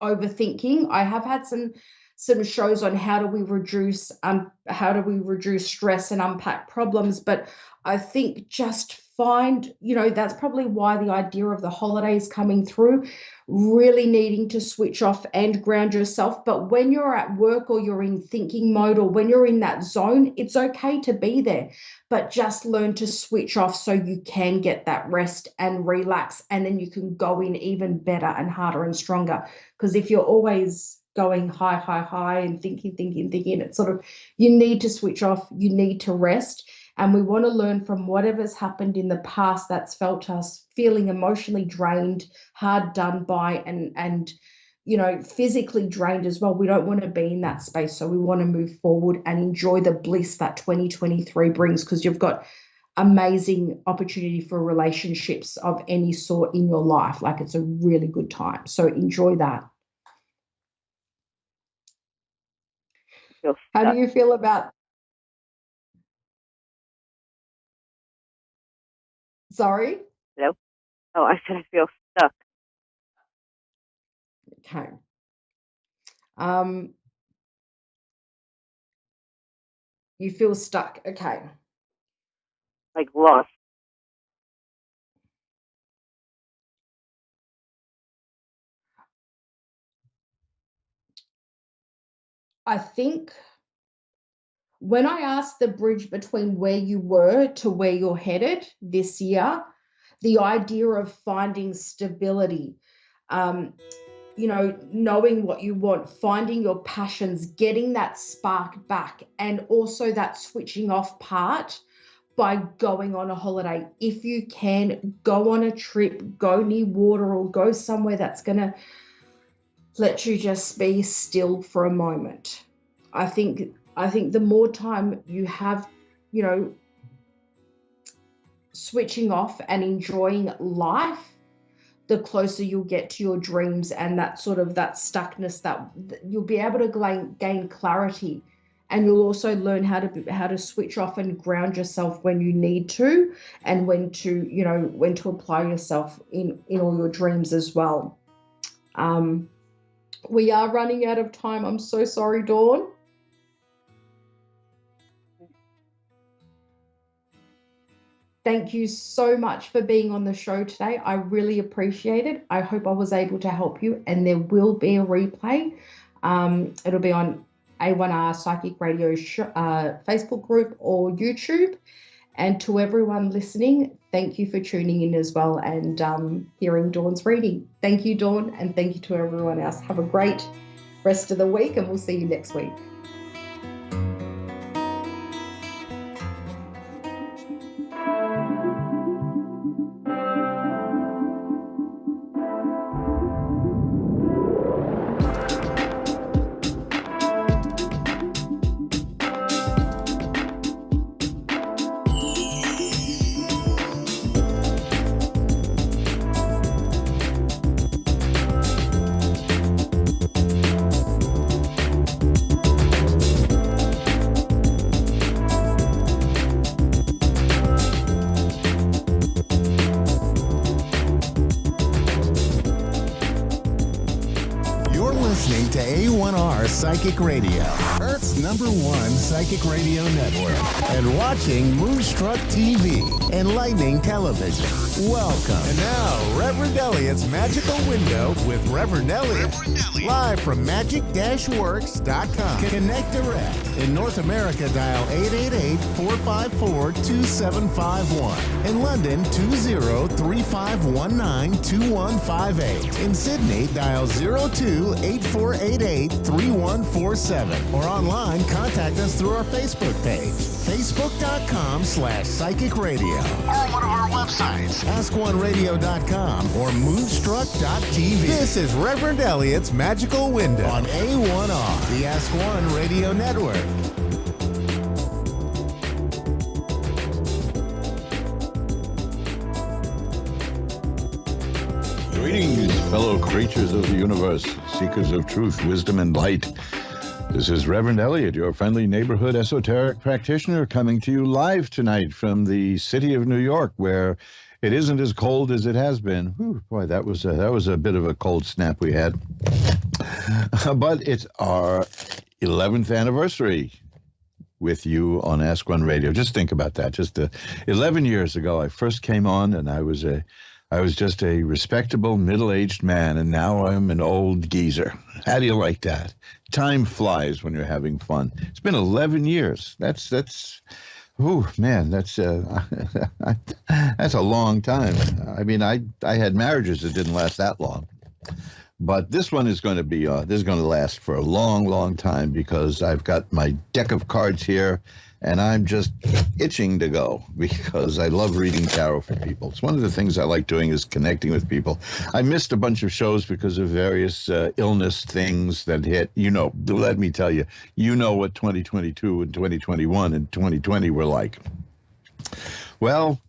overthinking. I have had some shows on how do we reduce stress and unpack problems, but I think just find, you know, that's probably why the idea of the holidays coming through, really needing to switch off and ground yourself. But when you're at work or you're in thinking mode or when you're in that zone, it's okay to be there, but just learn to switch off so you can get that rest and relax, and then you can go in even better and harder and stronger. Because if you're always going high and thinking, it's sort of, you need to switch off, you need to rest. And we want to learn from whatever's happened in the past that's felt us feeling emotionally drained, hard done by, and you know, physically drained as well. We don't want to be in that space. So we want to move forward and enjoy the bliss that 2023 brings, because you've got amazing opportunity for relationships of any sort in your life. Like, it's a really good time. So enjoy that. How do you feel about? Sorry? Hello? Oh, I said I feel stuck. Okay. You feel stuck. Okay. Like lost. I think when I asked the bridge between where you were to where you're headed this year, the idea of finding stability, you know, knowing what you want, finding your passions, getting that spark back, and also that switching off part by going on a holiday. If you can, go on a trip, go near water, or go somewhere that's going to let you just be still for a moment. I think the more time you have, you know, switching off and enjoying life, the closer you'll get to your dreams, and that sort of that stuckness, that you'll be able to gain clarity, and you'll also learn how to switch off and ground yourself when you need to, and when to apply yourself in all your dreams as well. We are running out of time. I'm so sorry, Dawn. Thank you so much for being on the show today. I really appreciate it. I hope I was able to help you, and there will be a replay. It'll be on A1R Psychic Radio Facebook group or YouTube. And to everyone listening, thank you for tuning in as well and hearing Dawn's reading. Thank you, Dawn, and thank you to everyone else. Have a great rest of the week, and we'll see you next week. Listening to A1R Psychic Radio, Earth's #1 psychic radio network, and watching Moonstruck TV, enlightening television. Welcome. And now, Reverend Elliot's Magical Window with Reverend Elliot. Live from magic-works.com. Connect direct. In North America, dial 888-454-2751. In London, 20-3519-2158. In Sydney, dial 02-8488-3147. Or online, contact us through our Facebook page, facebook.com/psychic radio. Or one of our websites, askoneradio.com or moonstruck.tv. This is Reverend Elliot's Magical Window on A1R, the Ask One Radio Network. Greetings, fellow creatures of the universe, seekers of truth, wisdom, and light. This is Reverend Elliot, your friendly neighborhood esoteric practitioner, coming to you live tonight from the city of New York, where it isn't as cold as it has been. Whew, boy, that was a bit of a cold snap we had. But it's our 11th anniversary with you on Ask One Radio. Just think about that. Just 11 years ago, I first came on, and I was just a respectable middle-aged man, and now I'm an old geezer. How do you like that? Time flies when you're having fun. It's been 11 years. Oh man, that's a long time. I mean, I had marriages that didn't last that long, but this one is going to last for a long, long time, because I've got my deck of cards here, and I'm just itching to go, because I love reading tarot for people. It's one of the things I like doing, is connecting with people. I missed a bunch of shows because of various illness things that hit. Let me tell you, what 2022 and 2021 and 2020 were like. Well,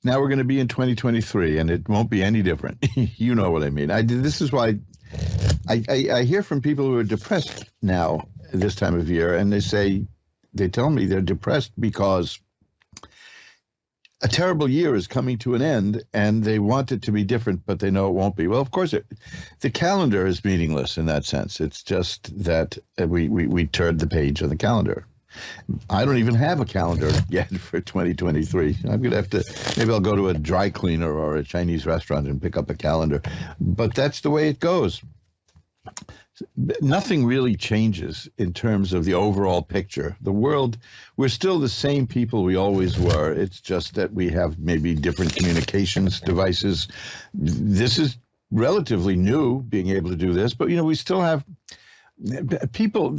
now we're going to be in 2023, and it won't be any different. You know what I mean. This is why I hear from people who are depressed now this time of year, and they tell me they're depressed because a terrible year is coming to an end, and they want it to be different, but they know it won't be. Well, of course, the calendar is meaningless in that sense. It's just that we turned the page on the calendar. I don't even have a calendar yet for 2023. I'm going to have to, maybe I'll go to a dry cleaner or a Chinese restaurant and pick up a calendar. But that's the way it goes. Nothing really changes in terms of the overall picture. The world, we're still the same people we always were. It's just that we have maybe different communications devices. This is relatively new, being able to do this, but we still have people.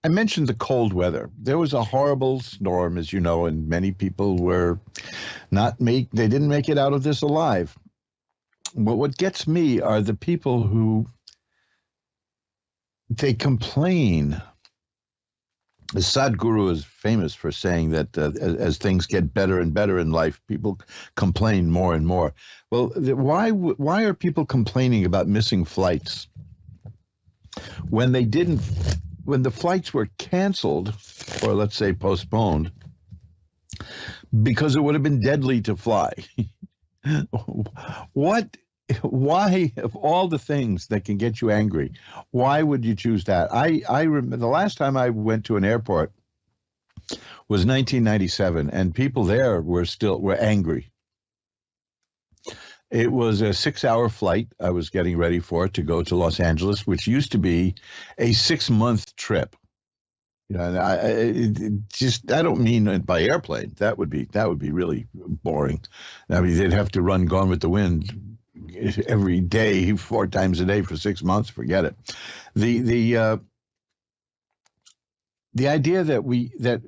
I mentioned the cold weather. There was a horrible storm, as you know, and many people they didn't make it out of this alive. But what gets me are the people who they complain. The Sadhguru is famous for saying that as things get better and better in life, people complain more and more. Well, why are people complaining about missing flights when the flights were canceled, or let's say postponed, because it would have been deadly to fly? Why, of all the things that can get you angry, why would you choose that? I remember the last time I went to an airport was 1997, and people there were angry. It was a 6-hour flight I was getting ready for to go to Los Angeles, which used to be a 6-month trip. I don't mean by airplane. That would be really boring. I mean, they'd have to run Gone with the Wind every day, 4 times a day for 6 months. Forget it. The idea that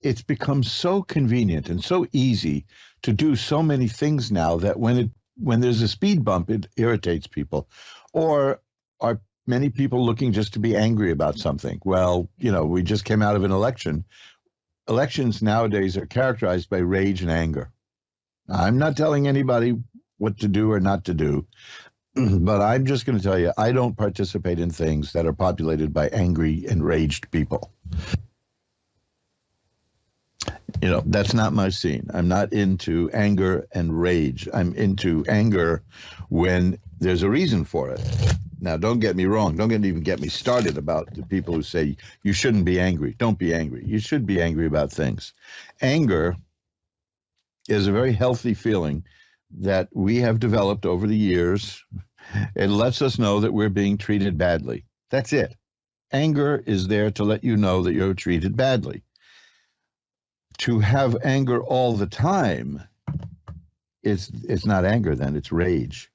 it's become so convenient and so easy to do so many things now that when there's a speed bump, it irritates people. Or are many people looking just to be angry about something? Well, we just came out of an election. Elections nowadays are characterized by rage and anger. I'm not telling anybody what to do or not to do, but I'm just going to tell you, I don't participate in things that are populated by angry, enraged people. That's not my scene. I'm not into anger and rage. I'm into anger when there's a reason for it. Now, don't get me wrong. Don't even get me started about the people who say you shouldn't be angry. Don't be angry. You should be angry about things. Anger is a very healthy feeling that we have developed over the years. It lets us know that we're being treated badly. That's it. Anger is there to let you know that you're treated badly. To have anger all the time, it's not anger then, it's rage.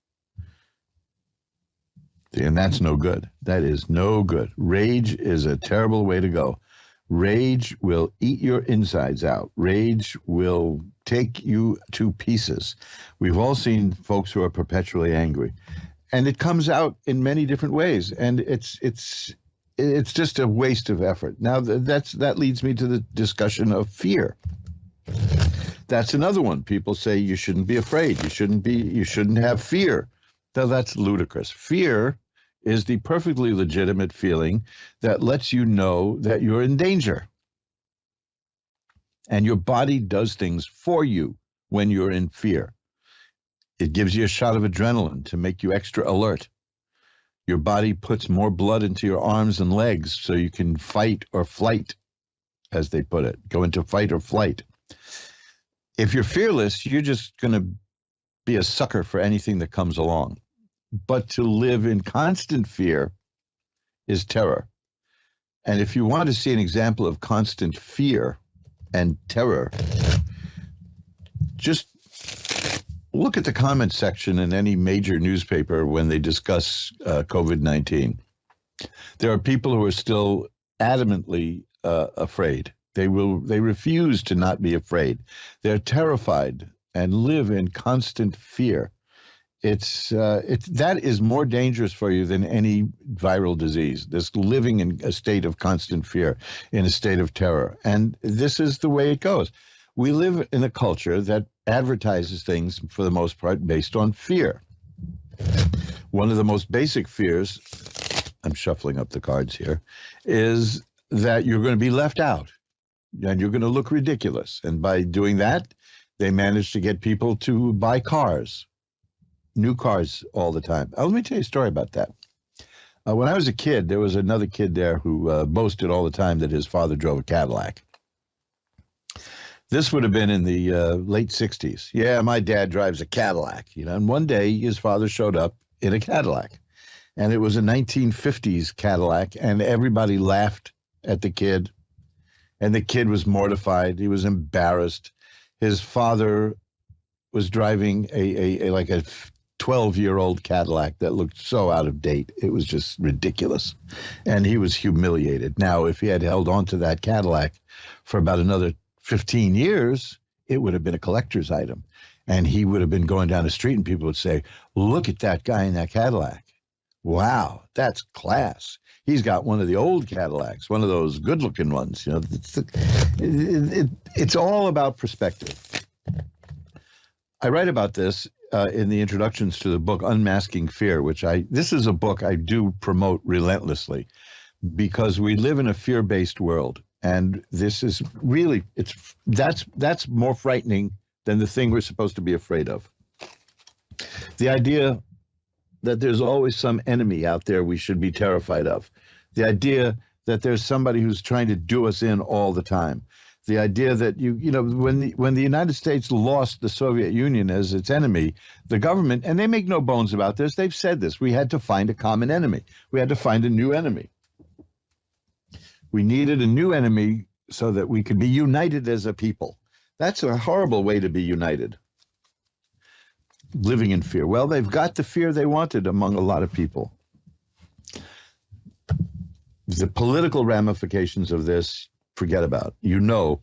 And that's no good. That is no good. Rage is a terrible way to go. Rage will eat your insides out. Rage will take you to pieces. We've all seen folks who are perpetually angry, and it comes out in many different ways, and it's just a waste of effort. Now that leads me to the discussion of fear. That's another one. People say you shouldn't be afraid. You shouldn't have fear. Now, that's ludicrous. Fear is the perfectly legitimate feeling that lets you know that you're in danger. And your body does things for you when you're in fear. It gives you a shot of adrenaline to make you extra alert. Your body puts more blood into your arms and legs so you can fight or flight, as they put it, go into fight or flight. If you're fearless, you're just going to be a sucker for anything that comes along. But to live in constant fear is terror. And if you want to see an example of constant fear and terror, just look at the comment section in any major newspaper when they discuss COVID-19. There are people who are still adamantly afraid. They refuse to not be afraid. They're terrified and live in constant fear. That is more dangerous for you than any viral disease, this living in a state of constant fear, in a state of terror. And this is the way it goes. We live in a culture that advertises things, for the most part, based on fear. One of the most basic fears, I'm shuffling up the cards here, is that you're going to be left out and you're going to look ridiculous. And by doing that, they manage to get people to buy cars. New cars all the time. Let me tell you a story about that. When I was a kid, there was another kid there who boasted all the time that his father drove a Cadillac. This would have been in the late 60s. Yeah, my dad drives a Cadillac. And one day his father showed up in a Cadillac. And it was a 1950s Cadillac, and everybody laughed at the kid. And the kid was mortified. He was embarrassed. His father was driving a 12-year-old Cadillac that looked so out of date. It was just ridiculous. And he was humiliated. Now, if he had held on to that Cadillac for about another 15 years, it would have been a collector's item. And he would have been going down the street and people would say, look at that guy in that Cadillac. Wow, that's class. He's got one of the old Cadillacs, one of those good-looking ones. It's all about perspective. I write about this in the introductions to the book Unmasking Fear, this is a book I do promote relentlessly because we live in a fear-based world. And this is really, that's more frightening than the thing we're supposed to be afraid of. The idea that there's always some enemy out there we should be terrified of. The idea that there's somebody who's trying to do us in all the time. The idea that when the United States lost the Soviet Union as its enemy, the government, and they make no bones about this, they've said this, we had to find a common enemy. We had to find a new enemy. We needed a new enemy so that we could be united as a people. That's a horrible way to be united. Living in fear. Well, they've got the fear they wanted among a lot of people. The political ramifications of this, forget about. You know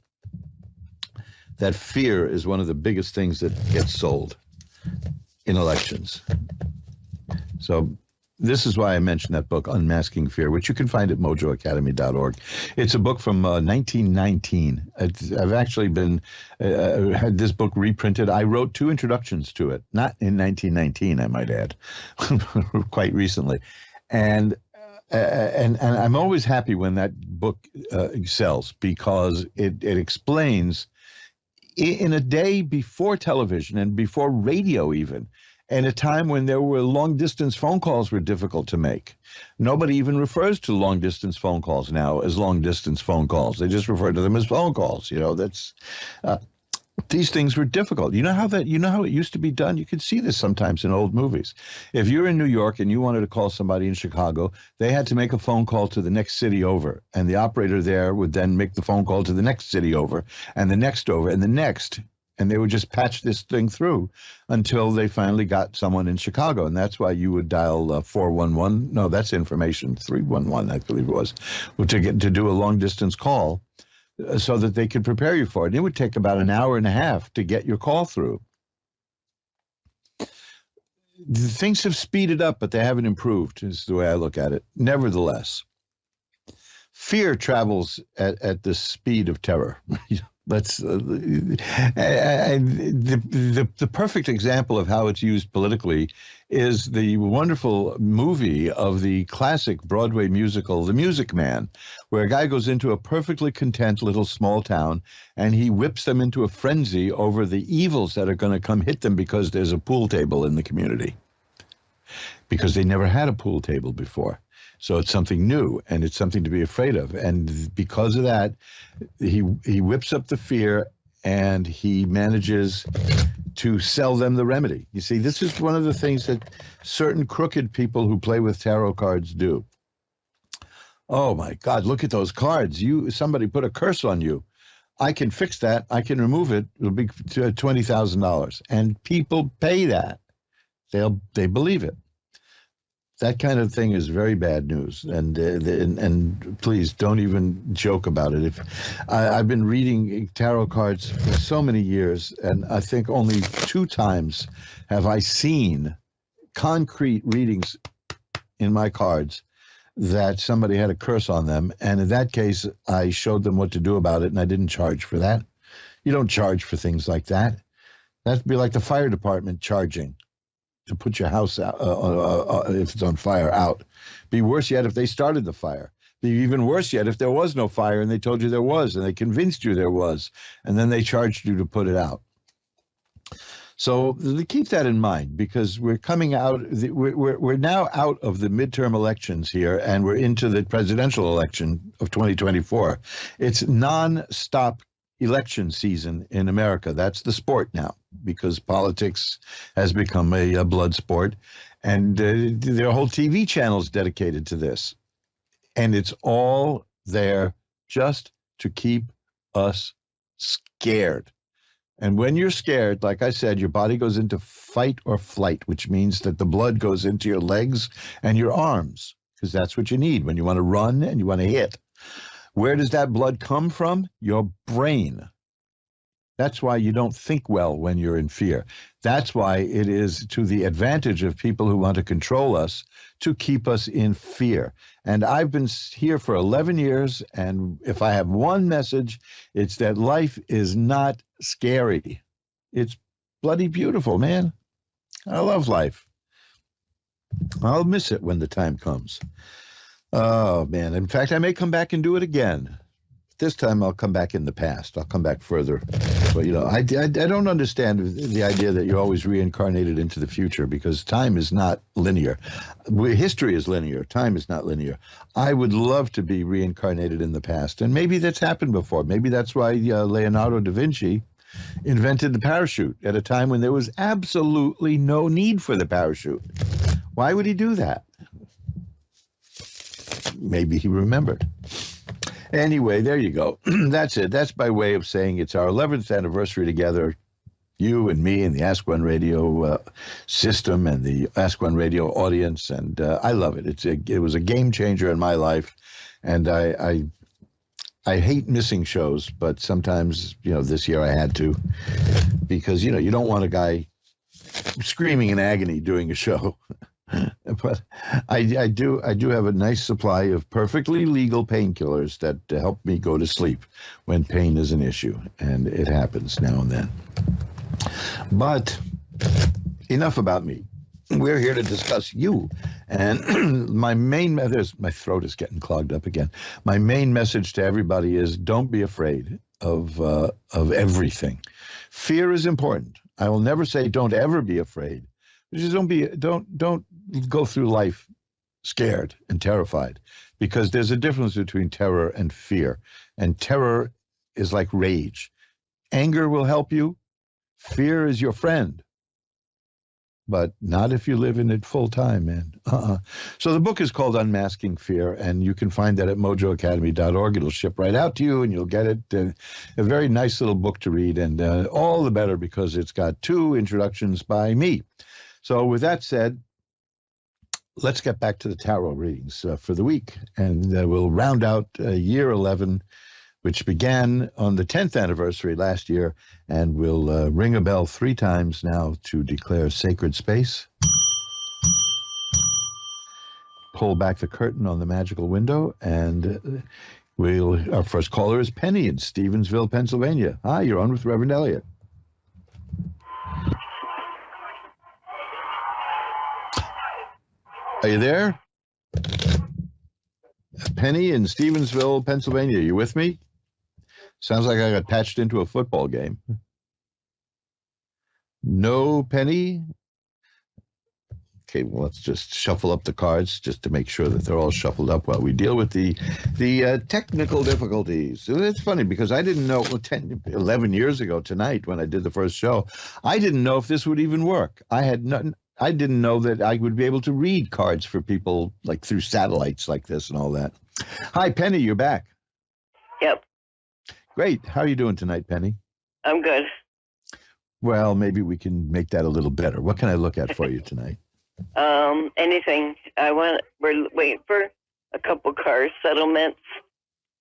that fear is one of the biggest things that gets sold in elections. So this is why I mentioned that book, Unmasking Fear, which you can find at mojoacademy.org. It's a book from 1919. I've actually had this book reprinted. I wrote 2 introductions to it, not in 1919, I might add, quite recently. And I'm always happy when that book sells because it explains in a day before television and before radio even, and a time when there were long-distance phone calls were difficult to make. Nobody even refers to long-distance phone calls now as long-distance phone calls. They just refer to them as phone calls. These things were difficult. You know how it used to be done? You can see this sometimes in old movies. If you're in New York and you wanted to call somebody in Chicago, they had to make a phone call to the next city over, and the operator there would then make the phone call to the next city over, and the next over, and the next. And they would just patch this thing through until they finally got someone in Chicago. And that's why you would dial 411. No, that's information. 311, I believe it was, to do a long-distance call so that they could prepare you for it. And it would take about an hour and a half to get your call through. Things have speeded up, but they haven't improved, is the way I look at it. Nevertheless, fear travels at the speed of terror. Let's the perfect example of how it's used politically is the wonderful movie of the classic Broadway musical, The Music Man, where a guy goes into a perfectly content little small town and he whips them into a frenzy over the evils that are going to come hit them because there's a pool table in the community, because they never had a pool table before. So it's something new, and it's something to be afraid of. And because of that, he whips up the fear, and he manages to sell them the remedy. You see, this is one of the things that certain crooked people who play with tarot cards do. Oh my God, look at those cards. Somebody put a curse on you. I can fix that. I can remove it. It'll be $20,000. And people pay that. They believe it. That kind of thing is very bad news, and please don't even joke about it. I've been reading tarot cards for so many years, and I think only 2 times have I seen concrete readings in my cards that somebody had a curse on them, and in that case, I showed them what to do about it, and I didn't charge for that. You don't charge for things like that. That'd be like the fire department charging to put your house out, if it's on fire, out. Be worse yet if they started the fire. Be even worse yet if there was no fire and they told you there was and they convinced you there was, and then they charged you to put it out. So keep that in mind, because we're coming out, we're now out of the midterm elections here, and we're into the presidential election of 2024. It's non-stop election season in America. That's the sport now, because politics has become a blood sport, and there are whole TV channels dedicated to this. And it's all there just to keep us scared. And when you're scared, like I said, your body goes into fight or flight, which means that the blood goes into your legs and your arms, because that's what you need when you want to run and you want to hit. Where does that blood come from? Your brain. That's why you don't think well when you're in fear. That's why it is to the advantage of people who want to control us to keep us in fear. And I've been here for 11 years, and if I have one message, it's that life is not scary. It's bloody beautiful, man. I love life. I'll miss it when the time comes. Oh, man. In fact, I may come back and do it again. This time I'll come back in the past. I'll come back further. But, I don't understand the idea that you're always reincarnated into the future, because time is not linear. History is linear. Time is not linear. I would love to be reincarnated in the past. And maybe that's happened before. Maybe that's why Leonardo da Vinci invented the parachute at a time when there was absolutely no need for the parachute. Why would he do that? Maybe he remembered. Anyway, there you go. That's it. That's by way of saying it's our 11th anniversary together, you and me and the Ask One Radio system and the Ask One Radio audience, and I love it. It was a game changer in my life, and I hate missing shows, but sometimes, this year I had to, because, you don't want a guy screaming in agony doing a show. But I do have a nice supply of perfectly legal painkillers that help me go to sleep when pain is an issue, and it happens now and then. But enough about me. We're here to discuss you, and my throat is getting clogged up again. My main message to everybody is: don't be afraid of everything. Fear is important. I will never say don't ever be afraid. Just don't go through life scared and terrified, because there's a difference between terror and fear. And terror is like rage. Anger will help you. Fear is your friend. But not if you live in it full time, man. So the book is called Unmasking Fear, and you can find that at mojoacademy.org. It'll ship right out to you, and you'll get it. A very nice little book to read, and all the better because it's got 2 introductions by me. So with that said, let's get back to the tarot readings for the week, and we'll round out year 11, which began on the 10th anniversary last year, and we'll ring a bell 3 times now to declare sacred space. Pull back the curtain on the magical window and Our first caller is Penny in Stevensville, Pennsylvania. Hi, you're on with Reverend Elliot. Are you there? Penny in Stevensville, Pennsylvania. You with me? Sounds like I got patched into a football game. No, Penny? Okay, well, let's just shuffle up the cards just to make sure that they're all shuffled up while we deal with the technical difficulties. It's funny because I didn't know 11 years ago tonight when I did the first show, I didn't know if this would even work. I didn't know that I would be able to read cards for people like through satellites like this and all that. Hi, Penny, you're back. Yep. Great. How are you doing tonight, Penny? I'm good. Well, maybe we can make that a little better. What can I look at for you tonight? Anything. We're waiting for a couple car settlements.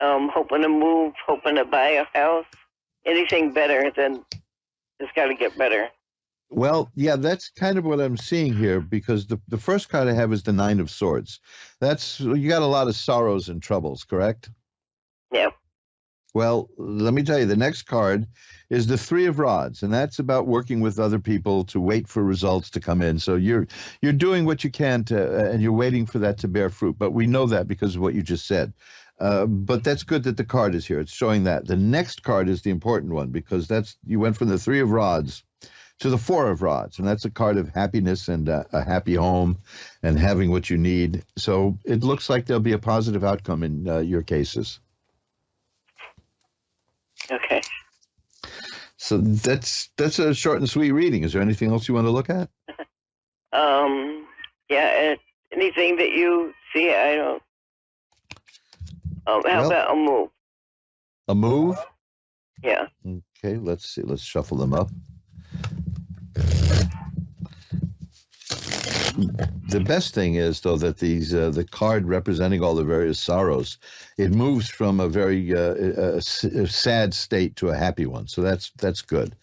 Hoping to move, hoping to buy a house. Anything better than it's got to get better. Well, yeah, that's kind of what I'm seeing here because the first card I have is the Nine of Swords. You got a lot of sorrows and troubles, correct? Yeah. Well, let me tell you, the next card is the Three of Rods, and that's about working with other people to wait for results to come in. So you're doing what you can and you're waiting for that to bear fruit. But we know that because of what you just said. But that's good that the card is here. It's showing that. The next card is the important one because you went from the Three of Rods to the Four of Rods, and that's a card of happiness and a happy home and having what you need. So it looks like there'll be a positive outcome in your cases. Okay. So that's a short and sweet reading. Is there anything else you want to look at? Yeah, anything that you see, I don't. How about a move? A move? Yeah. Okay, let's see. Let's shuffle them up. The best thing is, though, that the card representing all the various sorrows, it moves from a very a sad state to a happy one. So that's good.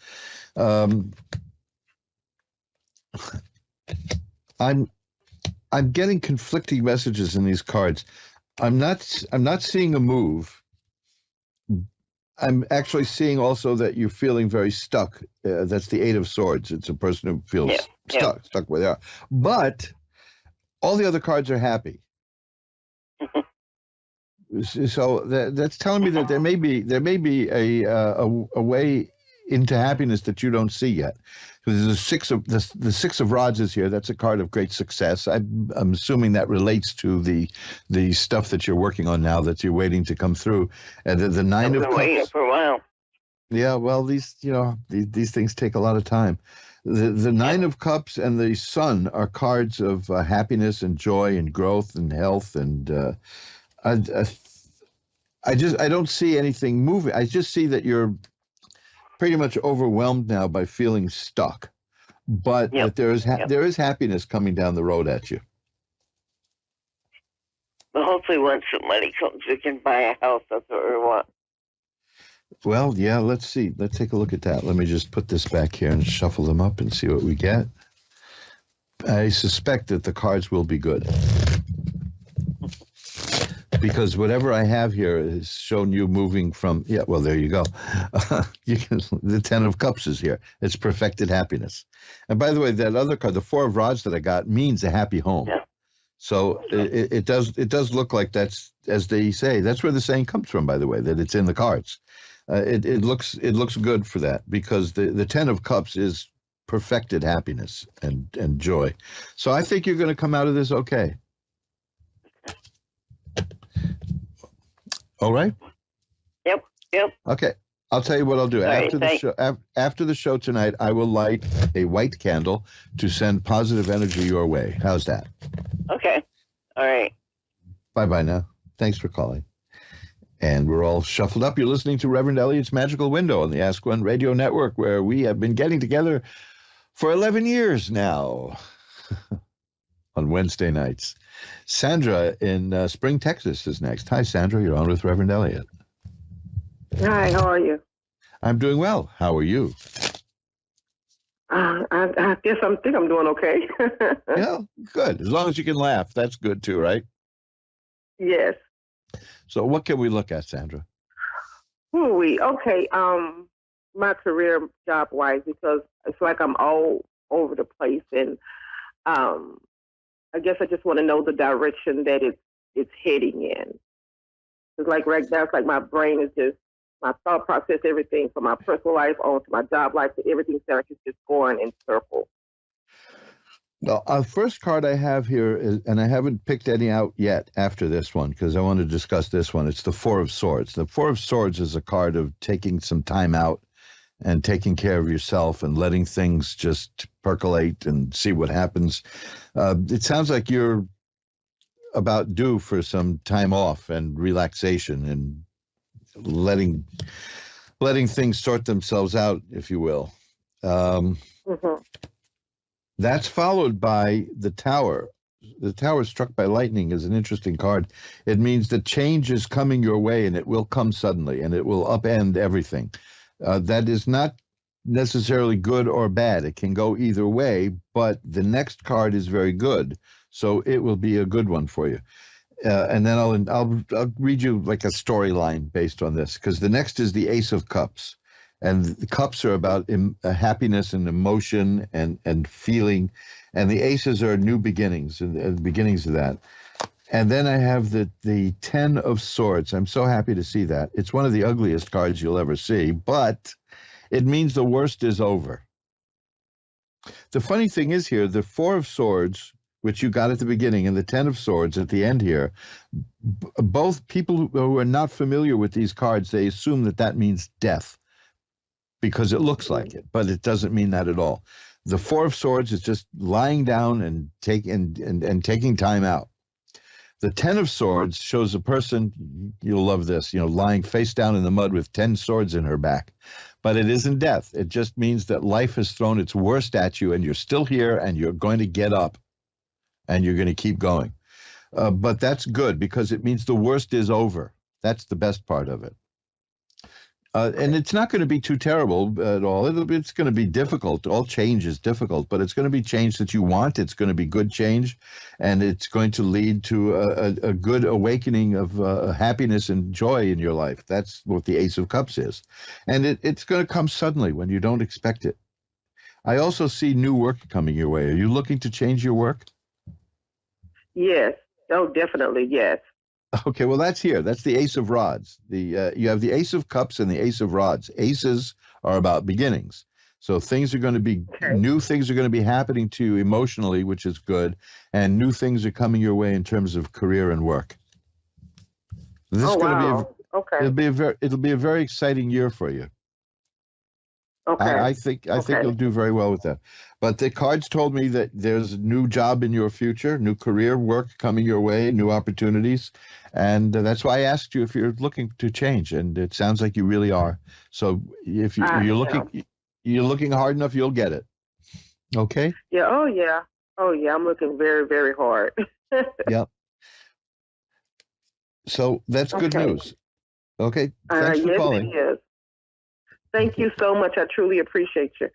I'm getting conflicting messages in these cards. I'm not seeing a move. I'm actually seeing also that you're feeling very stuck. That's the Eight of Swords. It's a person who feels stuck where they are. But all the other cards are happy. So that's telling me that there may be a way into happiness that you don't see yet. Because the Six of Rods is here. That's a card of great success. I'm assuming that relates to the stuff that you're working on now that you're waiting to come through. And the Nine of Cups. I've been waiting for a while. Yeah, well, these things take a lot of time. The Nine of Cups and the Sun are cards of happiness and joy and growth and health, and I don't see anything moving. I just see that you're pretty much overwhelmed now by feeling stuck, but that there is happiness coming down the road at you. But hopefully, once the money comes, we can buy a house. That's what we want. Well, yeah, let's see. Let's take a look at that. Let me just put this back here and shuffle them up and see what we get. I suspect that the cards will be good. Because whatever I have here has shown you moving from, well, there you go. The Ten of Cups is here. It's perfected happiness. And by the way, that other card, the Four of Rods that I got, means a happy home. Yeah. So it does look like that's, as they say, that's where the saying comes from, by the way, that it's in the cards. It looks good for that because the Ten of Cups is perfected happiness and joy. So I think you're going to come out of this okay. All right? Yep. Okay. I'll tell you what I'll do. Right, after the show tonight, I will light a white candle to send positive energy your way. How's that? Okay. All right. Bye-bye now. Thanks for calling. And we're all shuffled up. You're listening to Reverend Elliot's Magical Window on the Ask One Radio Network, where we have been getting together for 11 years now on Wednesday nights. Sandra in Spring, Texas is next. Hi, Sandra. You're on with Reverend Elliot. Hi, how are you? I'm doing well. How are you? I guess I think I'm doing okay. Yeah, good. As long as you can laugh, that's good too, right? Yes. So what can we look at, Sandra? Okay. My career job wise, because it's like I'm all over the place, and I guess I just want to know the direction that it's heading in. It's like right now, it's like my brain is just, my thought process, everything from my personal life on to my job life to everything, so it's just going in circles. Well, our first card I have here is, and I haven't picked any out yet after this one because I want to discuss this one. It's the Four of Swords. The Four of Swords is a card of taking some time out and taking care of yourself and letting things just percolate and see what happens. It sounds like you're about due for some time off and relaxation and letting things sort themselves out, if you will. That's followed by the Tower. The Tower struck by lightning is an interesting card. It means that change is coming your way, and it will come suddenly, and it will upend everything. That is not necessarily good or bad. It can go either way, but the next card is very good, so it will be a good one for you. And then I'll read you like a storyline based on this, because the next is the Ace of Cups. And the cups are about happiness and emotion and feeling. And the aces are new beginnings and the beginnings of that. And then I have the 10 of Swords. I'm so happy to see that. It's one of the ugliest cards you'll ever see, but it means the worst is over. The funny thing is here, the Four of Swords, which you got at the beginning, and the 10 of Swords at the end here, both people who are not familiar with these cards, they assume that means death, because it looks like it, but it doesn't mean that at all. The Four of Swords is just lying down and taking time out. The 10 of Swords shows a person, you'll love this, lying face down in the mud with 10 swords in her back. But it isn't death. It just means that life has thrown its worst at you, and you're still here, and you're going to get up, and you're going to keep going. But that's good, because it means the worst is over. That's the best part of it. And it's not going to be too terrible at all. It's going to be difficult. All change is difficult, but it's going to be change that you want. It's going to be good change, and it's going to lead to a good awakening of happiness and joy in your life. That's what the Ace of Cups is. And it's going to come suddenly when you don't expect it. I also see new work coming your way. Are you looking to change your work? Yes. Oh, definitely, yes. Okay, well, that's here. That's the Ace of Rods. You have the Ace of Cups and the Ace of Rods. Aces are about beginnings. So things are going to be, new things are going to be happening to you emotionally, which is good, and new things are coming your way in terms of career and work. This is going to be it'll be a very exciting year for you. Okay. I think you'll do very well with that. But the cards told me that there's a new job in your future, new career work coming your way, new opportunities. And that's why I asked you if you're looking to change. And it sounds like you really are. So if you're looking hard enough, you'll get it. Okay? Yeah. Oh, yeah. Oh, yeah. I'm looking very, very hard. Yep. So that's good news. Okay. Thanks for calling. Yes, it is. Thank you so much. I truly appreciate you.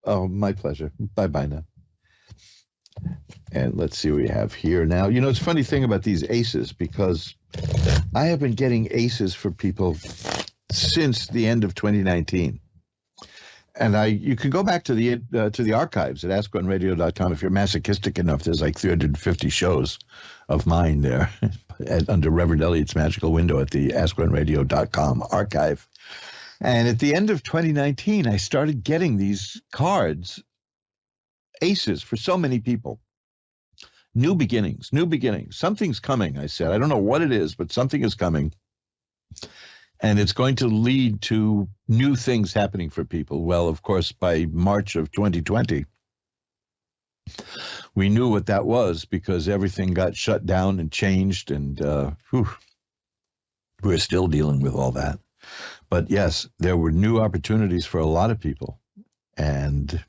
Oh, my pleasure. Bye-bye now. And let's see what we have here now. It's a funny thing about these aces, because I have been getting aces for people since the end of 2019. And you can go back to the archives at AskOneRadio.com if you're masochistic enough. There's like 350 shows of mine there under Reverend Elliot's Magical Window at the AskOneRadio.com archive. And at the end of 2019, I started getting these cards, aces, for so many people. New beginnings, new beginnings. Something's coming, I said. I don't know what it is, but something is coming. And it's going to lead to new things happening for people. Well, of course, by March of 2020, we knew what that was, because everything got shut down and changed, and we're still dealing with all that. But yes, there were new opportunities for a lot of people, and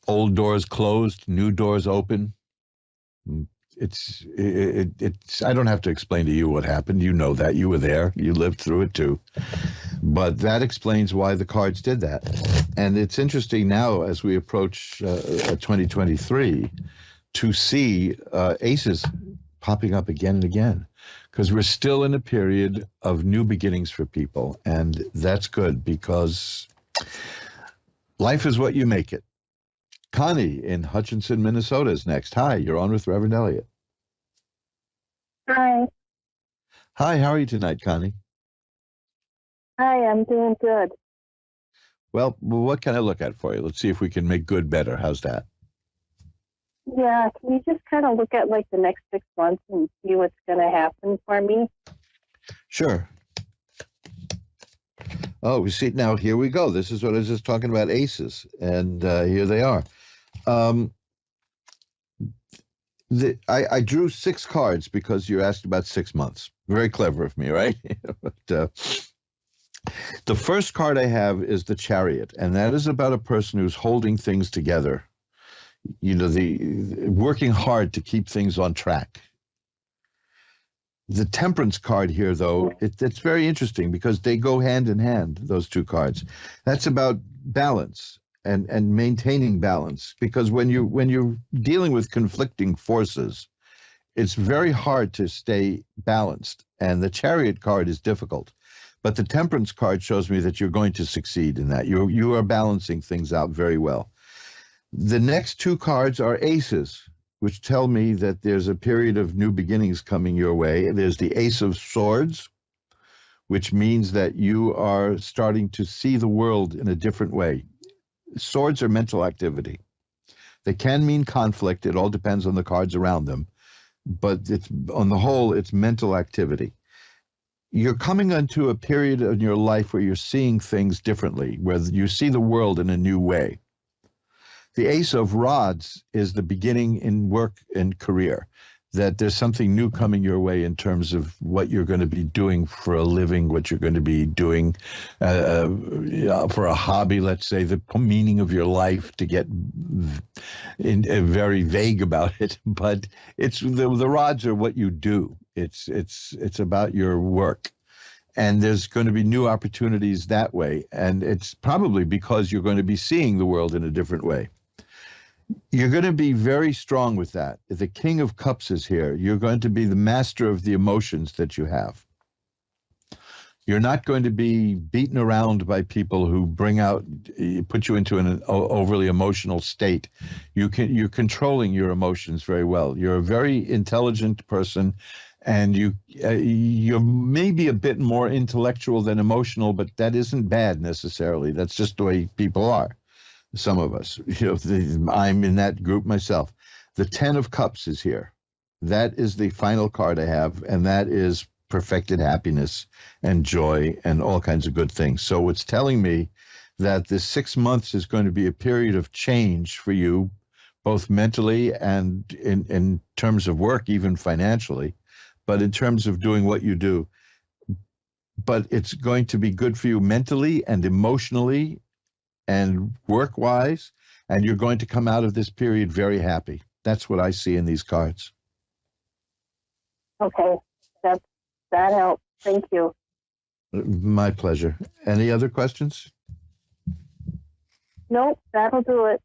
old doors closed, new doors open. It's I don't have to explain to you what happened. You know that. You were there. You lived through it too. But that explains why the cards did that. And it's interesting now, as we approach 2023, to see aces popping up again and again. because we're still in a period of new beginnings for people, and that's good because life is what you make it. Connie in Hutchinson, Minnesota is next. Hi, you're on with Reverend Elliot. Hi. Hi, how are you tonight, Connie? Hi, I'm doing good. Well, what can I look at for you? Let's see if we can make good better. How's that? Yeah, can you just kind of look at like the next 6 months and see what's going to happen for me? Sure. Oh, we see now. Here we go. This is what I was just talking about, aces, and here they are. I drew 6 cards because you asked about 6 months. Very clever of me, right? But the first card I have is the Chariot, and that is about a person who's holding things together. You know, the working hard to keep things on track. The Temperance card here, though, it's very interesting because they go hand in hand, those 2 cards. That's about balance and maintaining balance, because when you're dealing with conflicting forces, it's very hard to stay balanced, and the Chariot card is difficult. But the Temperance card shows me that you're going to succeed in that. You are balancing things out very well. The next 2 cards are aces, which tell me that there's a period of new beginnings coming your way. There's the Ace of Swords, which means that you are starting to see the world in a different way. Swords are mental activity. They can mean conflict. It all depends on the cards around them. But it's, on the whole, it's mental activity. You're coming into a period in your life where you're seeing things differently, where you see the world in a new way. The Ace of Rods is the beginning in work and career, that there's something new coming your way in terms of what you're going to be doing for a living, what you're going to be doing for a hobby, let's say, the meaning of your life, to get very vague about it. But it's the rods are what you do. It's about your work. And there's going to be new opportunities that way. And it's probably because you're going to be seeing the world in a different way. You're going to be very strong with that. The King of Cups is here. You're going to be the master of the emotions that you have. You're not going to be beaten around by people who put you into an overly emotional state. You're controlling your emotions very well. You're a very intelligent person, and you're maybe a bit more intellectual than emotional, but that isn't bad necessarily. That's just the way people are. Some of us, I'm in that group myself. The 10 of Cups is here. That is the final card I have, and that is perfected happiness and joy and all kinds of good things. So it's telling me that this 6 months is going to be a period of change for you, both mentally and in terms of work, even financially, but in terms of doing what you do. But it's going to be good for you mentally and emotionally and work-wise, and you're going to come out of this period very happy. That's what I see in these cards. Okay, that helps. Thank you. My pleasure. Any other questions? Nope, that'll do it.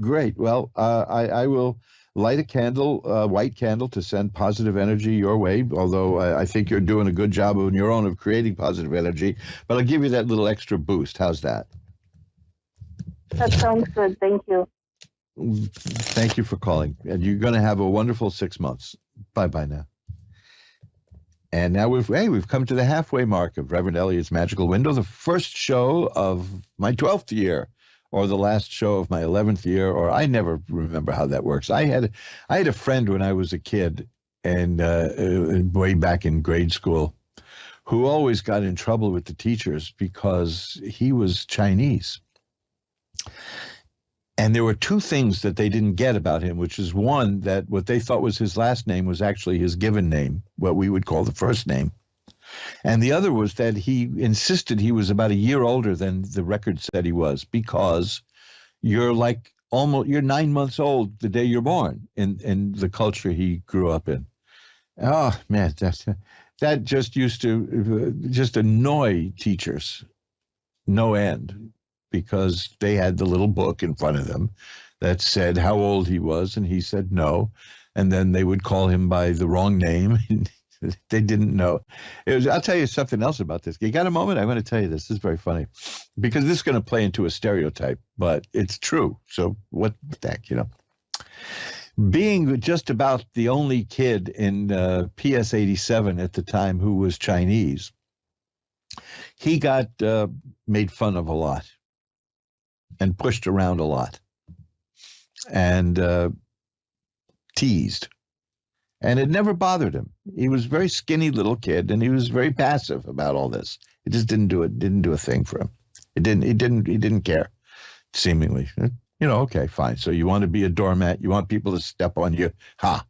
Great. Well, I will light a candle, a white candle, to send positive energy your way, although I think you're doing a good job on your own of creating positive energy, but I'll give you that little extra boost. How's that? That sounds good. Thank you. Thank you for calling. And you're going to have a wonderful 6 months. Bye-bye now. And now we've come to the halfway mark of Reverend Elliot's Magical Window, the first show of my 12th year, or the last show of my 11th year, or I never remember how that works. I had a friend when I was a kid, and way back in grade school, who always got in trouble with the teachers because he was Chinese. And there were 2 things that they didn't get about him, which is one, that what they thought was his last name was actually his given name, what we would call the first name. And the other was that he insisted he was about a year older than the record said he was, because you're 9 months old the day you're born in the culture he grew up in. Oh, man, that just used to just annoy teachers no end, because they had the little book in front of them that said how old he was, and he said no. and then they would call him by the wrong name. They didn't know. I'll tell you something else about this. You got a moment? I'm going to tell you this. This is very funny because this is going to play into a stereotype, but it's true. So what the heck, Being just about the only kid in PS 87 at the time who was Chinese, he got made fun of a lot and pushed around a lot and teased. And it never bothered him. He was a very skinny little kid, and he was very passive about all this. It just didn't do a thing for him. He didn't care, seemingly. Okay, fine. So you want to be a doormat, you want people to step on you.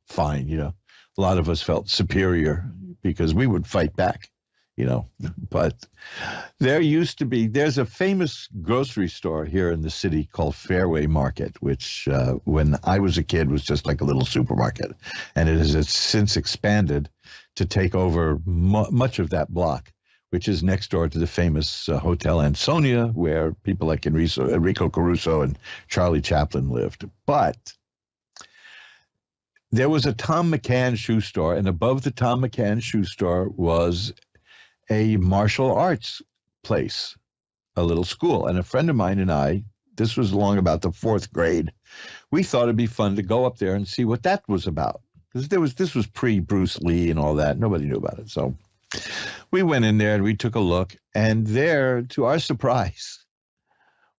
Fine. A lot of us felt superior because we would fight back, But there's a famous grocery store here in the city called Fairway Market, which when I was a kid was just like a little supermarket. And it has since expanded to take over much of that block, which is next door to the famous Hotel Ansonia, where people like Enrico Caruso and Charlie Chaplin lived. But there was a Tom McCann shoe store, and above the Tom McCann shoe store was a martial arts place, a little school. And a friend of mine and I, this was along about the 4th grade, we thought it'd be fun to go up there and see what that was about. Because this was pre-Bruce Lee and all that. Nobody knew about it. So we went in there and we took a look. And there, to our surprise,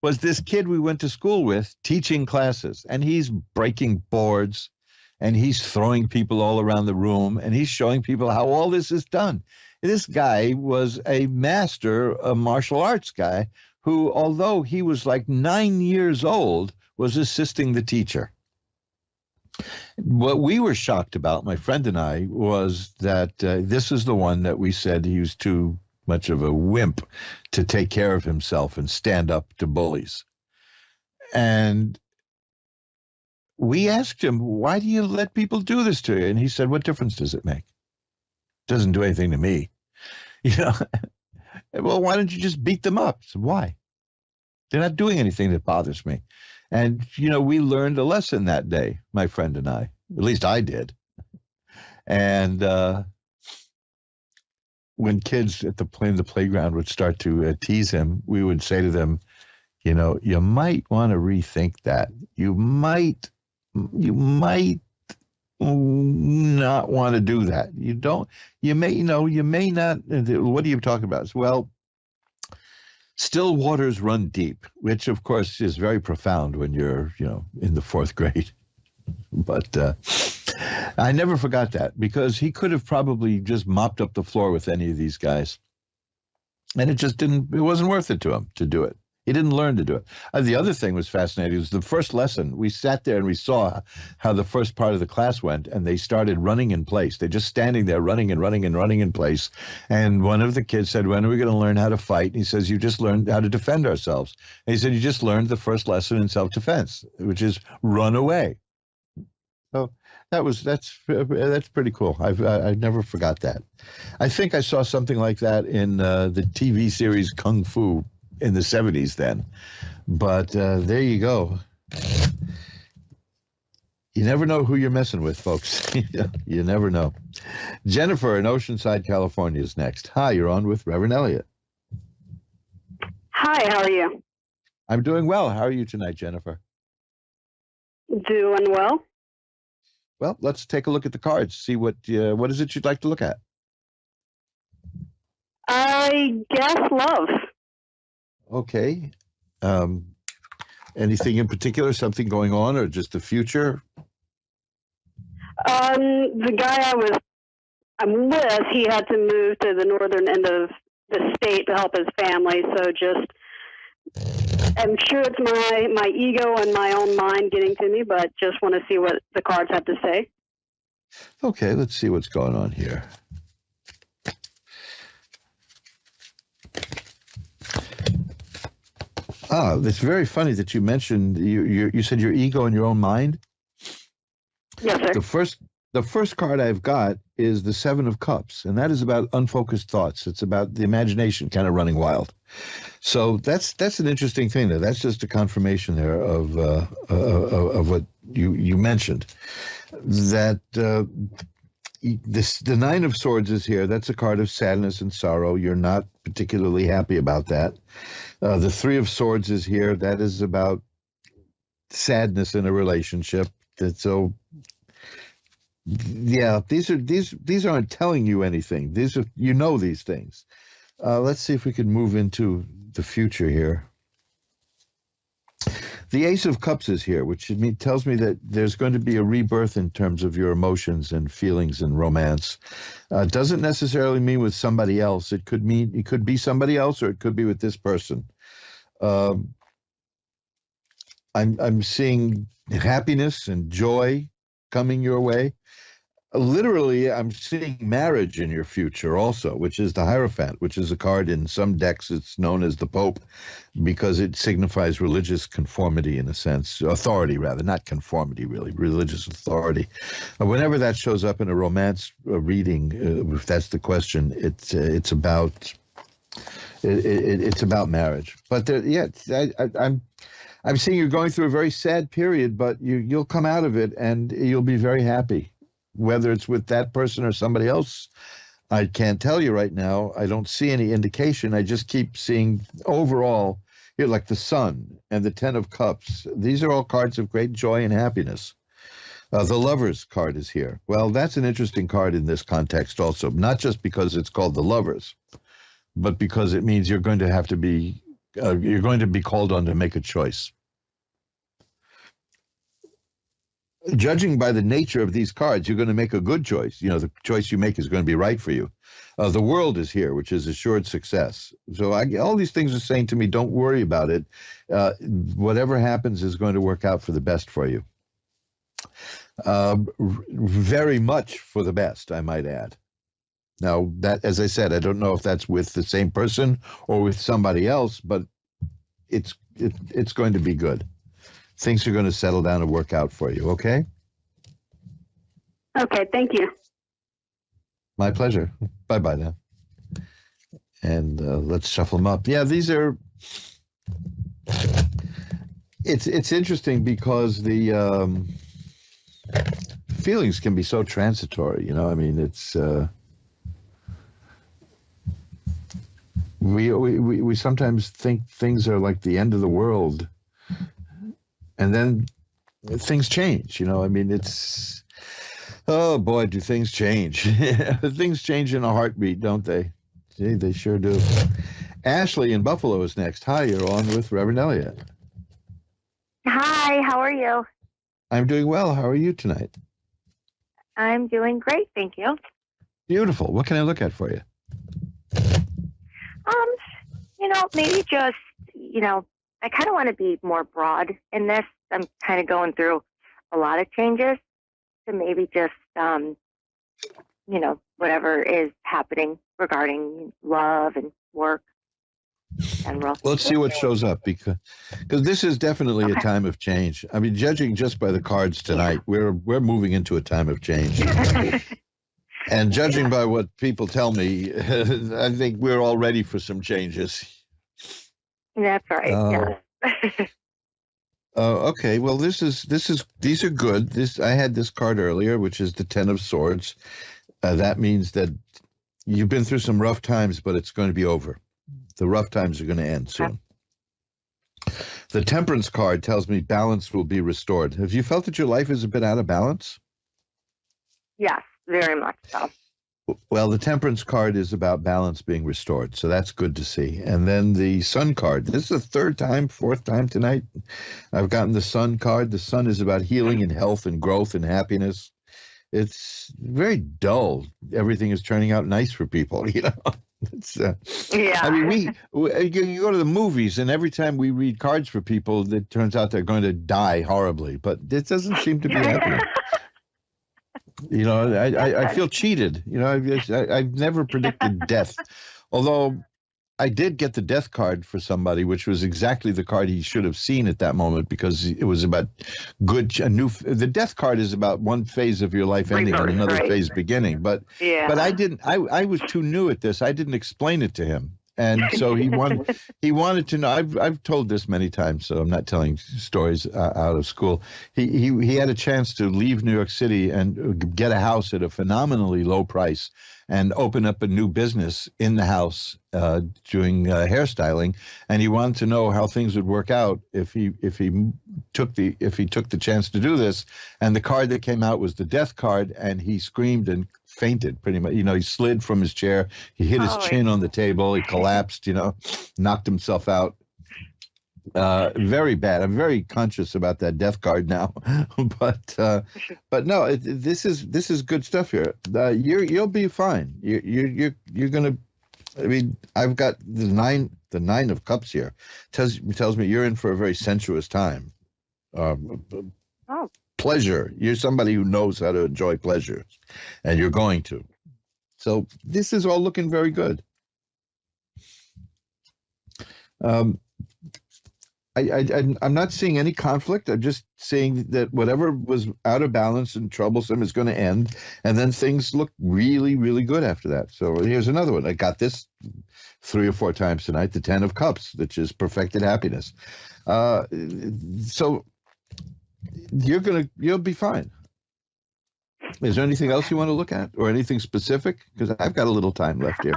was this kid we went to school with teaching classes. And he's breaking boards and he's throwing people all around the room and he's showing people how all this is done. This guy was a master, a martial arts guy, who, although he was like 9 years old, was assisting the teacher. What we were shocked about, my friend and I, was that this is the one that we said he was too much of a wimp to take care of himself and stand up to bullies. And we asked him, why do you let people do this to you? And he said, what difference does it make? Doesn't do anything to me. Well, why don't you just beat them up? So why? They're not doing anything that bothers me. And, we learned a lesson that day, my friend and I. At least I did. And when kids in the playground would start to tease him, we would say to them, you might want to rethink that. You might not want to do that. You may not. What are you talking about? Well, still waters run deep, which of course is very profound when you're, in the 4th grade. But I never forgot that because he could have probably just mopped up the floor with any of these guys. And it wasn't worth it to him to do it. He didn't learn to do it. The other thing was fascinating. It was the first lesson. We sat there and we saw how the first part of the class went, and they started running in place. They're just standing there running and running and running in place. And one of the kids said, when are we going to learn how to fight? And he says, you just learned how to defend ourselves. And he said, you just learned the first lesson in self-defense, which is run away. So that's pretty cool. I never forgot that. I think I saw something like that in the TV series Kung Fu in the 70s then. But there you go. You never know who you're messing with, folks. You never know. Jennifer in Oceanside, California is next. Hi, you're on with Reverend Elliot. Hi, how are you? I'm doing well. How are you tonight, Jennifer? Doing well. Well, let's take a look at the cards. See what is it you'd like to look at? I guess love. Okay. Anything in particular, something going on, or just the future? The guy I'm with, he had to move to the northern end of the state to help his family. So I'm sure it's my ego and my own mind getting to me, but just want to see what the cards have to say. Okay, let's see what's going on here. It's very funny that you mentioned you said your ego and your own mind. Yes, sir. The first card I've got is the 7 of Cups, and that is about unfocused thoughts. It's about the imagination kind of running wild. So that's an interesting thing there. That's just a confirmation there of what you mentioned. that the Nine of Swords is here. That's a card of sadness and sorrow. You're not particularly happy about that. The Three of Swords is here. That is about sadness in a relationship. So, yeah, these aren't telling you anything. These are, you know, these things. Let's see if we can move into the future here. The Ace of Cups is here, which tells me that there's going to be a rebirth in terms of your emotions and feelings and romance. Doesn't necessarily mean with somebody else. It could be somebody else, or it could be with this person. I'm seeing happiness and joy coming your way. Literally, I'm seeing marriage in your future also, which is the Hierophant, which is a card in some decks. It's known as the Pope because it signifies religious conformity in a sense, authority rather, not conformity really, religious authority. Whenever that shows up in a romance reading, if that's the question, it's about marriage. But I'm seeing you're going through a very sad period, but you'll come out of it and you'll be very happy. Whether it's with that person or somebody else, I can't tell you right now. I don't see any indication. I just keep seeing overall, here, like the Sun and the Ten of Cups. These are all cards of great joy and happiness. The Lovers card is here. Well, that's an interesting card in this context also, not just because it's called the Lovers, but because it means you're going to be called on to make a choice. Judging by the nature of these cards, you're going to make a good choice. You know, the choice you make is going to be right for you. The World is here, which is assured success. So all these things are saying to me, don't worry about it. Whatever happens is going to work out for the best for you. Very much for the best, I might add. Now, that, as I said, I don't know if that's with the same person or with somebody else, but it's going to be good. Things are going to settle down and work out for you, okay? Okay, thank you. My pleasure. Bye-bye now. And let's shuffle them up. Yeah, these are... It's interesting because the feelings can be so transitory, you know? I mean, it's... We sometimes think things are like the end of the world, and then things change, you know. I mean, it's, oh boy, do things change. Things change in a heartbeat, don't they? Gee, they sure do. Ashley in Buffalo is next. Hi, you're on with Reverend Elliot. Hi, how are you? I'm doing well. How are you tonight? I'm doing great, thank you. Beautiful. What can I look at for you? Maybe just, I kind of want to be more broad in this. I'm kind of going through a lot of changes. So maybe just, whatever is happening regarding love and work. General. Let's see what shows up, because this is definitely a time of change. I mean, judging just by the cards tonight, we're moving into a time of change. And judging by what people tell me, I think we're all ready for some changes. That's right. Yeah. Okay. Well, these are good. I had this card earlier, which is the Ten of Swords. That means that you've been through some rough times, but it's going to be over. The rough times are going to end soon. The Temperance card tells me balance will be restored. Have you felt that your life is a bit out of balance? Yes, very much so. Well, the Temperance card is about balance being restored, so that's good to see. And then the Sun card. This is the fourth time tonight I've gotten the Sun card. The Sun is about healing and health and growth and happiness. It's very dull. Everything is turning out nice for people, you know. It's, I mean, you go to the movies, and every time we read cards for people, it turns out they're going to die horribly. But it doesn't seem to be happening. You know, I feel cheated. You know, I've never predicted death, although I did get the death card for somebody, which was exactly the card he should have seen at that moment, because it was about the death card is about one phase of your life ending and another phase beginning. But I didn't. I was too new at this. I didn't explain it to him. And so he wanted to know. I've told this many times, so I'm not telling stories out of school. He had a chance to leave New York City and get a house at a phenomenally low price and open up a new business in the house doing hairstyling. And he wanted to know how things would work out if he took the chance to do this. And the card that came out was the death card, and he screamed and fainted pretty much. He slid from his chair. He hit his chin on the table. He collapsed, knocked himself out. Very bad. I'm very conscious about that death card now, but no, this is good stuff here. You'll be fine. You're gonna. I mean, I've got the nine of cups here. Tells me you're in for a very sensuous time. Pleasure. You're somebody who knows how to enjoy pleasure, and you're going to. So this is all looking very good. I'm not seeing any conflict. I'm just seeing that whatever was out of balance and troublesome is going to end, and then things look really, really good after that. So here's another one. I got this 3 or 4 times tonight, the 10 of Cups, which is perfected happiness. So you'll be fine. Is there anything else you want to look at, or anything specific? Because I've got a little time left here.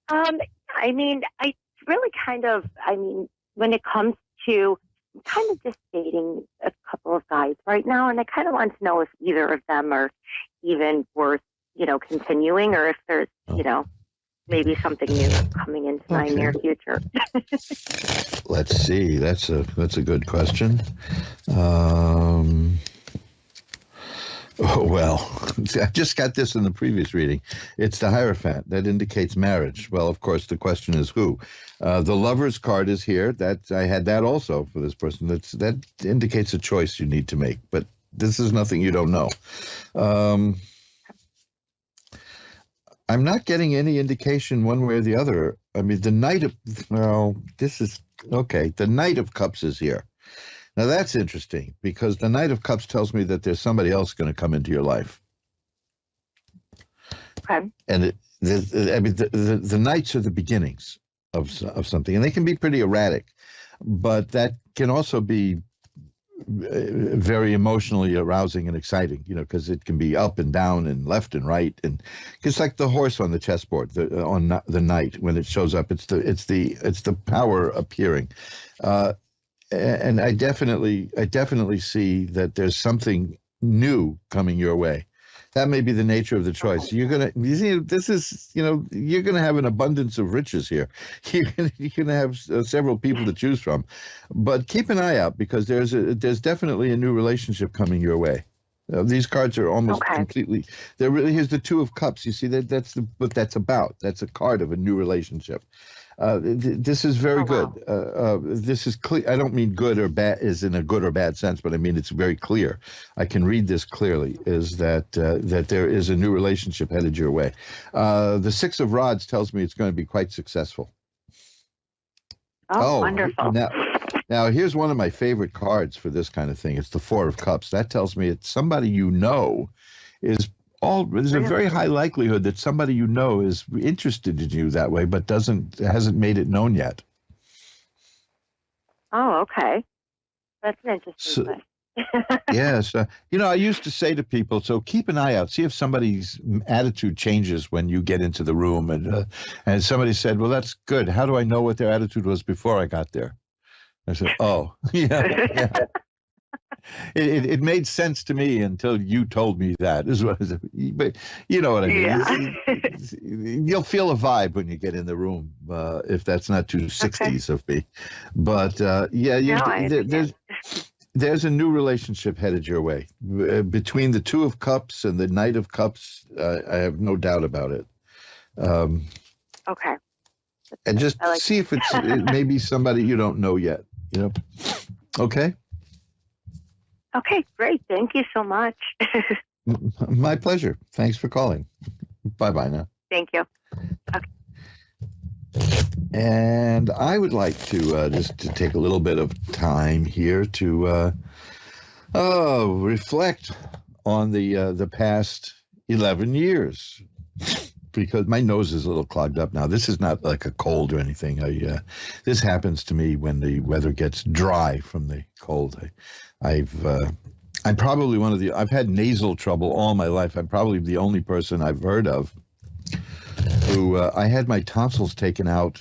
I mean, when it comes to, I'm kind of just dating a couple of guys right now, and I kind of want to know if either of them are even worth, continuing, or if there's, maybe something new coming into my near future. Let's see. That's a good question. Well, I just got this in the previous reading. It's the Hierophant. That indicates marriage. Well, of course, the question is who. The Lover's card is here. I had that also for this person. That indicates a choice you need to make. But this is nothing you don't know. I'm not getting any indication one way or the other. I mean, the Knight of... Well, this is... Okay, the Knight of Cups is here. Now, that's interesting, because the Knight of Cups tells me that there's somebody else going to come into your life. Okay. And the Knights are the beginnings of something, and they can be pretty erratic, but that can also be very emotionally arousing and exciting, because it can be up and down and left and right, and it's like the horse on the chessboard, on the knight when it shows up. It's the power appearing. And I definitely see that there's something new coming your way. That may be the nature of the choice. You're gonna have an abundance of riches here. You're gonna have several people to choose from, but keep an eye out, because there's definitely a new relationship coming your way. These cards are almost completely. Here's the 2 of Cups. You see that's what that's about. That's a card of a new relationship. This is very good. This is clear. I don't mean good or bad is in a good or bad sense, but I mean it's very clear. I can read this clearly, is that there is a new relationship headed your way. The 6 of Rods tells me it's going to be quite successful. Oh, wonderful. Now, here's one of my favorite cards for this kind of thing. It's the 4 of Cups. That tells me it's somebody there's a very high likelihood that somebody is interested in you that way, but hasn't made it known yet. Oh, okay. That's an interesting thing. Yes. I used to say to people, so keep an eye out, see if somebody's attitude changes when you get into the room. And somebody said, well, that's good. How do I know what their attitude was before I got there? I said, oh, yeah. It made sense to me until you told me that. But you know what I mean. Yeah. You'll feel a vibe when you get in the room, if that's not too 60s of me. But there's a new relationship headed your way. Between the 2 of Cups and the Knight of Cups, I have no doubt about it. Okay. And just see if it may be somebody you don't know yet. Okay. Okay, great. Thank you so much. My pleasure. Thanks for calling. Bye-bye now. Thank you. Okay. And I would like to just to take a little bit of time here to reflect on the past 11 years. because my nose is a little clogged up now. This is not like a cold or anything. This happens to me when the weather gets dry from the cold. I'm probably I've had nasal trouble all my life. I'm probably the only person I've heard of who I had my tonsils taken out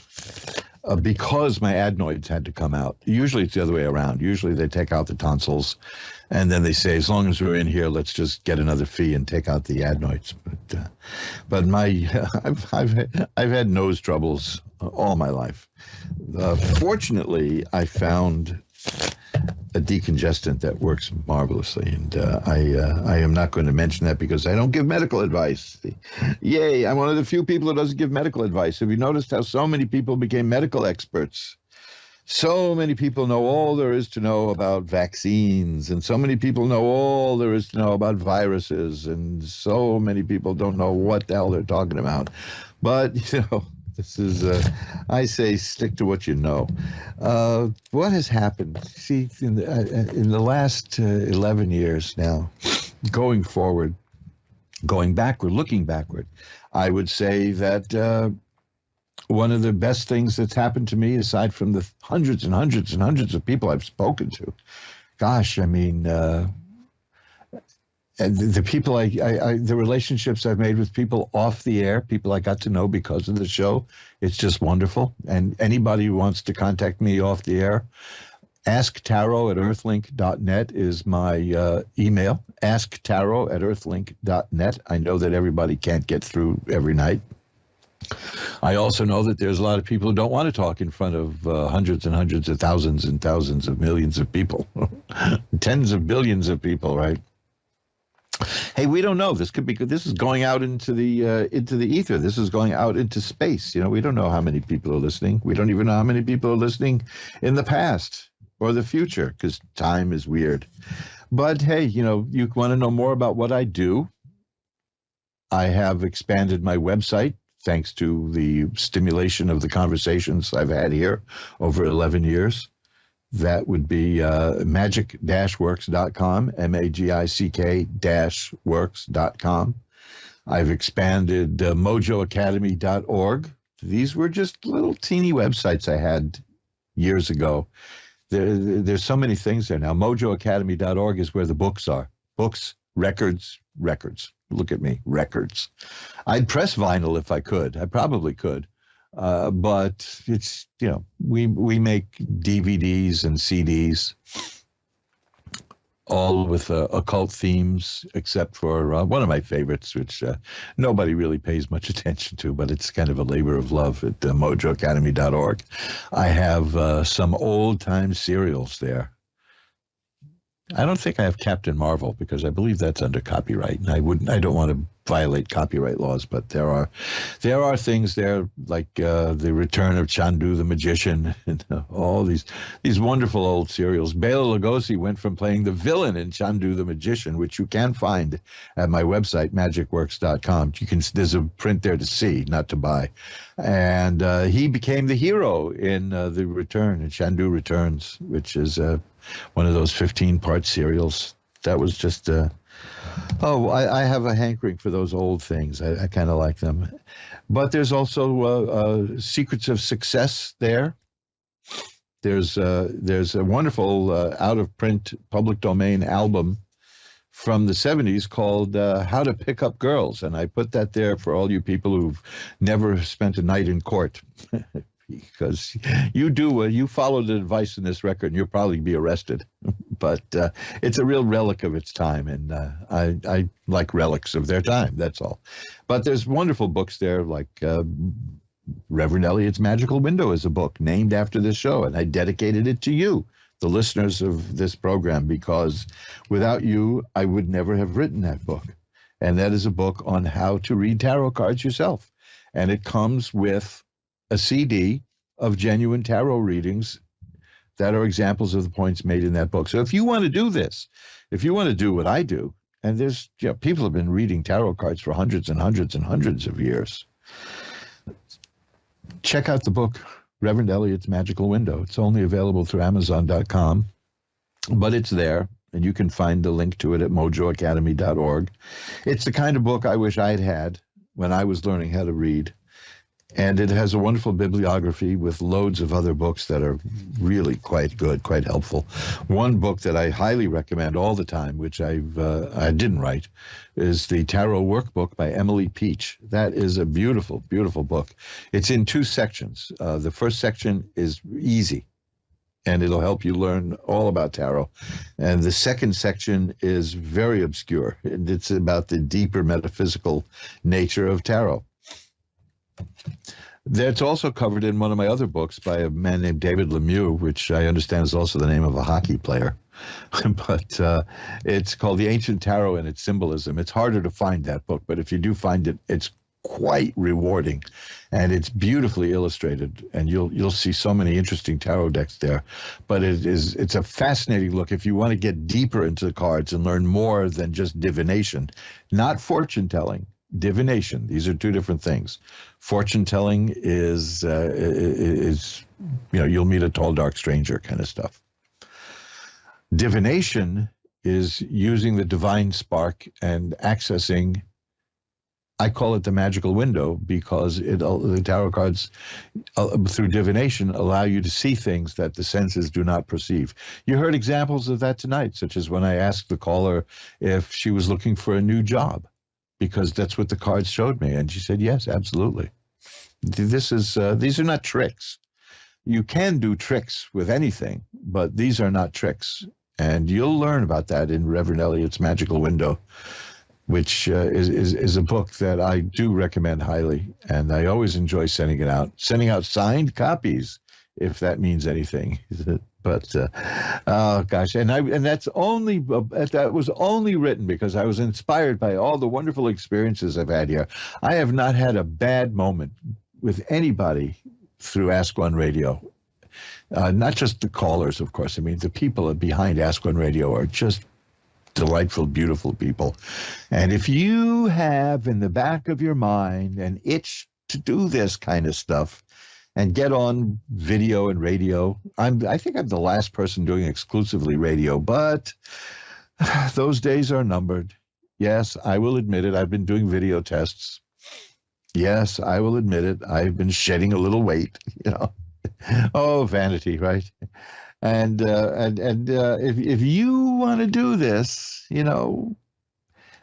because my adenoids had to come out. Usually it's the other way around. Usually they take out the tonsils, and then they say, as long as we're in here, let's just get another fee and take out the adenoids. But I've had nose troubles all my life. Fortunately, I found a decongestant that works marvelously, and I am not going to mention that because I don't give medical advice. Yay, I'm one of the few people who doesn't give medical advice. Have you noticed how so many people became medical experts? So many people know all there is to know about vaccines, and so many people know all there is to know about viruses, and so many people don't know what the hell they're talking about. But, this is, I say, stick to what you know. What has happened? See, in the last 11 years now, going forward, looking backward, I would say that one of the best things that's happened to me, aside from the hundreds and hundreds and hundreds of people I've spoken to, gosh, I mean, and the people the relationships I've made with people off the air, people I got to know because of the show, it's just wonderful. And anybody who wants to contact me off the air, asktaro@earthlink.net is my email, asktaro@earthlink.net. I know that everybody can't get through every night. I also know that there's a lot of people who don't want to talk in front of hundreds and hundreds of thousands and thousands of millions of people, tens of billions of people, right? Hey, we don't know. This could be good. This is going out into the ether. This is going out into space. We don't know how many people are listening. We don't even know how many people are listening in the past or the future, because time is weird. But hey, you want to know more about what I do. I have expanded my website thanks to the stimulation of the conversations I've had here over 11 years. That would be magic-works.com, magic-works.com. I've expanded mojoacademy.org. These were just little teeny websites I had years ago. There's so many things there now. Mojoacademy.org is where the books are. Books, records. Look at me, records. I'd press vinyl if I could. I probably could. But it's, we make DVDs and CDs, all with occult themes, except for one of my favorites, which nobody really pays much attention to, but it's kind of a labor of love at mojoacademy.org. I have some old-time serials there. I don't think I have Captain Marvel because I believe that's under copyright, and I don't want to violate copyright laws, but there are things there like the Return of Chandu the Magician, and all these wonderful old serials. Bela Lugosi went from playing the villain in Chandu the Magician, which you can find at my website magicworks.com. There's a print there to see, not to buy, and he became the hero in the Return, in Chandu Returns, which is one of those 15-part serials. That was just I have a hankering for those old things. I kind of like them. But there's also Secrets of Success there. There's a wonderful out-of-print public domain album from the 70s called How to Pick Up Girls. And I put that there for all you people who've never spent a night in court. Because you follow the advice in this record and you'll probably be arrested. But it's a real relic of its time, and I like relics of their time, that's all. But there's wonderful books there, like Reverend Elliot's Magical Window is a book named after this show, and I dedicated it to you, the listeners of this program, because without you, I would never have written that book. And that is a book on how to read tarot cards yourself. And it comes with a CD of genuine tarot readings that are examples of the points made in that book. So if you want to do this, if you want to do what I do, and there's people have been reading tarot cards for hundreds and hundreds and hundreds of years, check out the book, Reverend Elliot's Magical Window. It's only available through Amazon.com, but it's there, and you can find the link to it at mojoacademy.org. It's the kind of book I wish I'd had when I was learning how to read. And it has a wonderful bibliography with loads of other books that are really quite good, quite helpful. One book that I highly recommend all the time, which I didn't write, is the Tarot Workbook by Emily Peach. That is a beautiful, beautiful book. It's in 2 sections. The first section is easy, and it'll help you learn all about tarot. And the second section is very obscure. It's about the deeper metaphysical nature of tarot. That's also covered in one of my other books by a man named David Lemieux, which I understand is also the name of a hockey player. But it's called The Ancient Tarot and Its Symbolism. It's harder to find, that book, but if you do find it, it's quite rewarding, and it's beautifully illustrated, and you'll see so many interesting tarot decks there. But it's a fascinating look if you want to get deeper into the cards and learn more than just divination, not fortune telling. Divination. These are 2 different things. Fortune telling is you'll meet a tall, dark stranger kind of stuff. Divination is using the divine spark and accessing, I call it the magical window, because the tarot cards through divination allow you to see things that the senses do not perceive. You heard examples of that tonight, such as when I asked the caller if she was looking for a new job, because that's what the cards showed me. And she said, yes, absolutely. These are not tricks. You can do tricks with anything, but these are not tricks. And you'll learn about that in Reverend Elliott's Magical Window, which is a book that I do recommend highly. And I always enjoy sending out signed copies, if that means anything. But oh gosh, and that was only written because I was inspired by all the wonderful experiences I've had here. I have not had a bad moment with anybody through Ask One Radio. Not just the callers, of course. I mean, the people behind Ask One Radio are just delightful, beautiful people. And if you have in the back of your mind an itch to do this kind of stuff and get on video and radio, I think I'm the last person doing exclusively radio, but those days are numbered. Yes, I will admit it. I've been doing video tests. Yes, I will admit it. I've been shedding a little weight, Oh, vanity, right? And if you want to do this,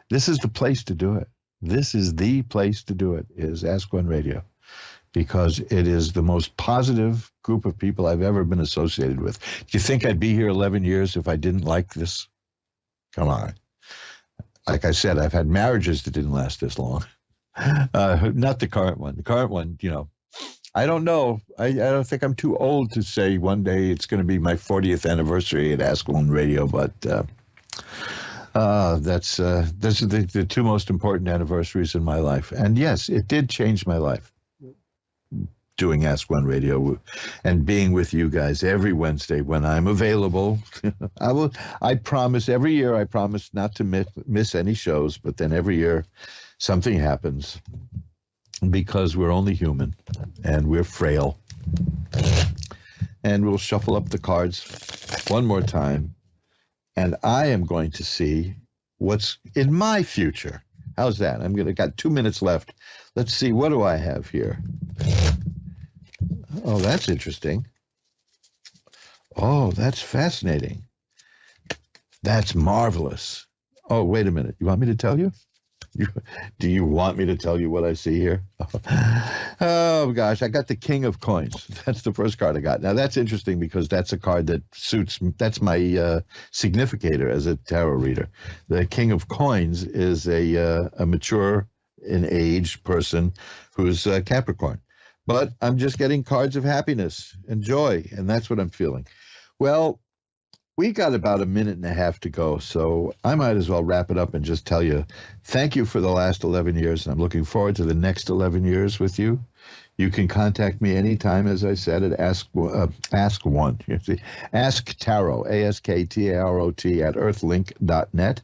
this is the place to do it. This is the place to do it, is Ask One Radio, because it is the most positive group of people I've ever been associated with. Do you think I'd be here 11 years if I didn't like this? Come on. Like I said, I've had marriages that didn't last this long. Not the current one. The current one, I don't know. I don't think I'm too old to say one day it's going to be my 40th anniversary at Ask One Radio, but those are the 2 most important anniversaries in my life. And yes, it did change my life, doing Ask One Radio and being with you guys every Wednesday when I'm available. I promise every year, I promise not to miss any shows, but then every year something happens, because we're only human and we're frail. And we'll shuffle up the cards one more time, and I am going to see what's in my future. How's that? Got 2 minutes left. Let's see, what do I have here? Oh, that's interesting. Oh, that's fascinating. That's marvelous. Oh, wait a minute. You want me to tell you? Do you want me to tell you what I see here? Oh, gosh, I got the King of Coins. That's the first card I got. Now, that's interesting because that's a card that suits, that's my significator as a tarot reader. The King of Coins is a mature in age person who's Capricorn. But I'm just getting cards of happiness and joy, and that's what I'm feeling. Well, we got about a minute and a half to go, so I might as well wrap it up and just tell you thank you for the last 11 years, and I'm looking forward to the next 11 years with you. You can contact me anytime, as I said, at Ask One. Ask Tarot, ASKTAROT at earthlink.net,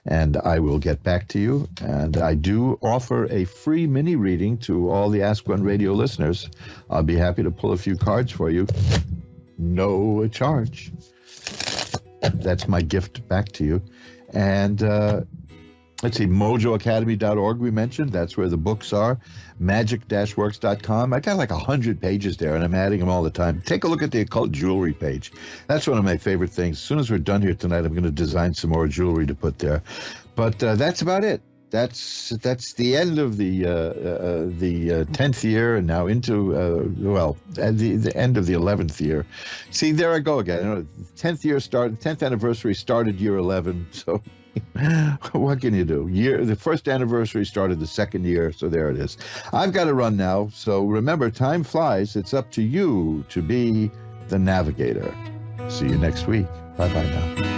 and I will get back to you. And I do offer a free mini reading to all the Ask One Radio listeners. I'll be happy to pull a few cards for you. No charge. That's my gift back to you. And let's see, mojoacademy.org we mentioned. That's where the books are. Magic-works.com. I got like 100 pages there, and I'm adding them all the time. Take a look at the occult jewelry page. That's one of my favorite things. As soon as we're done here tonight, I'm going to design some more jewelry to put there. But that's about it. That's the end of the 10th year, and now into at the end of the 11th year. See, there I go again. 10th anniversary started year 11. So what can you do? The first anniversary started the second year, so there it is. I've got to run now. So remember, time flies. It's up to you to be the navigator. See you next week. Bye bye now.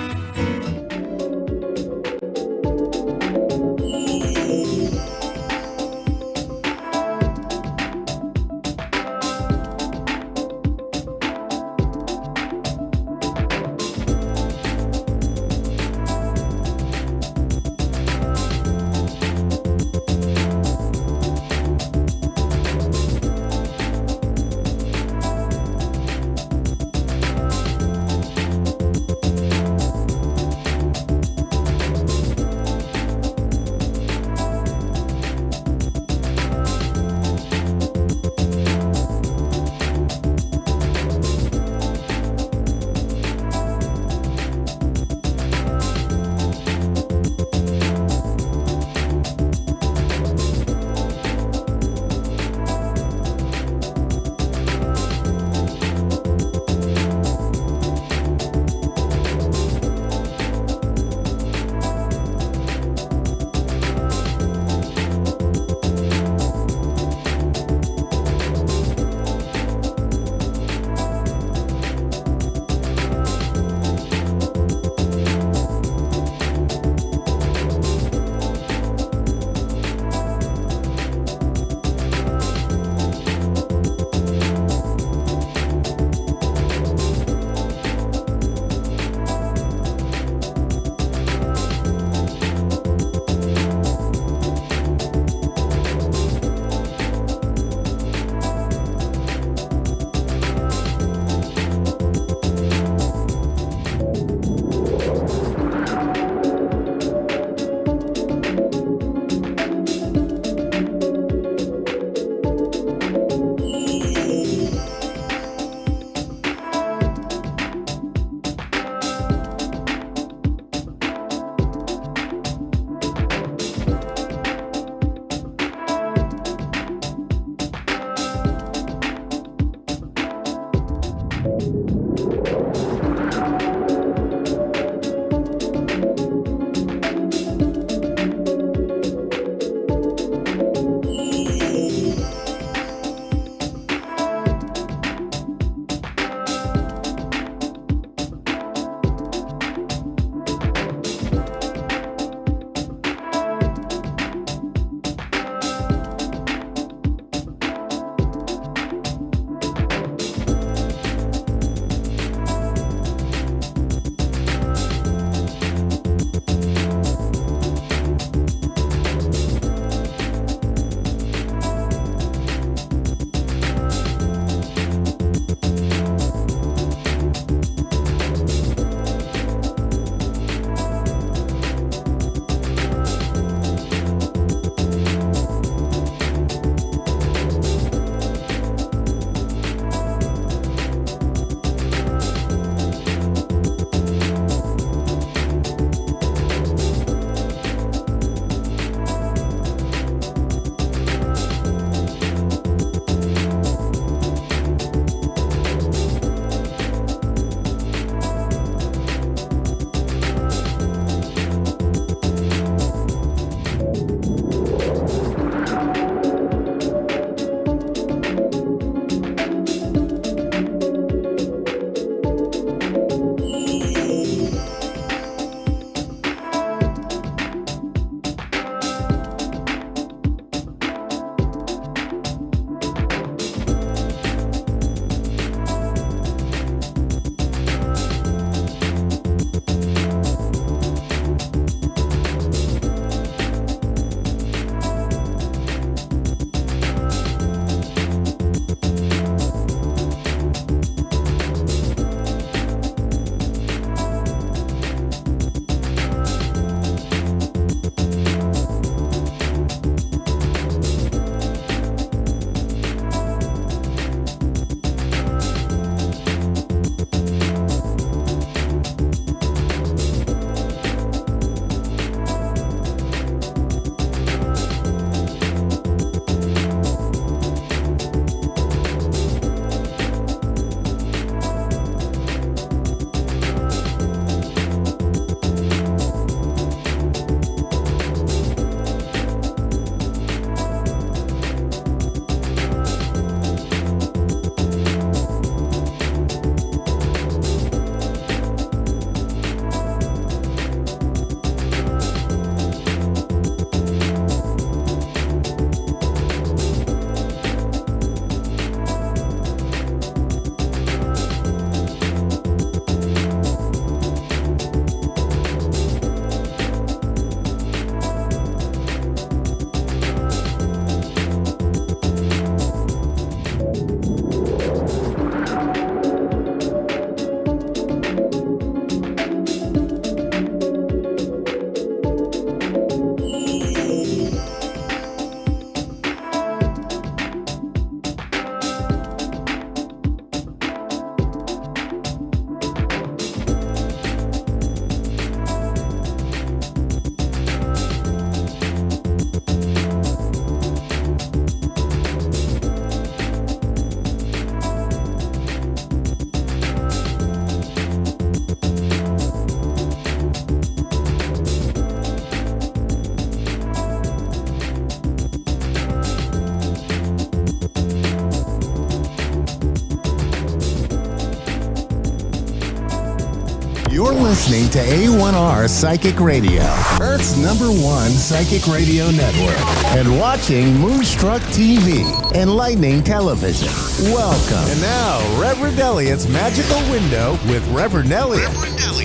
You're listening to A1R Psychic Radio, Earth's #1 psychic radio network, and watching Moonstruck TV, enlightening television. Welcome. And now, Reverend Elliot's Magical Window with Reverend Elliot.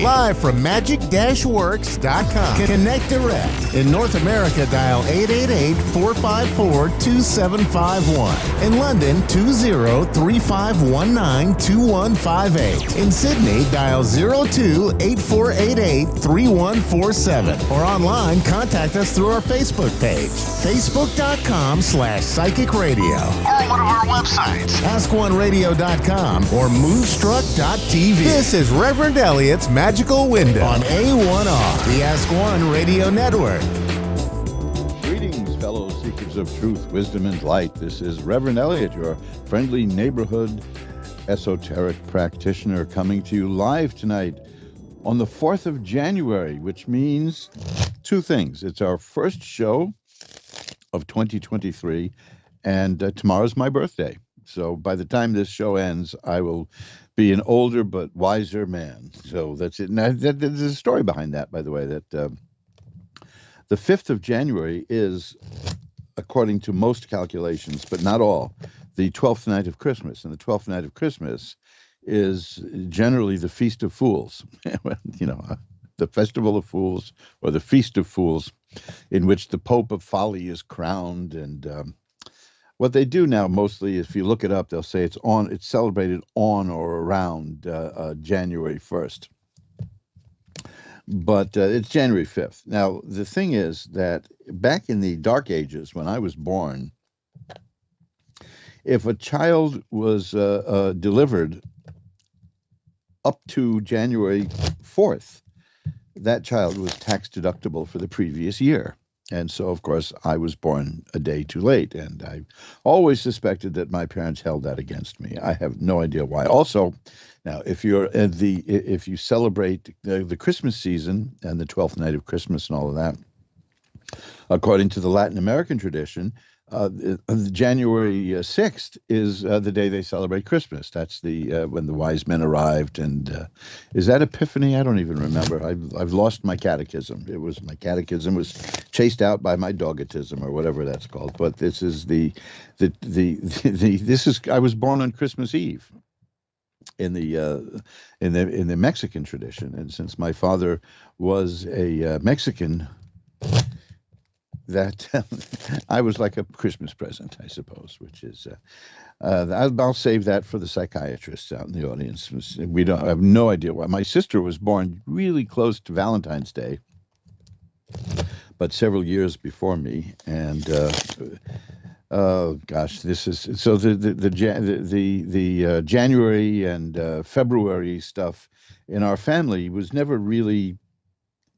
Live from magic-works.com. Connect direct. In North America, dial 888-454-2751. In London, 20-3519-2158. In Sydney, dial 02-8488-3147. Or online, contact us through our Facebook page, facebook.com/psychic radio. Or one of our websites, askoneradio.com or moonstruck.tv. This is Reverend Elliot's Magical Window on A1R, the Ask One Radio Network. Greetings, fellow seekers of truth, wisdom, and light. This is Reverend Elliot, your friendly neighborhood esoteric practitioner, coming to you live tonight on the 4th of January, which means two things. It's our first show of 2023, and tomorrow's my birthday. So by the time this show ends, I will be an older but wiser man. So that's it. Now, there's a story behind that, by the way, that the 5th of January is, according to most calculations, but not all, the 12th night of Christmas. And the 12th night of Christmas is generally the Feast of Fools, you know, the Festival of Fools or the Feast of Fools, in which the Pope of Folly is crowned. And what they do now mostly, if you look it up, they'll say it's celebrated on or around January 1st. But it's January 5th. Now, the thing is that back in the Dark Ages, when I was born, if a child was delivered up to January 4th, that child was tax deductible for the previous year. And so, of course, I was born a day too late. And I always suspected that my parents held that against me. I have no idea why. Also, now, if you celebrate the Christmas season and the 12th night of Christmas and all of that, according to the Latin American tradition, January 6th is the day they celebrate Christmas. That's the when the wise men arrived. And is that Epiphany? I don't even remember. I've lost my catechism. My catechism was chased out by my dogatism or whatever that's called. But this is I was born on Christmas Eve in the Mexican tradition, and since my father was a Mexican, that I was like a Christmas present, I suppose, which is, I'll save that for the psychiatrists out in the audience. I have no idea why. My sister was born really close to Valentine's Day, but several years before me. And, oh gosh, this is, so the January and February stuff in our family was never really.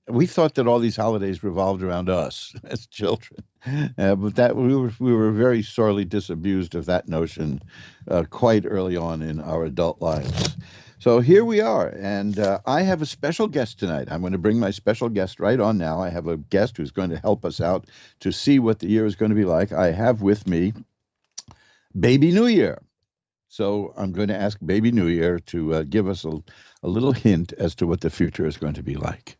We thought that all these holidays revolved around us as children, but that we were very sorely disabused of that notion quite early on in our adult lives. So here we are, and I have a special guest tonight. I'm going to bring my special guest right on now. I have a guest who's going to help us out to see what the year is going to be like. I have with me Baby New Year. So I'm going to ask Baby New Year to give us a little hint as to what the future is going to be like.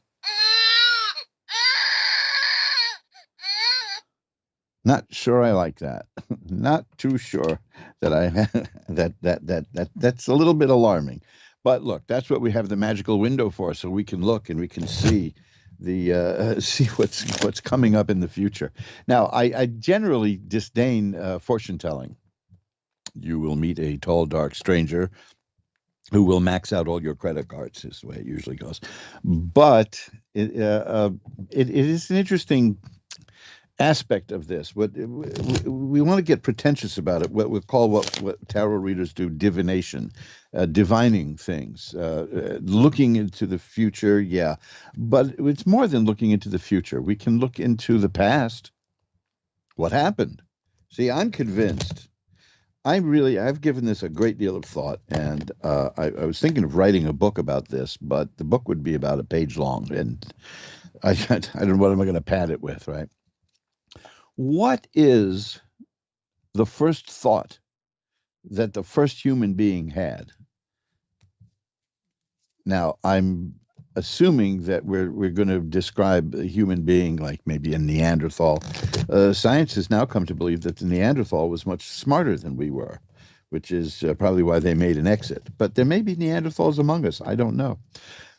Not sure I like that. Not too sure that that's a little bit alarming. But look, that's what we have the magical window for, so we can look and we can see see what's coming up in the future. Now, I generally disdain fortune telling. You will meet a tall, dark stranger who will max out all your credit cards, is the way it usually goes. But it is an interesting aspect of this. What we want to get pretentious about it, what we call what tarot readers do, divination, divining things, looking into the future. Yeah, but it's more than looking into the future. We can look into the past. What happened? See, I'm convinced. I've given this a great deal of thought, and I was thinking of writing a book about this, but the book would be about a page long, and I don't know what am I going to pad it with, right? What is the first thought that the first human being had? Now, I'm assuming that we're going to describe a human being like maybe a Neanderthal. Science has now come to believe that the Neanderthal was much smarter than we were, which is probably why they made an exit. But there may be Neanderthals among us. I don't know.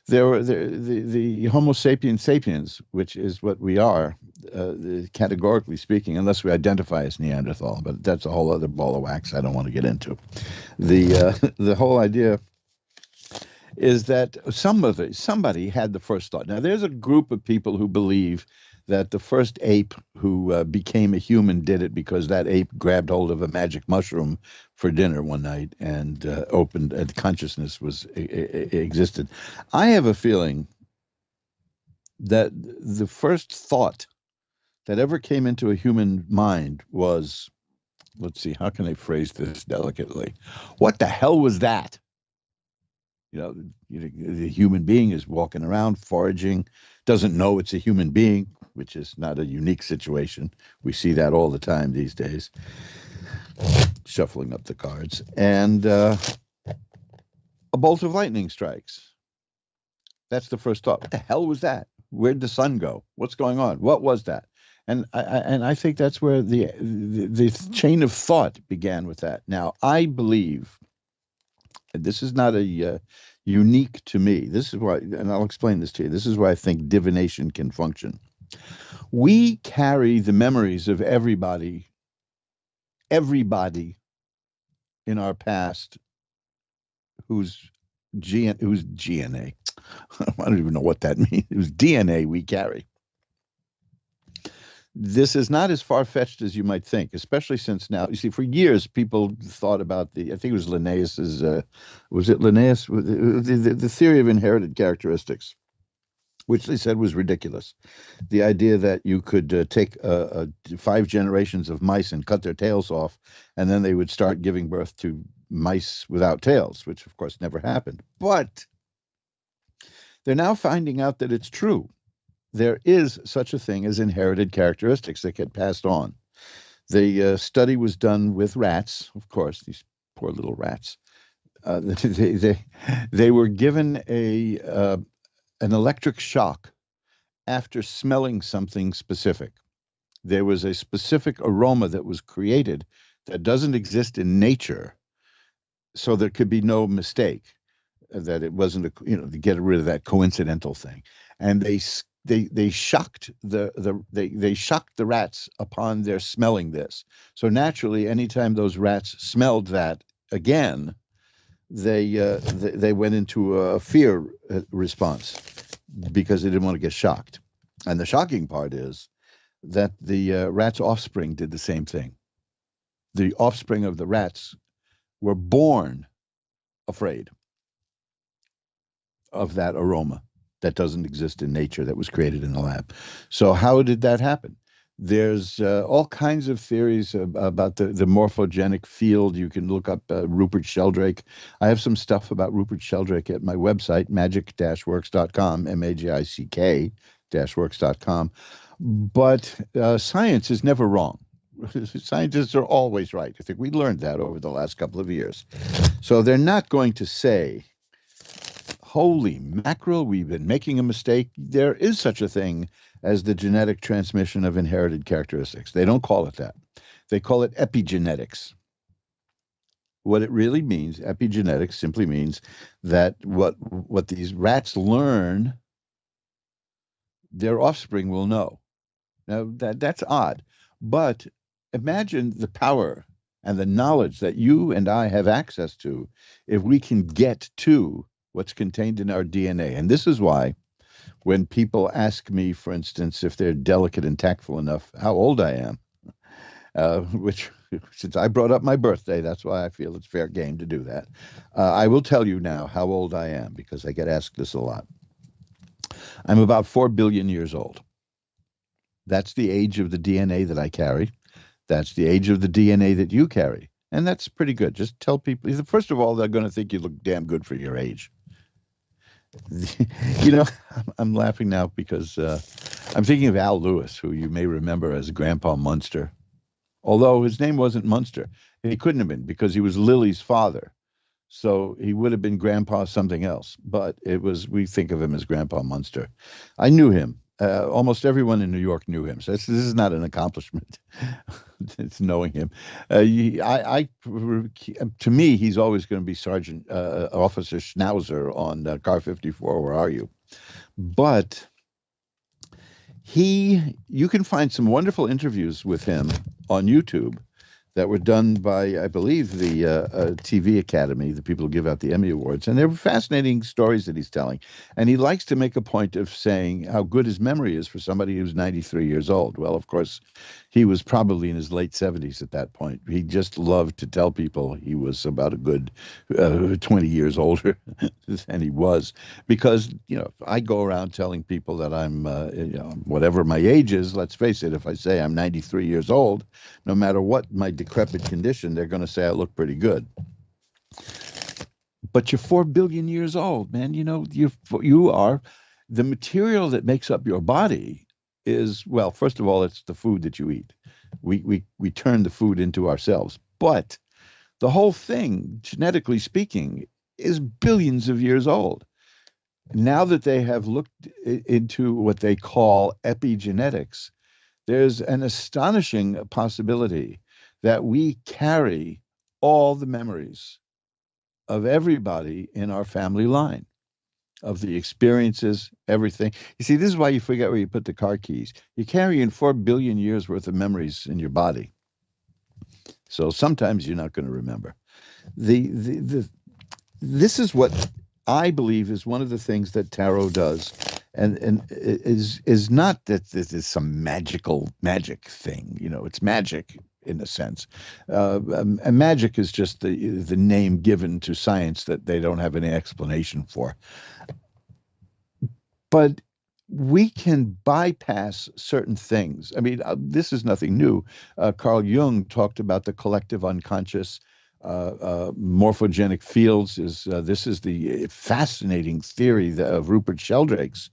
The Homo sapiens sapiens, which is what we are, categorically speaking, unless we identify as Neanderthal, but that's a whole other ball of wax I don't want to get into. The whole idea is that somebody had the first thought. Now, there's a group of people who believe that the first ape who became a human did it because that ape grabbed hold of a magic mushroom for dinner one night and opened, and consciousness existed. I have a feeling that the first thought that ever came into a human mind was, let's see, how can I phrase this delicately? What the hell was that? The human being is walking around foraging, doesn't know it's a human being, which is not a unique situation. We see that all the time these days. Shuffling up the cards. And a bolt of lightning strikes. That's the first thought. What the hell was that? Where'd the sun go? What's going on? What was that? And I think that's where the chain of thought began with that. Now, I believe, this is not a unique to me. This is why, and I'll explain this to you. This is why I think divination can function. We carry the memories of everybody in our past whose GNA. I don't even know what that means. It was DNA we carry. This is not as far-fetched as you might think, especially since now, you see, for years, people thought about I think it was Linnaeus's, was it Linnaeus? The theory of inherited characteristics, which they said was ridiculous. The idea that you could take 5 generations of mice and cut their tails off, and then they would start giving birth to mice without tails, which of course never happened. But they're now finding out that it's true. There is such a thing as inherited characteristics that get passed on. The study was done with rats, of course, these poor little rats. They were given an electric shock after smelling something specific. There was a specific aroma that was created that doesn't exist in nature, so there could be no mistake that it wasn't to get rid of that coincidental thing. And they shocked they shocked the rats upon their smelling this. So naturally, anytime those rats smelled that again, they went into a fear response because they didn't want to get shocked. And the shocking part is that the rats' offspring did the same thing. The offspring of the rats were born afraid of that aroma that doesn't exist in nature, that was created in the lab. So how did that happen? There's all kinds of theories about the morphogenic field. You can look up Rupert Sheldrake. I have some stuff about Rupert Sheldrake at my website, magic-works.com, MAGICK-works.com. But science is never wrong. Scientists are always right. I think we learned that over the last couple of years. So they're not going to say, holy mackerel, we've been making a mistake. There is such a thing as the genetic transmission of inherited characteristics. They don't call it that. They call it epigenetics. What it really means, epigenetics, simply means that what these rats learn, their offspring will know. Now, that's odd. But imagine the power and the knowledge that you and I have access to if we can get to what's contained in our DNA. And this is why when people ask me, for instance, if they're delicate and tactful enough, how old I am, which since I brought up my birthday, that's why I feel it's fair game to do that. I will tell you now how old I am because I get asked this a lot. I'm about 4 billion years old. That's the age of the DNA that I carry. That's the age of the DNA that you carry. And that's pretty good. Just tell people, first of all, they're going to think you look damn good for your age. I'm laughing now because I'm thinking of Al Lewis, who you may remember as Grandpa Munster. Although his name wasn't Munster. He couldn't have been because he was Lily's father. So he would have been Grandpa something else, but we think of him as Grandpa Munster. I knew him. Almost everyone in New York knew him. So this is not an accomplishment. It's knowing him. To me, he's always going to be Sergeant Officer Schnauzer on Car 54. Where are you? But you can find some wonderful interviews with him on YouTube that were done by, I believe, the TV Academy, the people who give out the Emmy Awards. And they're fascinating stories that he's telling. And he likes to make a point of saying how good his memory is for somebody who's 93 years old. Well, of course, he was probably in his late 70s at that point. He just loved to tell people he was about a good 20 years older than he was. Because, I go around telling people that I'm, whatever my age is, let's face it, if I say I'm 93 years old, no matter what my decrepit condition, they're going to say I look pretty good. But you're 4 billion years old, man. You are the material that makes up your body is, well, first of all, it's the food that you eat. We turn the food into ourselves. But the whole thing, genetically speaking, is billions of years old. Now that they have looked into what they call epigenetics, there's an astonishing possibility that we carry all the memories of everybody in our family line, of the experiences, everything. You see, this is why you forget where you put the car keys. You carry in 4 billion years worth of memories in your body. So sometimes you're not going to remember. This is what I believe is one of the things that tarot does. And is not that this is some magic thing. It's magic in a sense. And magic is just the name given to science that they don't have any explanation for. But we can bypass certain things. I mean, this is nothing new. Carl Jung talked about the collective unconscious. Morphogenic fields this is the fascinating theory of Rupert Sheldrake's,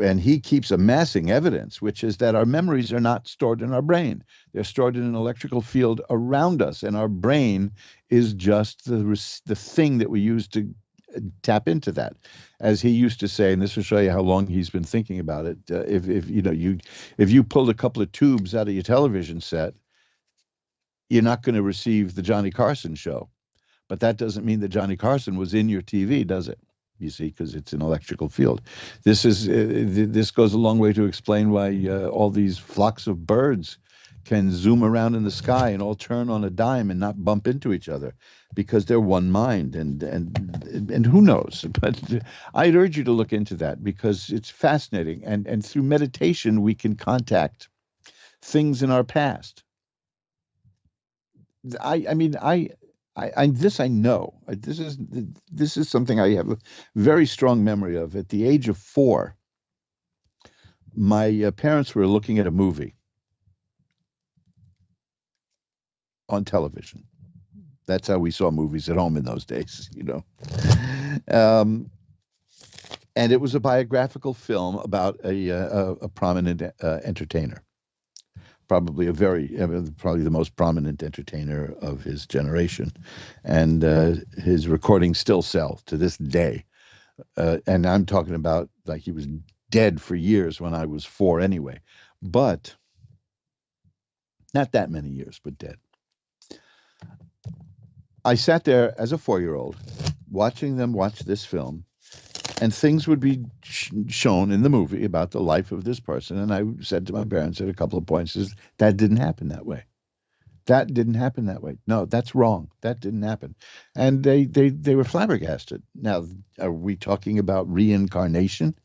and he keeps amassing evidence, which is that our memories are not stored in our brain. They're stored in an electrical field around us, and our brain is just the thing that we use to tap into that. As he used to say, and this will show you how long he's been thinking about it, if you pulled a couple of tubes out of your television set, you're not going to receive the Johnny Carson show. But that doesn't mean that Johnny Carson was in your TV, does it? You see, because it's an electrical field. This goes a long way to explain why all these flocks of birds can zoom around in the sky and all turn on a dime and not bump into each other, because they're one mind. And who knows? But I'd urge you to look into that, because it's fascinating. And through meditation, we can contact things in our past. I mean, this I know. This is something I have a very strong memory of. At the age of 4, my parents were looking at a movie on television. That's how we saw movies at home in those days, and it was a biographical film about a prominent entertainer. Probably probably the most prominent entertainer of his generation, and his recordings still sell to this day. And I'm talking about like he was dead for years when I was 4 anyway, but not that many years, but dead. I sat there as a 4-year-old watching them watch this film, and things would be shown in the movie about the life of this person. And I said to my parents at a couple of points, that didn't happen that way. That didn't happen that way. No, that's wrong. That didn't happen. And they were flabbergasted. Now, are we talking about reincarnation?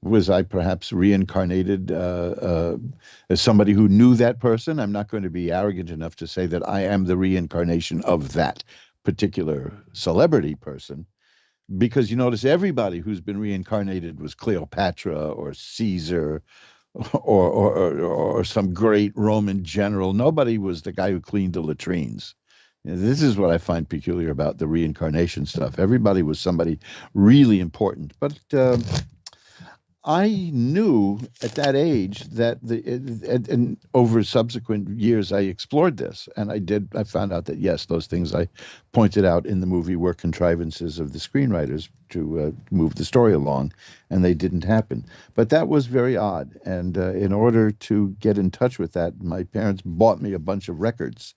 Was I perhaps reincarnated as somebody who knew that person? I'm not going to be arrogant enough to say that I am the reincarnation of that particular celebrity person. Because you notice everybody who's been reincarnated was Cleopatra or Caesar or some great Roman general. Nobody was the guy who cleaned the latrines. This is what I find peculiar about the reincarnation stuff. Everybody was somebody really important. But I knew at that age that and over subsequent years I explored this, and I found out that yes, those things I pointed out in the movie were contrivances of the screenwriters to move the story along, and they didn't happen. But that was very odd, and in order to get in touch with that, my parents bought me a bunch of records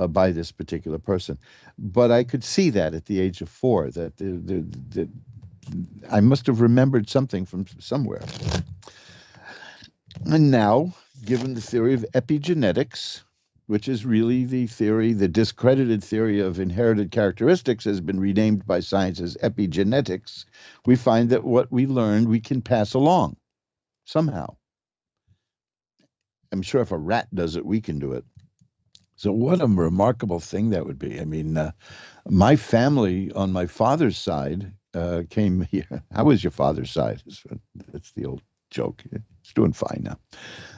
by this particular person. But I could see that at the age of 4 that I must have remembered something from somewhere. And now, given the theory of epigenetics, which is really the discredited theory of inherited characteristics has been renamed by science as epigenetics, we find that what we learned we can pass along somehow. I'm sure if a rat does it, we can do it. So what a remarkable thing that would be. I mean, my family on my father's side came here. How was your father's side? That's the old joke. It's doing fine now.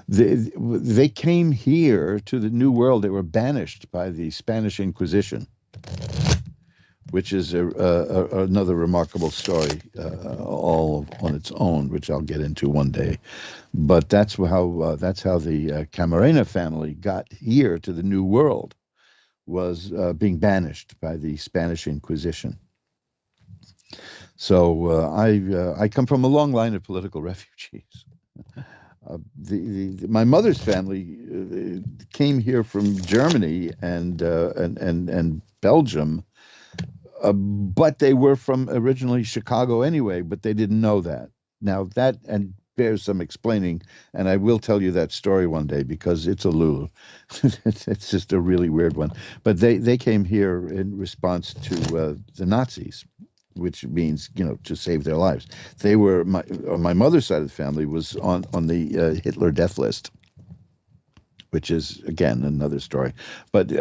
They came here to the New World. They were banished by the Spanish Inquisition, which is another remarkable story all on its own, which I'll get into one day. But that's how the Camarena family got here to the New World, was being banished by the Spanish Inquisition. So I come from a long line of political refugees. My mother's family came here from Germany and Belgium, but they were from originally Chicago anyway, but they didn't know that. Now that and bears some explaining, and I will tell you that story one day because it's a lulu. It's just a really weird one. But they came here in response to the Nazis, which means, to save their lives. They were on my mother's side of the family was on the Hitler death list, which is again another story. But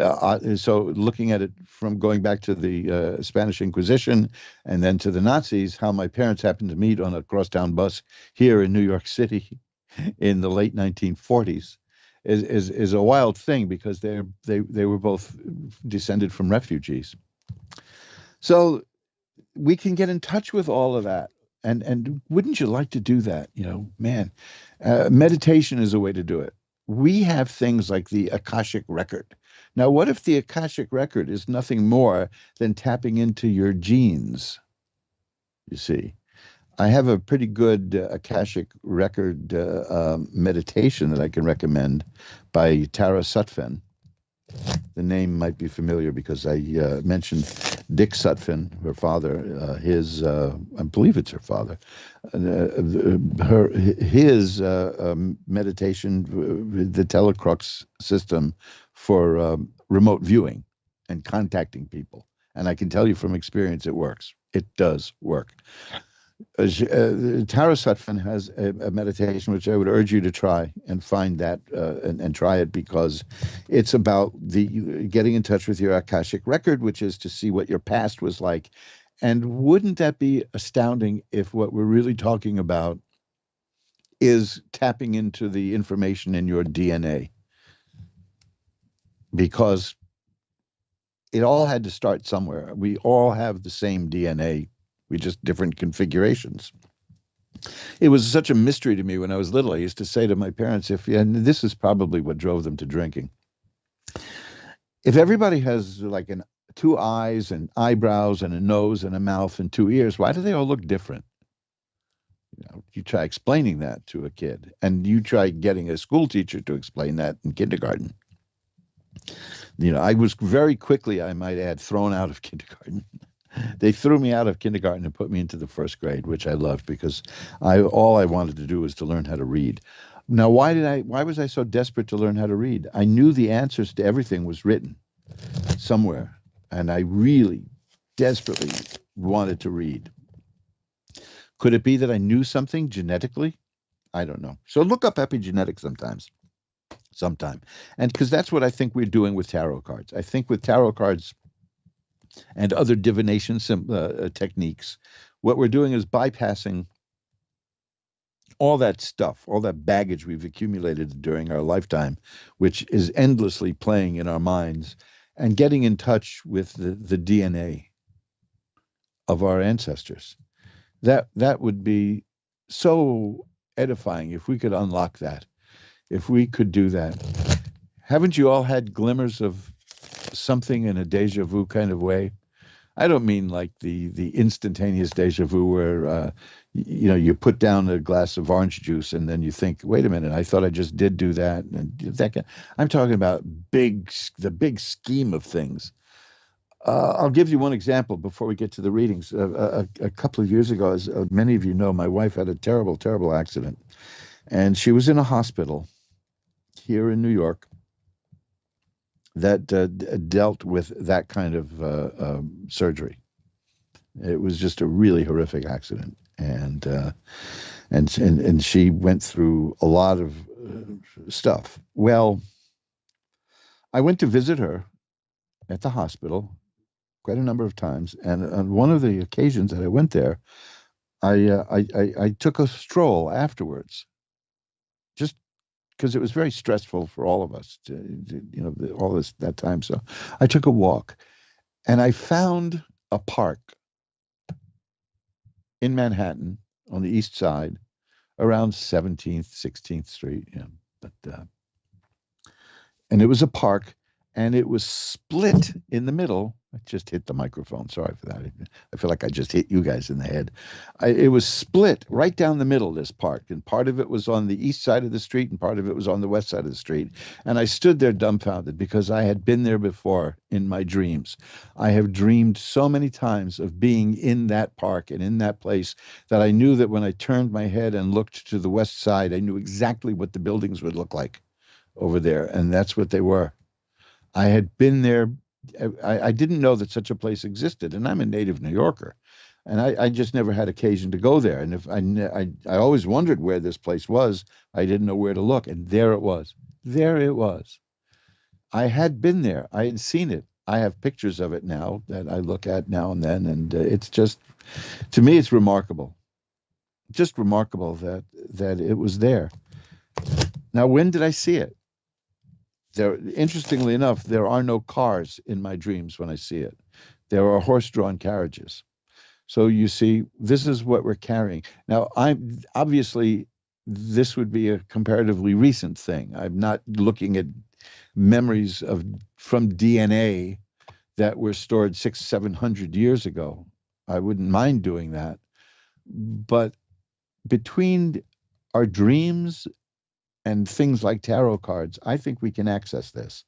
so looking at it from going back to the Spanish Inquisition and then to the Nazis, how my parents happened to meet on a crosstown bus here in New York City in the late 1940s is a wild thing because they were both descended from refugees. So we can get in touch with all of that. And wouldn't you like to do that? Man, meditation is a way to do it. We have things like the Akashic Record. Now, what if the Akashic Record is nothing more than tapping into your genes? You see, I have a pretty good Akashic Record meditation that I can recommend by Tara Sutphen. The name might be familiar because I mentioned Dick Sutphen, her father, I believe it's her father, his meditation, the Telecrux system for remote viewing and contacting people. And I can tell you from experience, it works. It does work. Tara Sutphen has a meditation which I would urge you to try and find that and try it because it's about getting in touch with your Akashic Record, which is to see what your past was like. And wouldn't that be astounding if what we're really talking about is tapping into the information in your DNA? Because it all had to start somewhere. We all have the same DNA. We just different configurations. It was such a mystery to me when I was little. I used to say to my parents, and this is probably what drove them to drinking. If everybody has like 2 eyes and eyebrows and a nose and a mouth and 2 ears, why do they all look different? You try explaining that to a kid, and you try getting a school teacher to explain that in kindergarten. I was very quickly, I might add, thrown out of kindergarten. They threw me out of kindergarten and put me into the 1st grade, which I loved because all I wanted to do was to learn how to read. Now, why was I so desperate to learn how to read? I knew the answers to everything was written somewhere, and I really desperately wanted to read. Could it be that I knew something genetically? I don't know. So look up epigenetics sometime. And because that's what I think we're doing with tarot cards. I think with tarot cards and other divination techniques, what we're doing is bypassing all that stuff, all that baggage we've accumulated during our lifetime, which is endlessly playing in our minds, and getting in touch with the DNA of our ancestors. That would be so edifying if we could unlock that, if we could do that. Haven't you all had glimmers of something in a deja vu kind of way? I don't mean like the instantaneous deja vu where you put down a glass of orange juice and then you think, wait a minute, I thought I just did do that. And I'm talking about the big scheme of things. I'll give you one example before we get to the readings. A couple of years ago, as many of you know, my wife had a terrible, terrible accident, and she was in a hospital here in New York that dealt with that kind of surgery. It was just a really horrific accident, and she went through a lot of stuff. Well, I went to visit her at the hospital quite a number of times, and on one of the occasions that I went there, I took a stroll afterwards, just because it was very stressful for all of us, all that time. So I took a walk, and I found a park in Manhattan on the East Side, around 17th, 16th Street. And it was a park, and it was split in the middle. I just hit the microphone. Sorry for that. I feel like I just hit you guys in the head. It was split right down the middle, this park, and part of it was on the east side of the street and part of it was on the west side of the street. And I stood there dumbfounded because I had been there before in my dreams. I have dreamed so many times of being in that park and in that place that I knew that when I turned my head and looked to the west side, I knew exactly what the buildings would look like over there, and that's what they were. I had been there. I didn't know that such a place existed, and I'm a native New Yorker, and I just never had occasion to go there. And if I always wondered where this place was, I didn't know where to look, and there it was. There it was. I had been there. I had seen it. I have pictures of it now that I look at now and then, and it's just, to me, it's remarkable. Just remarkable that it was there. Now, when did I see it? Interestingly enough, there are no cars in my dreams when I see it. There are horse-drawn carriages. So you see, this is what we're carrying. Now, obviously, this would be a comparatively recent thing. I'm not looking at memories from DNA that were stored 600-700 years ago. I wouldn't mind doing that. But between our dreams and things like tarot cards, I think we can access this.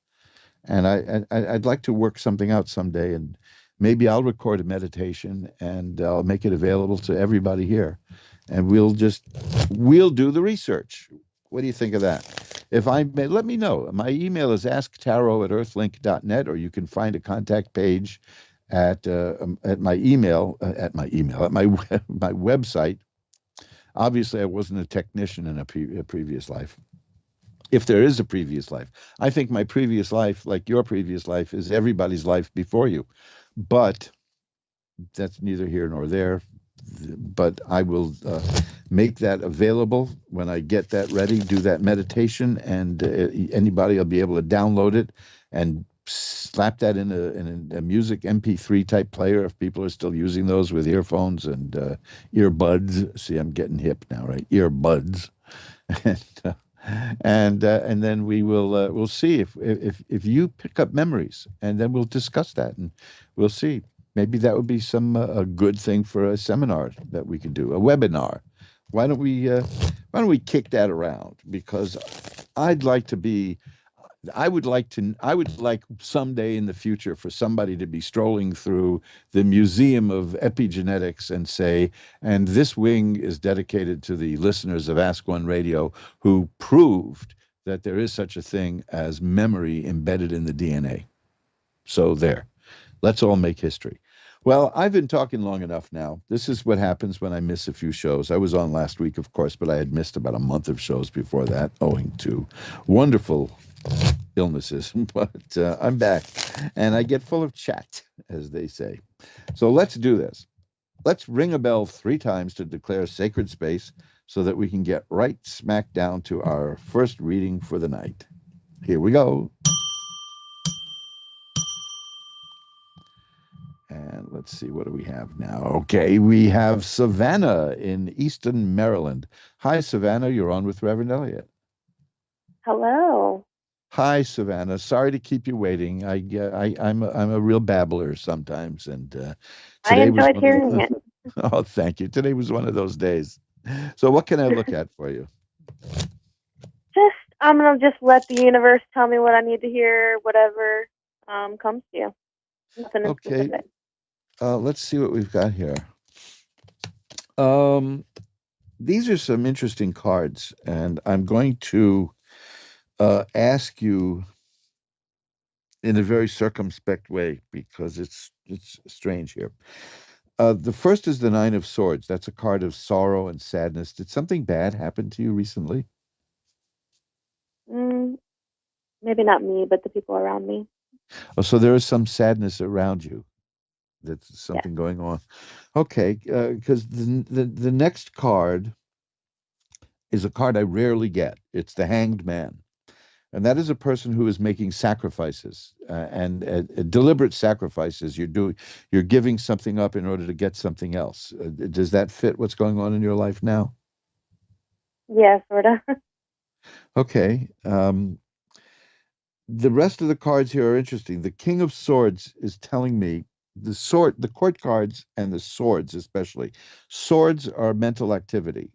And I'd like to work something out someday, and maybe I'll record a meditation and I'll make it available to everybody here. And we'll do the research. What do you think of that? If I may, let me know. My email is asktarot@earthlink.net, or you can find a contact page at my website. Obviously, I wasn't a technician in a previous life. If there is a previous life, I think my previous life, like your previous life, is everybody's life before you. But that's neither here nor there. But I will make that available when I get that ready, do that meditation, and anybody will be able to download it and slap that in a music MP3 type player if people are still using those with earphones and earbuds. See, I'm getting hip now, right? Earbuds. And then we'll see if you pick up memories, and then we'll discuss that, and we'll see. Maybe that would be a good thing for a seminar that we could do, a webinar. Why don't we kick that around? Because I would like someday in the future for somebody to be strolling through the Museum of Epigenetics and say, and this wing is dedicated to the listeners of Ask One Radio who proved that there is such a thing as memory embedded in the DNA. So there, let's all make history. Well, I've been talking long enough now. This is what happens when I miss a few shows. I was on last week, of course, but I had missed about a month of shows before that, owing to wonderful illnesses. But I'm back, and I get full of chat, as they say. So let's do this. Let's ring a bell 3 times to declare sacred space so that we can get right smack down to our first reading for the night. Here we go. And let's see, what do we have now? Okay, we have Savannah in Easton, Maryland. Hi, Savannah. You're on with Reverend Elliot. Hello. Hi, Savannah. Sorry to keep you waiting. I'm a real babbler sometimes, and I today was enjoyed one of hearing it. Oh, thank you. Today was one of those days. So, what can I look at for you? I'm gonna just let the universe tell me what I need to hear, whatever comes to you. Nothing in Okay, specific. let's see what we've got here. These are some interesting cards, and I'm going to ask you in a very circumspect way because it's strange here. The first is the Nine of Swords. That's a card of sorrow and sadness. Did something bad happen to you recently? Maybe not me, but the people around me. Oh, so there is some sadness around you. That's something going on. Okay, because the next card is a card I rarely get. It's the Hanged Man. And that is a person who is making sacrifices and deliberate sacrifices. You're giving something up in order to get something else. Does that fit what's going on in your life now? Yeah, sort of. Okay. The rest of the cards here are interesting. The King of Swords is telling me the court cards and the swords especially. Swords are mental activity.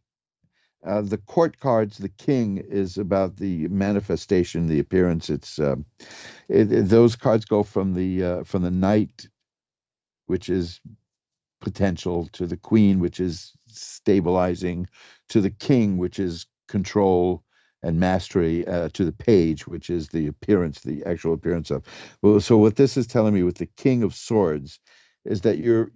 The court cards, the king is about the manifestation, the appearance. Those cards go from the knight, which is potential, to the queen, which is stabilizing, to the king, which is control and mastery, to the page, which is the appearance, the actual appearance of. Well, so what this is telling me with the King of Swords is that you're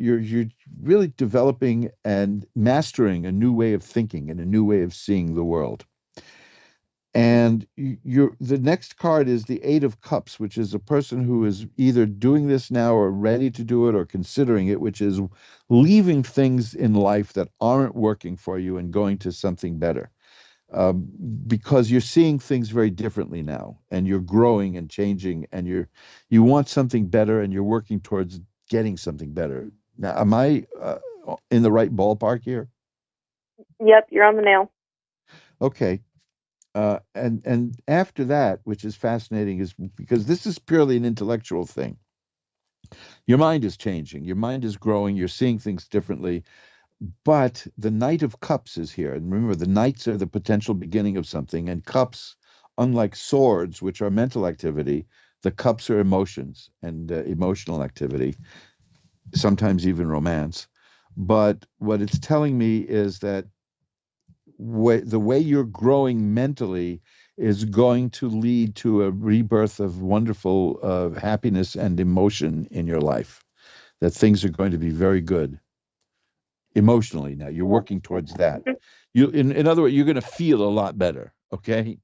really developing and mastering a new way of thinking and a new way of seeing the world. And the next card is the Eight of Cups, which is a person who is either doing this now or ready to do it or considering it, which is leaving things in life that aren't working for you and going to something better. Because you're seeing things very differently now, and you're growing and changing, and you want something better, and you're working towards getting something better. Now, am I in the right ballpark here? Yep, you're on the nail. Okay. And after that, which is fascinating, is because this is purely an intellectual thing. Your mind is changing. Your mind is growing. You're seeing things differently. But the Knight of Cups is here. And remember, the knights are the potential beginning of something. And cups, unlike swords, which are mental activity, the cups are emotions and emotional activity, sometimes even romance. But what it's telling me is that the way you're growing mentally is going to lead to a rebirth of wonderful happiness and emotion in your life, that things are going to be very good emotionally. Now you're working towards that. In other words, you're going to feel a lot better. Okay.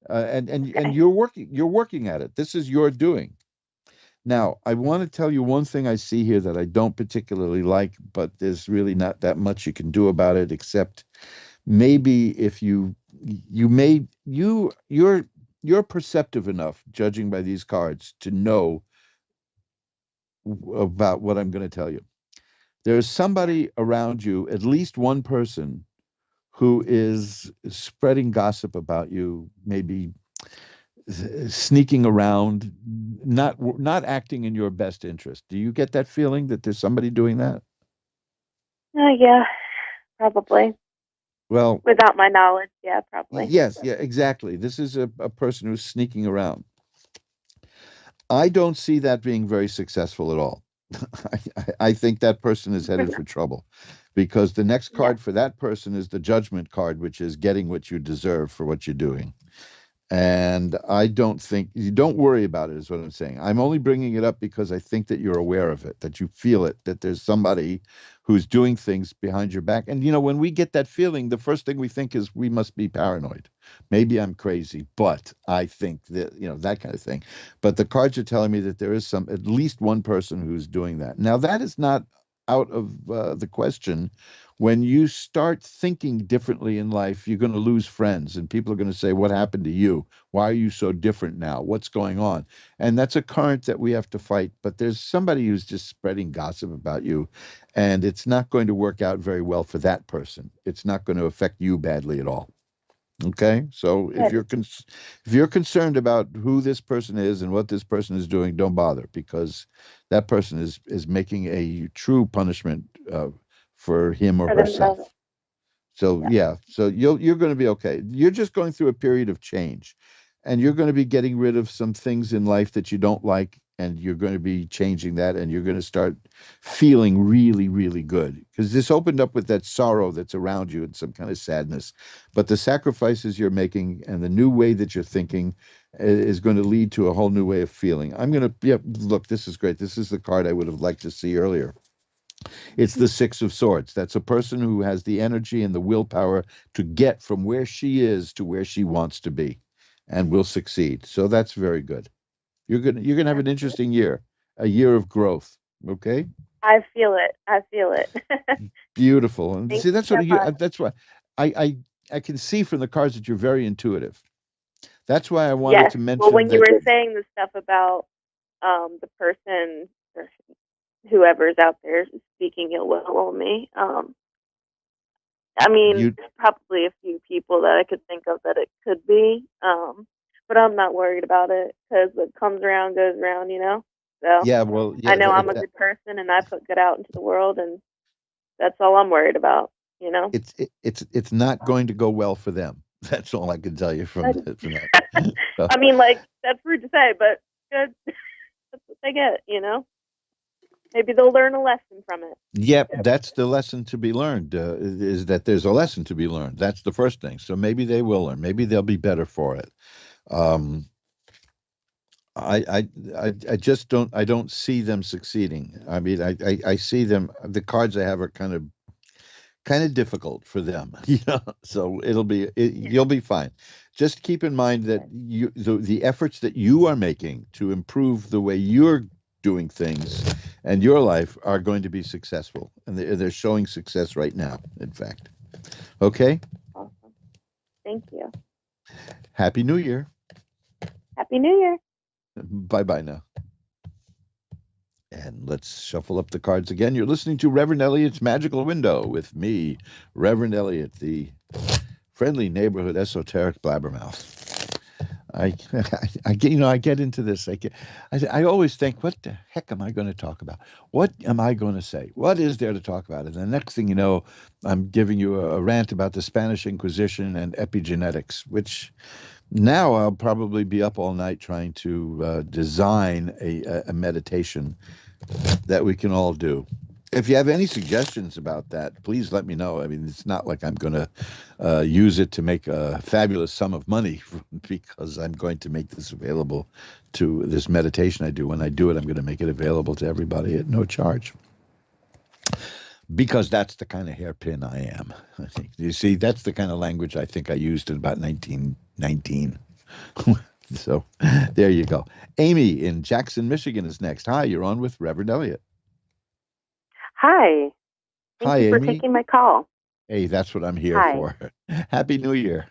And you're working at it. This is your doing. Now, I want to tell you one thing I see here that I don't particularly like, but there's really not that much you can do about it, except maybe if you're perceptive enough, judging by these cards, to know about what I'm going to tell you. There's somebody around you, at least one person, who is spreading gossip about you, maybe sneaking around, not acting in your best interest. Do you get that feeling that there's somebody doing that? Yeah, probably. Well, without my knowledge, yeah, probably. Yes, yeah, exactly. This is a person who's sneaking around. I don't see that being very successful at all. I think that person is headed for trouble, because the next card for that person is the Judgment card, which is getting what you deserve for what you're doing. And I don't think, you don't worry about it, is what I'm saying. I'm only bringing it up because I think that you're aware of it, that you feel it, that there's somebody who's doing things behind your back. And, when we get that feeling, the first thing we think is we must be paranoid. Maybe I'm crazy, but I think that, that kind of thing. But the cards are telling me that there is at least one person who's doing that. Now, that is not out of the question. When you start thinking differently in life, you're going to lose friends, and people are going to say, what happened to you? Why are you so different now? What's going on? And that's a current that we have to fight. But there's somebody who's just spreading gossip about you, and it's not going to work out very well for that person. It's not going to affect you badly at all. Okay, so if you're concerned about who this person is and what this person is doing, don't bother, because that person is making a true punishment for him or For herself. themselves. So yeah, so you're going to be okay. You're just going through a period of change, and you're going to be getting rid of some things in life that you don't like, and you're going to be changing that, and you're going to start feeling really, really good, because this opened up with that sorrow that's around you and some kind of sadness. But the sacrifices you're making and the new way that you're thinking is going to lead to a whole new way of feeling. I'm going to, yeah, look, this is great. This is the card I would have liked to see earlier. It's the Six of Swords. That's a person who has the energy and the willpower to get from where she is to where she wants to be, and will succeed. So that's very good. You're gonna have an interesting year, a year of growth. Okay, I feel it. I feel it. beautiful. And Thank see, you that's so what you. much. That's why I can see from the cards that you're very intuitive. That's why I wanted Yes. to Well, when mention you that. were saying the stuff about the person or whoever's out there speaking ill will of me, I mean, You there's probably a few people that I could think of that it could be, but I'm not worried about it because what comes around goes around, you know? So Yeah, well, I yeah, know I'm a good person and I put good out into the world, and that's all I'm worried about, you know? it's not going to go well for them. That's all I can tell you from from that. So, I mean, like, that's rude to say, but good. That's what they get, you know? Maybe they'll learn a lesson from it. yep, that's the lesson to be learned. Is that there's a lesson to be learned. That's the first thing. So maybe they will learn. Maybe they'll be better for it. Um, I just don't see them succeeding. I mean, I see them. The cards I have are kind of difficult for them, you know. So you'll be fine. Just keep in mind that the efforts that you are making to improve the way you're doing things and your life are going to be successful, and they're showing success right now. In fact, okay. Awesome. Thank you. Happy New Year. Happy New Year. Bye bye now. And let's shuffle up the cards again. You're listening to Reverend Elliot's Magical Window with me, Reverend Elliot, the friendly neighborhood esoteric blabbermouth. I get into this. I always think, what the heck am I going to talk about? What am I going to say? What is there to talk about? And the next thing you know, I'm giving you a rant about the Spanish Inquisition and epigenetics, which now I'll probably be up all night trying to design a meditation that we can all do. If you have any suggestions about that, please let me know. I mean, it's not like I'm going to use it to make a fabulous sum of money, because I'm going to make this available to this meditation I do. When I do it, I'm going to make it available to everybody at no charge, because that's the kind of hairpin I am. I think. You see, that's the kind of language I think I used in about 1919. So there you go. Amy in Jackson, Michigan is next. Hi, you're on with Reverend Elliot. Hi. Thank Hi, you for Amy. taking my call. Hey, that's what I'm here Hi. for. Happy New Year.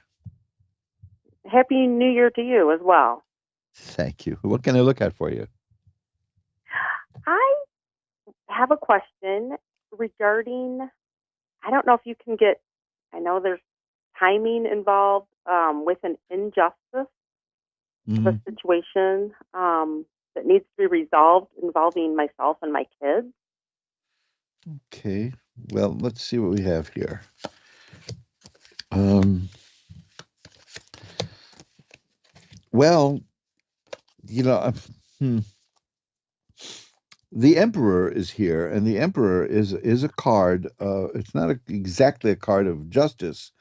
Happy New Year to you as well. Thank you. What can I look at for you? I have a question regarding, I don't know if you can get, I know there's timing involved with an injustice of a situation that needs to be resolved involving myself and my kids. Okay. Well, let's see what we have here. Well, you know, the Emperor is here, and the Emperor is a card. It's not exactly a card of justice,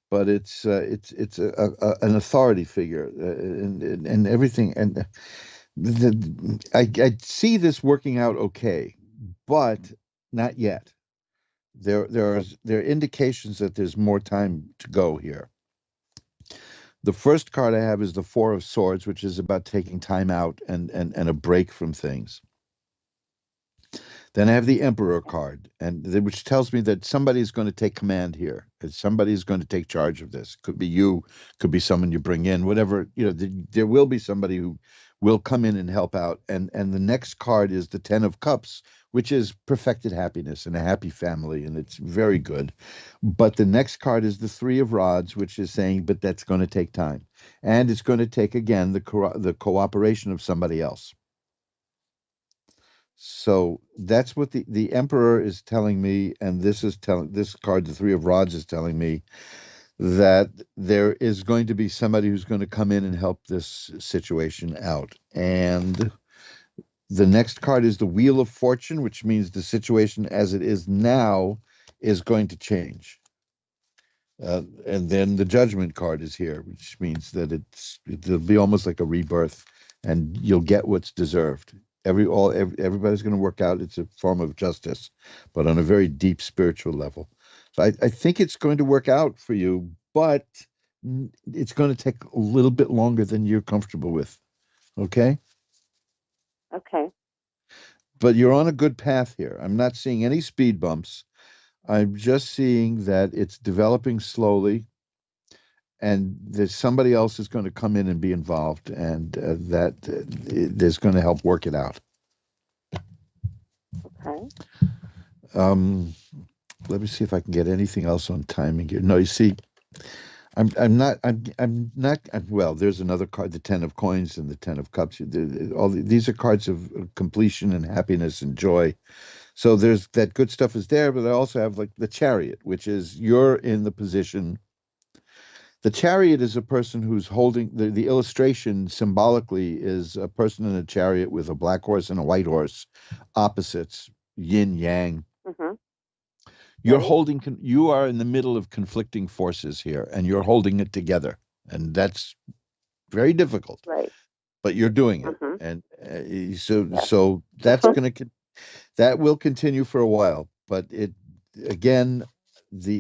but it's an authority figure, and everything. And I see this working out okay, but not yet. There are indications that there's more time to go here. The first card I have is the Four of Swords, which is about taking time out and a break from things. Then I have the Emperor card, which tells me that somebody is going to take command here. Somebody is going to take charge of this. Could be you, could be someone you bring in, whatever. There will be somebody who will come in and help out. And the next card is the Ten of Cups, which is perfected happiness and a happy family, and it's very good. But the next card is the Three of Rods, which is saying, but that's going to take time, and it's going to take again the cooperation of somebody else. So that's what the Emperor is telling me, and this card, the Three of Rods, is telling me that there is going to be somebody who's going to come in and help this situation out. And the next card is the Wheel of Fortune, which means the situation as it is now is going to change. And then the Judgment card is here, which means that it'll be almost like a rebirth, and you'll get what's deserved. Everybody's going to work out. It's a form of justice, but on a very deep spiritual level. So I think it's going to work out for you, but it's going to take a little bit longer than you're comfortable with. Okay? Okay. But you're on a good path here. I'm not seeing any speed bumps. I'm just seeing that it's developing slowly, and there's somebody else is going to come in and be involved, and that is going to help work it out. Okay. Let me see if I can get anything else on timing here. No, you see, I'm not. Well, there's another card, the Ten of Coins and the Ten of Cups. These are cards of completion and happiness and joy. So there's that good stuff is there, but I also have like the Chariot, which is you're in the position. The Chariot is a person who's holding the illustration symbolically is a person in a chariot with a black horse and a white horse, opposites, yin yang. Mm-hmm. You are in the middle of conflicting forces here, and you're holding it together, and that's very difficult. Right. But you're doing it, and so that's that will continue for a while. But the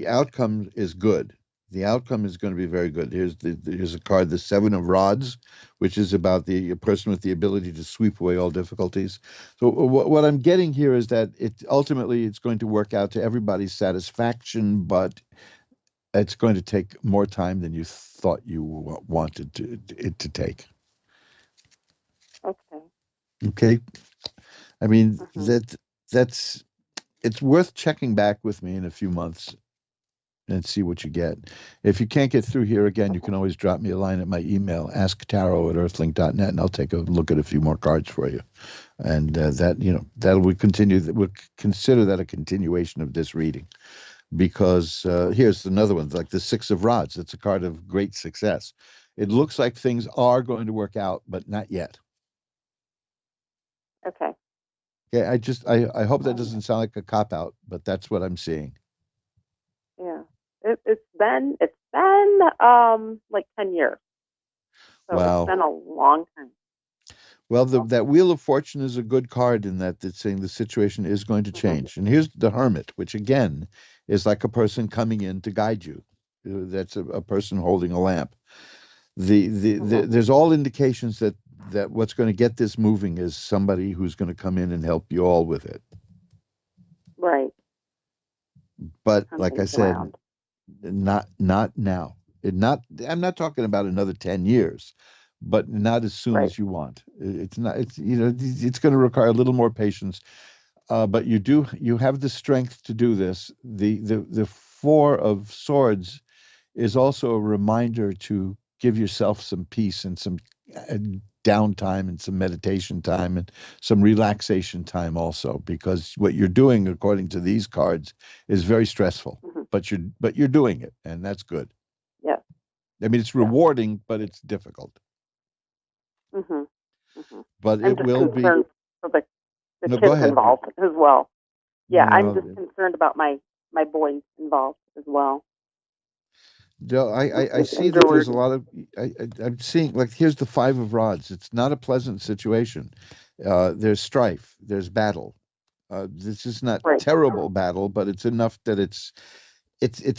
outcome is good. The outcome is going to be very good. Here's a card, the Seven of Rods, which is about a person with the ability to sweep away all difficulties. So what I'm getting here is that ultimately it's going to work out to everybody's satisfaction, but it's going to take more time than you thought you wanted it to take. Okay. Okay. I mean, it's worth checking back with me in a few months and see what you get. If you can't get through here again, you can always drop me a line at my email, asktaro@earthlink.net, and I'll take a look at a few more cards for you. And we'll consider that a continuation of this reading, because here's another one, like the Six of Rods. It's a card of great success. It looks like things are going to work out, but not yet. Okay. Yeah, I hope that doesn't sound like a cop-out, but that's what I'm seeing. Yeah. It's been like 10 years. So Wow. It's been a long time. Well, that Wheel of Fortune is a good card in that it's saying the situation is going to change. And here's the Hermit, which again is like a person coming in to guide you. That's a person holding a lamp. There's all indications that what's going to get this moving is somebody who's going to come in and help you all with it. Right. But like I said, not now. I'm not talking about another 10 years, but not as soon as you want. It's going to require a little more patience. But you have the strength to do this. The Four of Swords is also a reminder to give yourself some peace and some downtime and some meditation time and some relaxation time also, because what you're doing, according to these cards, is very stressful. But you're doing it, and that's good. Yeah. I mean, it's rewarding, but it's difficult. But it will be. For the kids involved as well. Yeah, I'm just concerned about my boys involved as well. No, I see that there's a lot of. I'm seeing, like, here's the Five of Rods. It's not a pleasant situation. There's strife. There's battle. This is not terrible battle, but it's enough that it's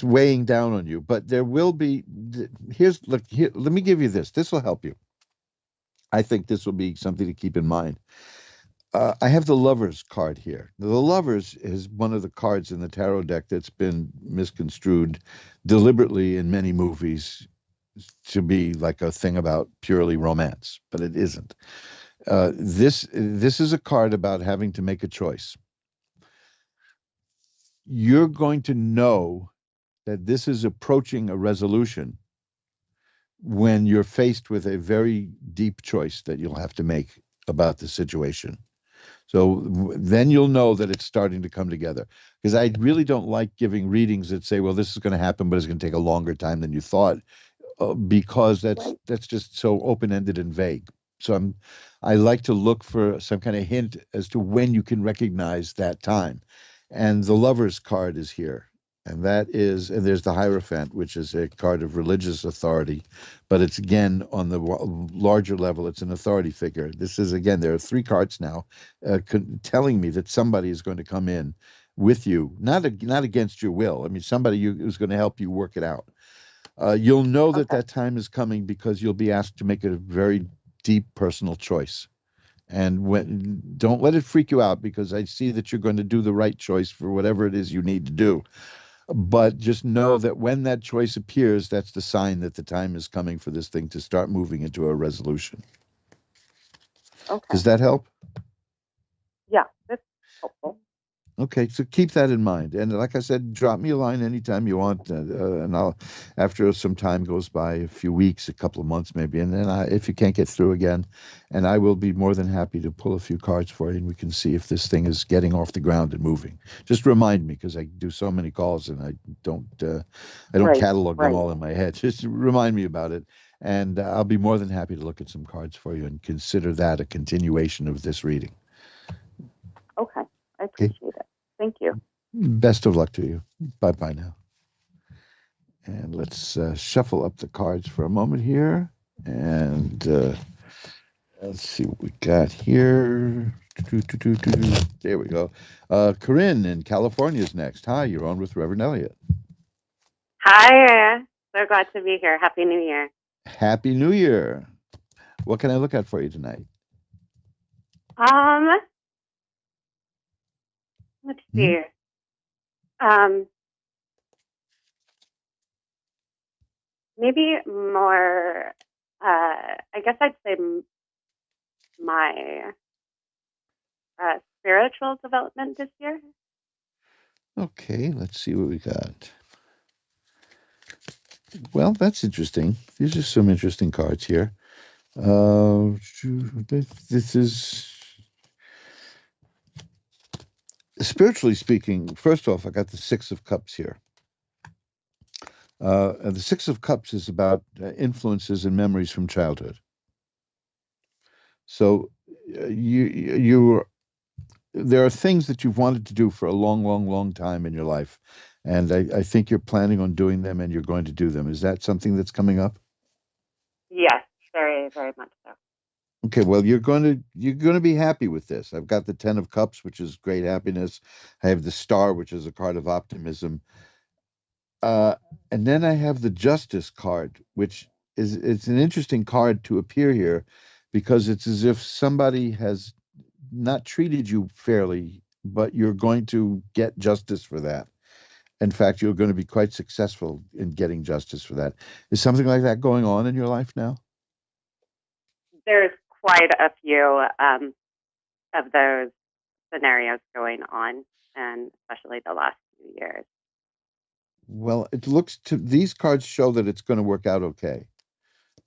weighing down on you. But there will be. Let me give you this. This will help you. I think this will be something to keep in mind. I have the Lovers card here. The Lovers is one of the cards in the tarot deck that's been misconstrued deliberately in many movies to be like a thing about purely romance, but it isn't. This is a card about having to make a choice. You're going to know that this is approaching a resolution when you're faced with a very deep choice that you'll have to make about the situation. So then you'll know that it's starting to come together. Because I really don't like giving readings that say, well, this is going to happen, but it's going to take a longer time than you thought, because that's just so open-ended and vague. So I like to look for some kind of hint as to when you can recognize that time. And the Lover's card is here. And there's the Hierophant, which is a card of religious authority, but it's again on the larger level, it's an authority figure. This is, again, there are 3 cards now telling me that somebody is going to come in with you, not against your will. I mean, somebody who's going to help you work it out. You'll know that that time is coming because you'll be asked to make a very deep personal choice. And don't let it freak you out, because I see that you're going to do the right choice for whatever it is you need to do. But just know that when that choice appears, that's the sign that the time is coming for this thing to start moving into a resolution. Okay. Does that help? Yeah, that's helpful. Okay, so keep that in mind. And like I said, drop me a line anytime you want, and I'll, after some time goes by, a few weeks, a couple of months maybe, and then if you can't get through again, and I will be more than happy to pull a few cards for you, and we can see if this thing is getting off the ground and moving. Just remind me, because I do so many calls and I don't catalog them all in my head. Just remind me about it, and I'll be more than happy to look at some cards for you and consider that a continuation of this reading. Okay, I appreciate it. Thank you. Best of luck to you. Bye-bye now. And let's shuffle up the cards for a moment here. And let's see what we got here. There we go. Corinne in California is next. Hi, you're on with Reverend Elliot. Hi, so glad to be here. Happy New Year. Happy New Year. What can I look at for you tonight? Let's see. Maybe more, I guess I'd say my spiritual development this year. Okay, let's see what we got. Well, that's interesting. These are some interesting cards here. This is, spiritually speaking, first off, I got the 6 of Cups here. The 6 of Cups is about influences and memories from childhood. So there are things that you've wanted to do for a long, long, long time in your life, and I think you're planning on doing them, and you're going to do them. Is that something that's coming up? Yes, very, very much so. Okay, well, you're going to be happy with this. I've got the 10 of Cups, which is great happiness. I have the Star, which is a card of optimism. And then I have the Justice card, which it's an interesting card to appear here, because it's as if somebody has not treated you fairly, but you're going to get justice for that. In fact, you're going to be quite successful in getting justice for that. Is something like that going on in your life now? There's quite a few of those scenarios going on, and especially the last few years. Well, these cards show that it's going to work out okay.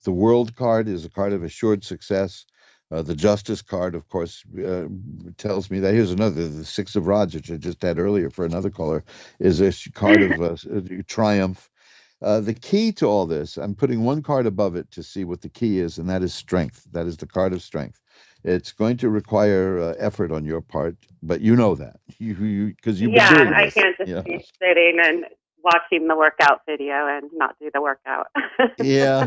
The World card is a card of assured success. The Justice card, of course, tells me that. Here's another, the 6 of Rods, which I just had earlier for another caller, is a card of triumph. The key to all this, I'm putting one card above it to see what the key is, and that is strength. That is the card of strength. It's going to require effort on your part, but you know that because you've been doing this. I can't just be sitting and watching the workout video and not do the workout. Yeah,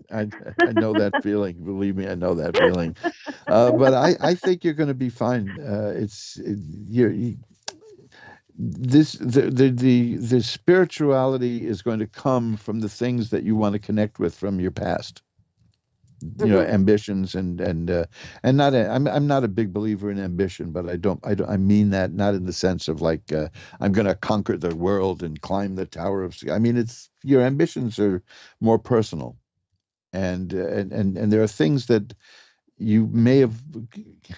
I know that feeling. Believe me, I know that feeling. But I think you're going to be fine. The spirituality is going to come from the things that you want to connect with from your past. ambitions and not I'm not a big believer in ambition, but I mean that not in the sense of like I'm going to conquer the world and climb the tower of. I mean, it's your ambitions are more personal, and there are things that you may have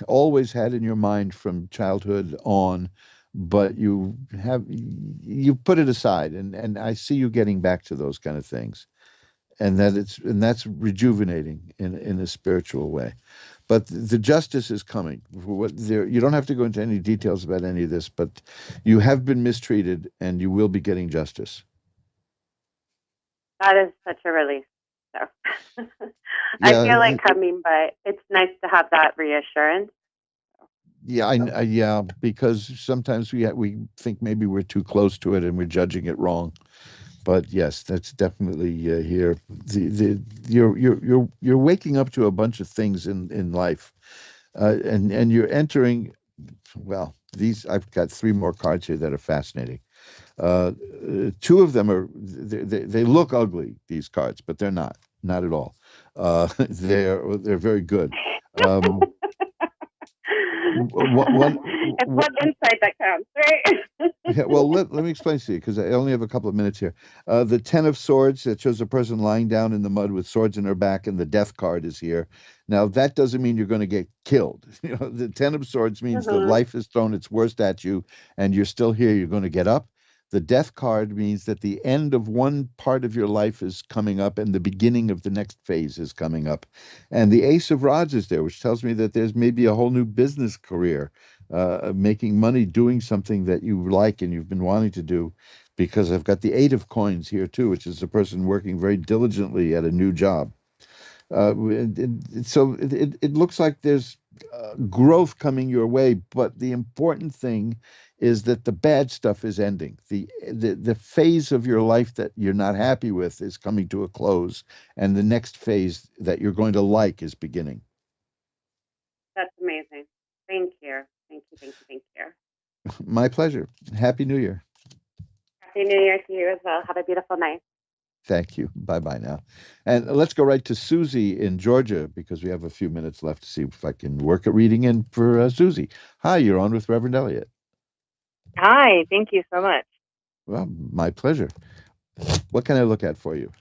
always had in your mind from childhood on, but you put it aside, and I see you getting back to those kind of things, and that's rejuvenating in a spiritual way. But the justice is coming. You don't have to go into any details about any of this, but you have been mistreated, and you will be getting justice. That is such a relief. So I feel like coming, but it's nice to have that reassurance. Yeah, because sometimes we think maybe we're too close to it and we're judging it wrong. But yes, that's definitely here. You're waking up to a bunch of things in life, and you're entering. Well, I've got 3 more cards here that are fascinating. 2 of them they look ugly, these cards, but they're not at all. They're very good. It's what insight that counts, right? Yeah, well, let me explain to you because I only have a couple of minutes here. The 10 of Swords, that shows a person lying down in the mud with swords in their back, and the Death card is here. Now, that doesn't mean you're going to get killed. The 10 of Swords means that life has thrown its worst at you, and you're still here. You're going to get up. The Death card means that the end of one part of your life is coming up and the beginning of the next phase is coming up. And the Ace of Rods is there, which tells me that there's maybe a whole new business career, making money doing something that you like and you've been wanting to do, because I've got the 8 of Coins here too, which is a person working very diligently at a new job. So it looks like there's growth coming your way, but the important thing is that the bad stuff is ending. The phase of your life that you're not happy with is coming to a close, and the next phase that you're going to like is beginning. That's amazing. Thank you. Thank you. My pleasure. Happy New Year. Happy New Year to you as well. Have a beautiful night. Thank you. Bye-bye now. And let's go right to Susie in Georgia, because we have a few minutes left to see if I can work a reading in for Susie. Hi, you're on with Reverend Elliott. Hi, thank you so much. Well, my pleasure. What can I look at for you?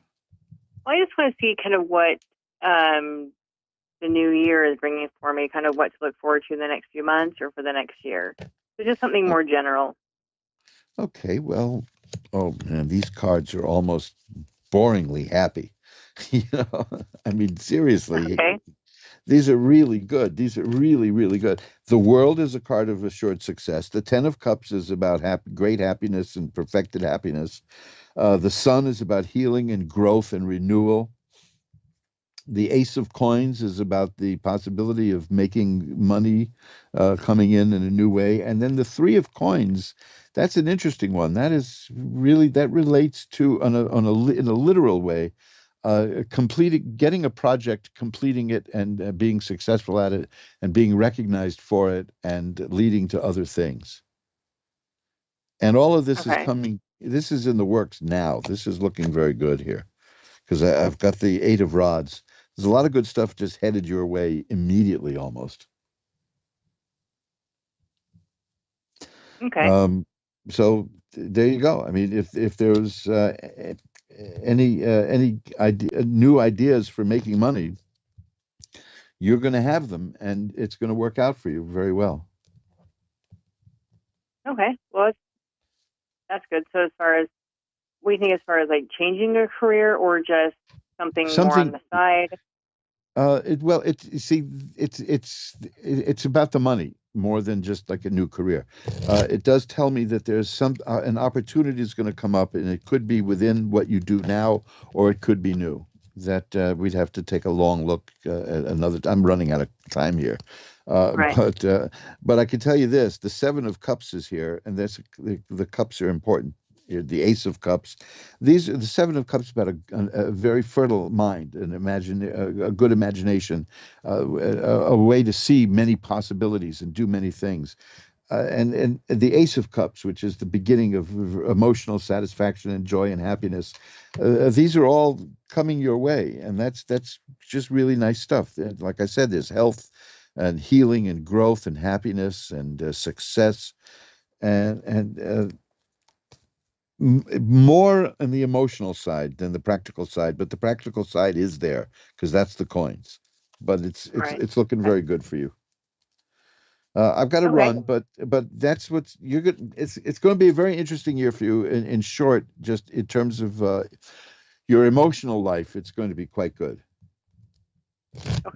Well, I just want to see kind of what the new year is bringing for me, kind of what to look forward to in the next few months or for the next year. So just something more general. Okay, well, oh man, these cards are almost boringly happy. I mean, seriously. Okay. These are really good. These are really, really good. The World is a card of assured success. The 10 of Cups is about great happiness and perfected happiness. The Sun is about healing and growth and renewal. The Ace of Coins is about the possibility of making money coming in a new way. And then the 3 of Coins, that's an interesting one. That relates to, in a literal way, getting a project, completing it, and being successful at it, and being recognized for it, and leading to other things. And all of this is coming. This is in the works now. This is looking very good here, because I've got the 8 of Rods. There's a lot of good stuff just headed your way immediately, almost. Okay. So there you go. I mean, if there's any new ideas for making money, you're going to have them, and it's going to work out for you very well. Okay. Well, that's good. So as far as like changing a career or just something more on the side? It's about the money more than just like a new career. It does tell me that there's an opportunity is going to come up, and it could be within what you do now, or it could be new. That we'd have to take a long look at another. I'm running out of time here, right. But I can tell you this: the 7 of Cups is here, and the cups are important. The Ace of Cups. The 7 of Cups about a very fertile mind, a good imagination, a way to see many possibilities and do many things. and the Ace of Cups, which is the beginning of emotional satisfaction and joy and happiness. These are all coming your way, and that's just really nice stuff. Like I said, there's health and healing and growth and happiness and success and more on the emotional side than the practical side, but the practical side is there because that's the coins. But it's looking very good for you. I've got to run, but that's what's you're good. It's going to be a very interesting year for you. In short, just in terms of your emotional life, it's going to be quite good.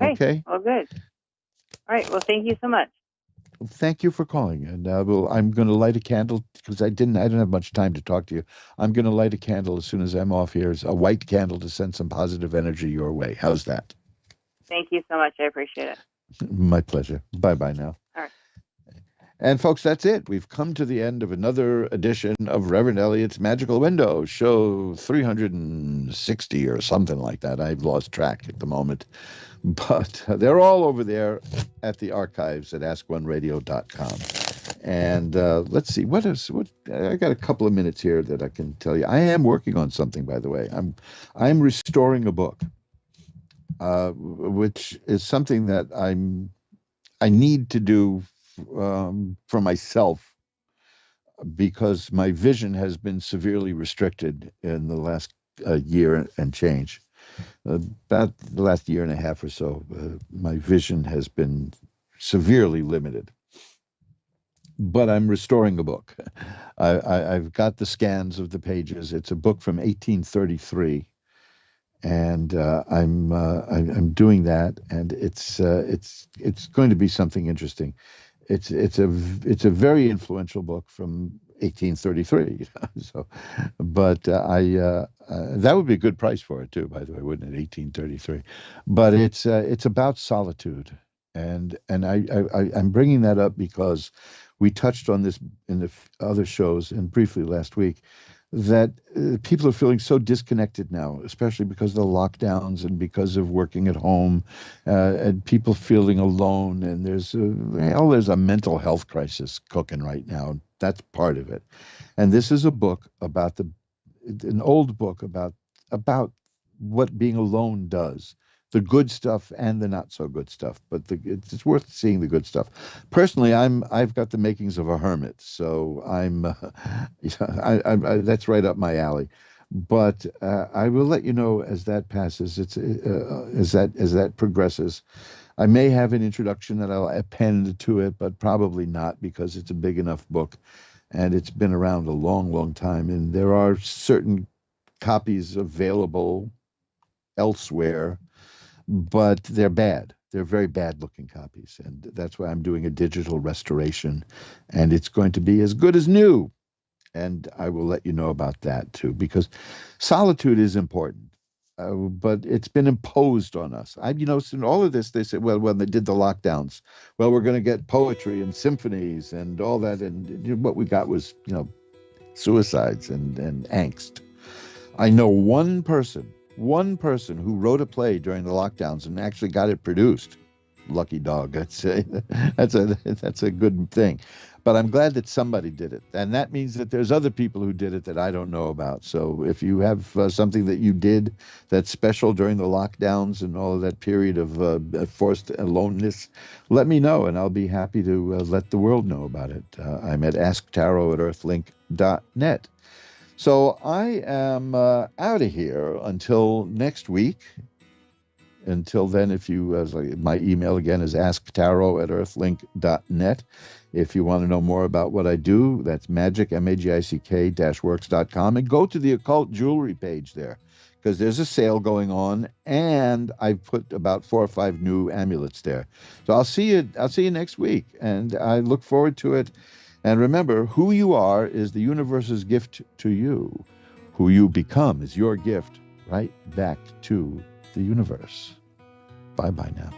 Okay. Well, good. All right. Well, thank you so much. Thank you for calling, and I'm going to light a candle because I don't have much time to talk to you. I'm going to light a candle as soon as I'm off here. It's a white candle to send some positive energy your way. How's that? Thank you so much. I appreciate it. My pleasure. Bye-bye now. All right. And folks, that's it. We've come to the end of another edition of Reverend Elliot's Magical Window, show 360 or something like that. I've lost track at the moment. But they're all over there at the archives at askoneradio.com. And let's see, what I got a couple of minutes here that I can tell you. I am working on something, by the way. I'm restoring a book, which is something that I need to do for myself because my vision has been severely restricted in the last year and change. About the last year and a half or so, my vision has been severely limited. But I'm restoring a book. I've got the scans of the pages. It's a book from 1833, and I'm doing that, and it's going to be something interesting. It's a very influential book from 1833. So, but that would be a good price for it too, by the way, wouldn't it? 1833. But it's about solitude, and I'm bringing that up because we touched on this in the other shows and briefly last week, that people are feeling so disconnected now, especially because of the lockdowns and because of working at home, and people feeling alone. And there's a mental health crisis cooking right now. That's part of it. And this is a book about an old book about what being alone does. The good stuff and the not so good stuff, but it's worth seeing the good stuff. Personally, I've got the makings of a hermit, so that's right up my alley. But I will let you know as that passes. As that progresses, I may have an introduction that I'll append to it, but probably not because it's a big enough book, and it's been around a long, long time, and there are certain copies available elsewhere. But they're bad. They're very bad-looking copies, and that's why I'm doing a digital restoration, and it's going to be as good as new. And I will let you know about that too, because solitude is important, but it's been imposed on us. In all of this, they said, well, when they did the lockdowns, well, we're going to get poetry and symphonies and all that, and what we got was, suicides and angst. I know one person who wrote a play during the lockdowns and actually got it produced. Lucky dog. That's a good thing. But I'm glad that somebody did it. And that means that there's other people who did it that I don't know about. So if you have something that you did that's special during the lockdowns and all of that period of forced aloneness, let me know, and I'll be happy to let the world know about it. I'm at asktarot@earthlink.net. So I am out of here until next week. Until then, if you, my email again is asktarot@earthlink.net. If you want to know more about what I do, that's magic, magick-works.com, and go to the occult jewelry page there, because there's a sale going on, and I've put about 4 or 5 new amulets there. So I'll see you next week, and I look forward to it. And remember, who you are is the universe's gift to you. Who you become is your gift right back to the universe. Bye-bye now.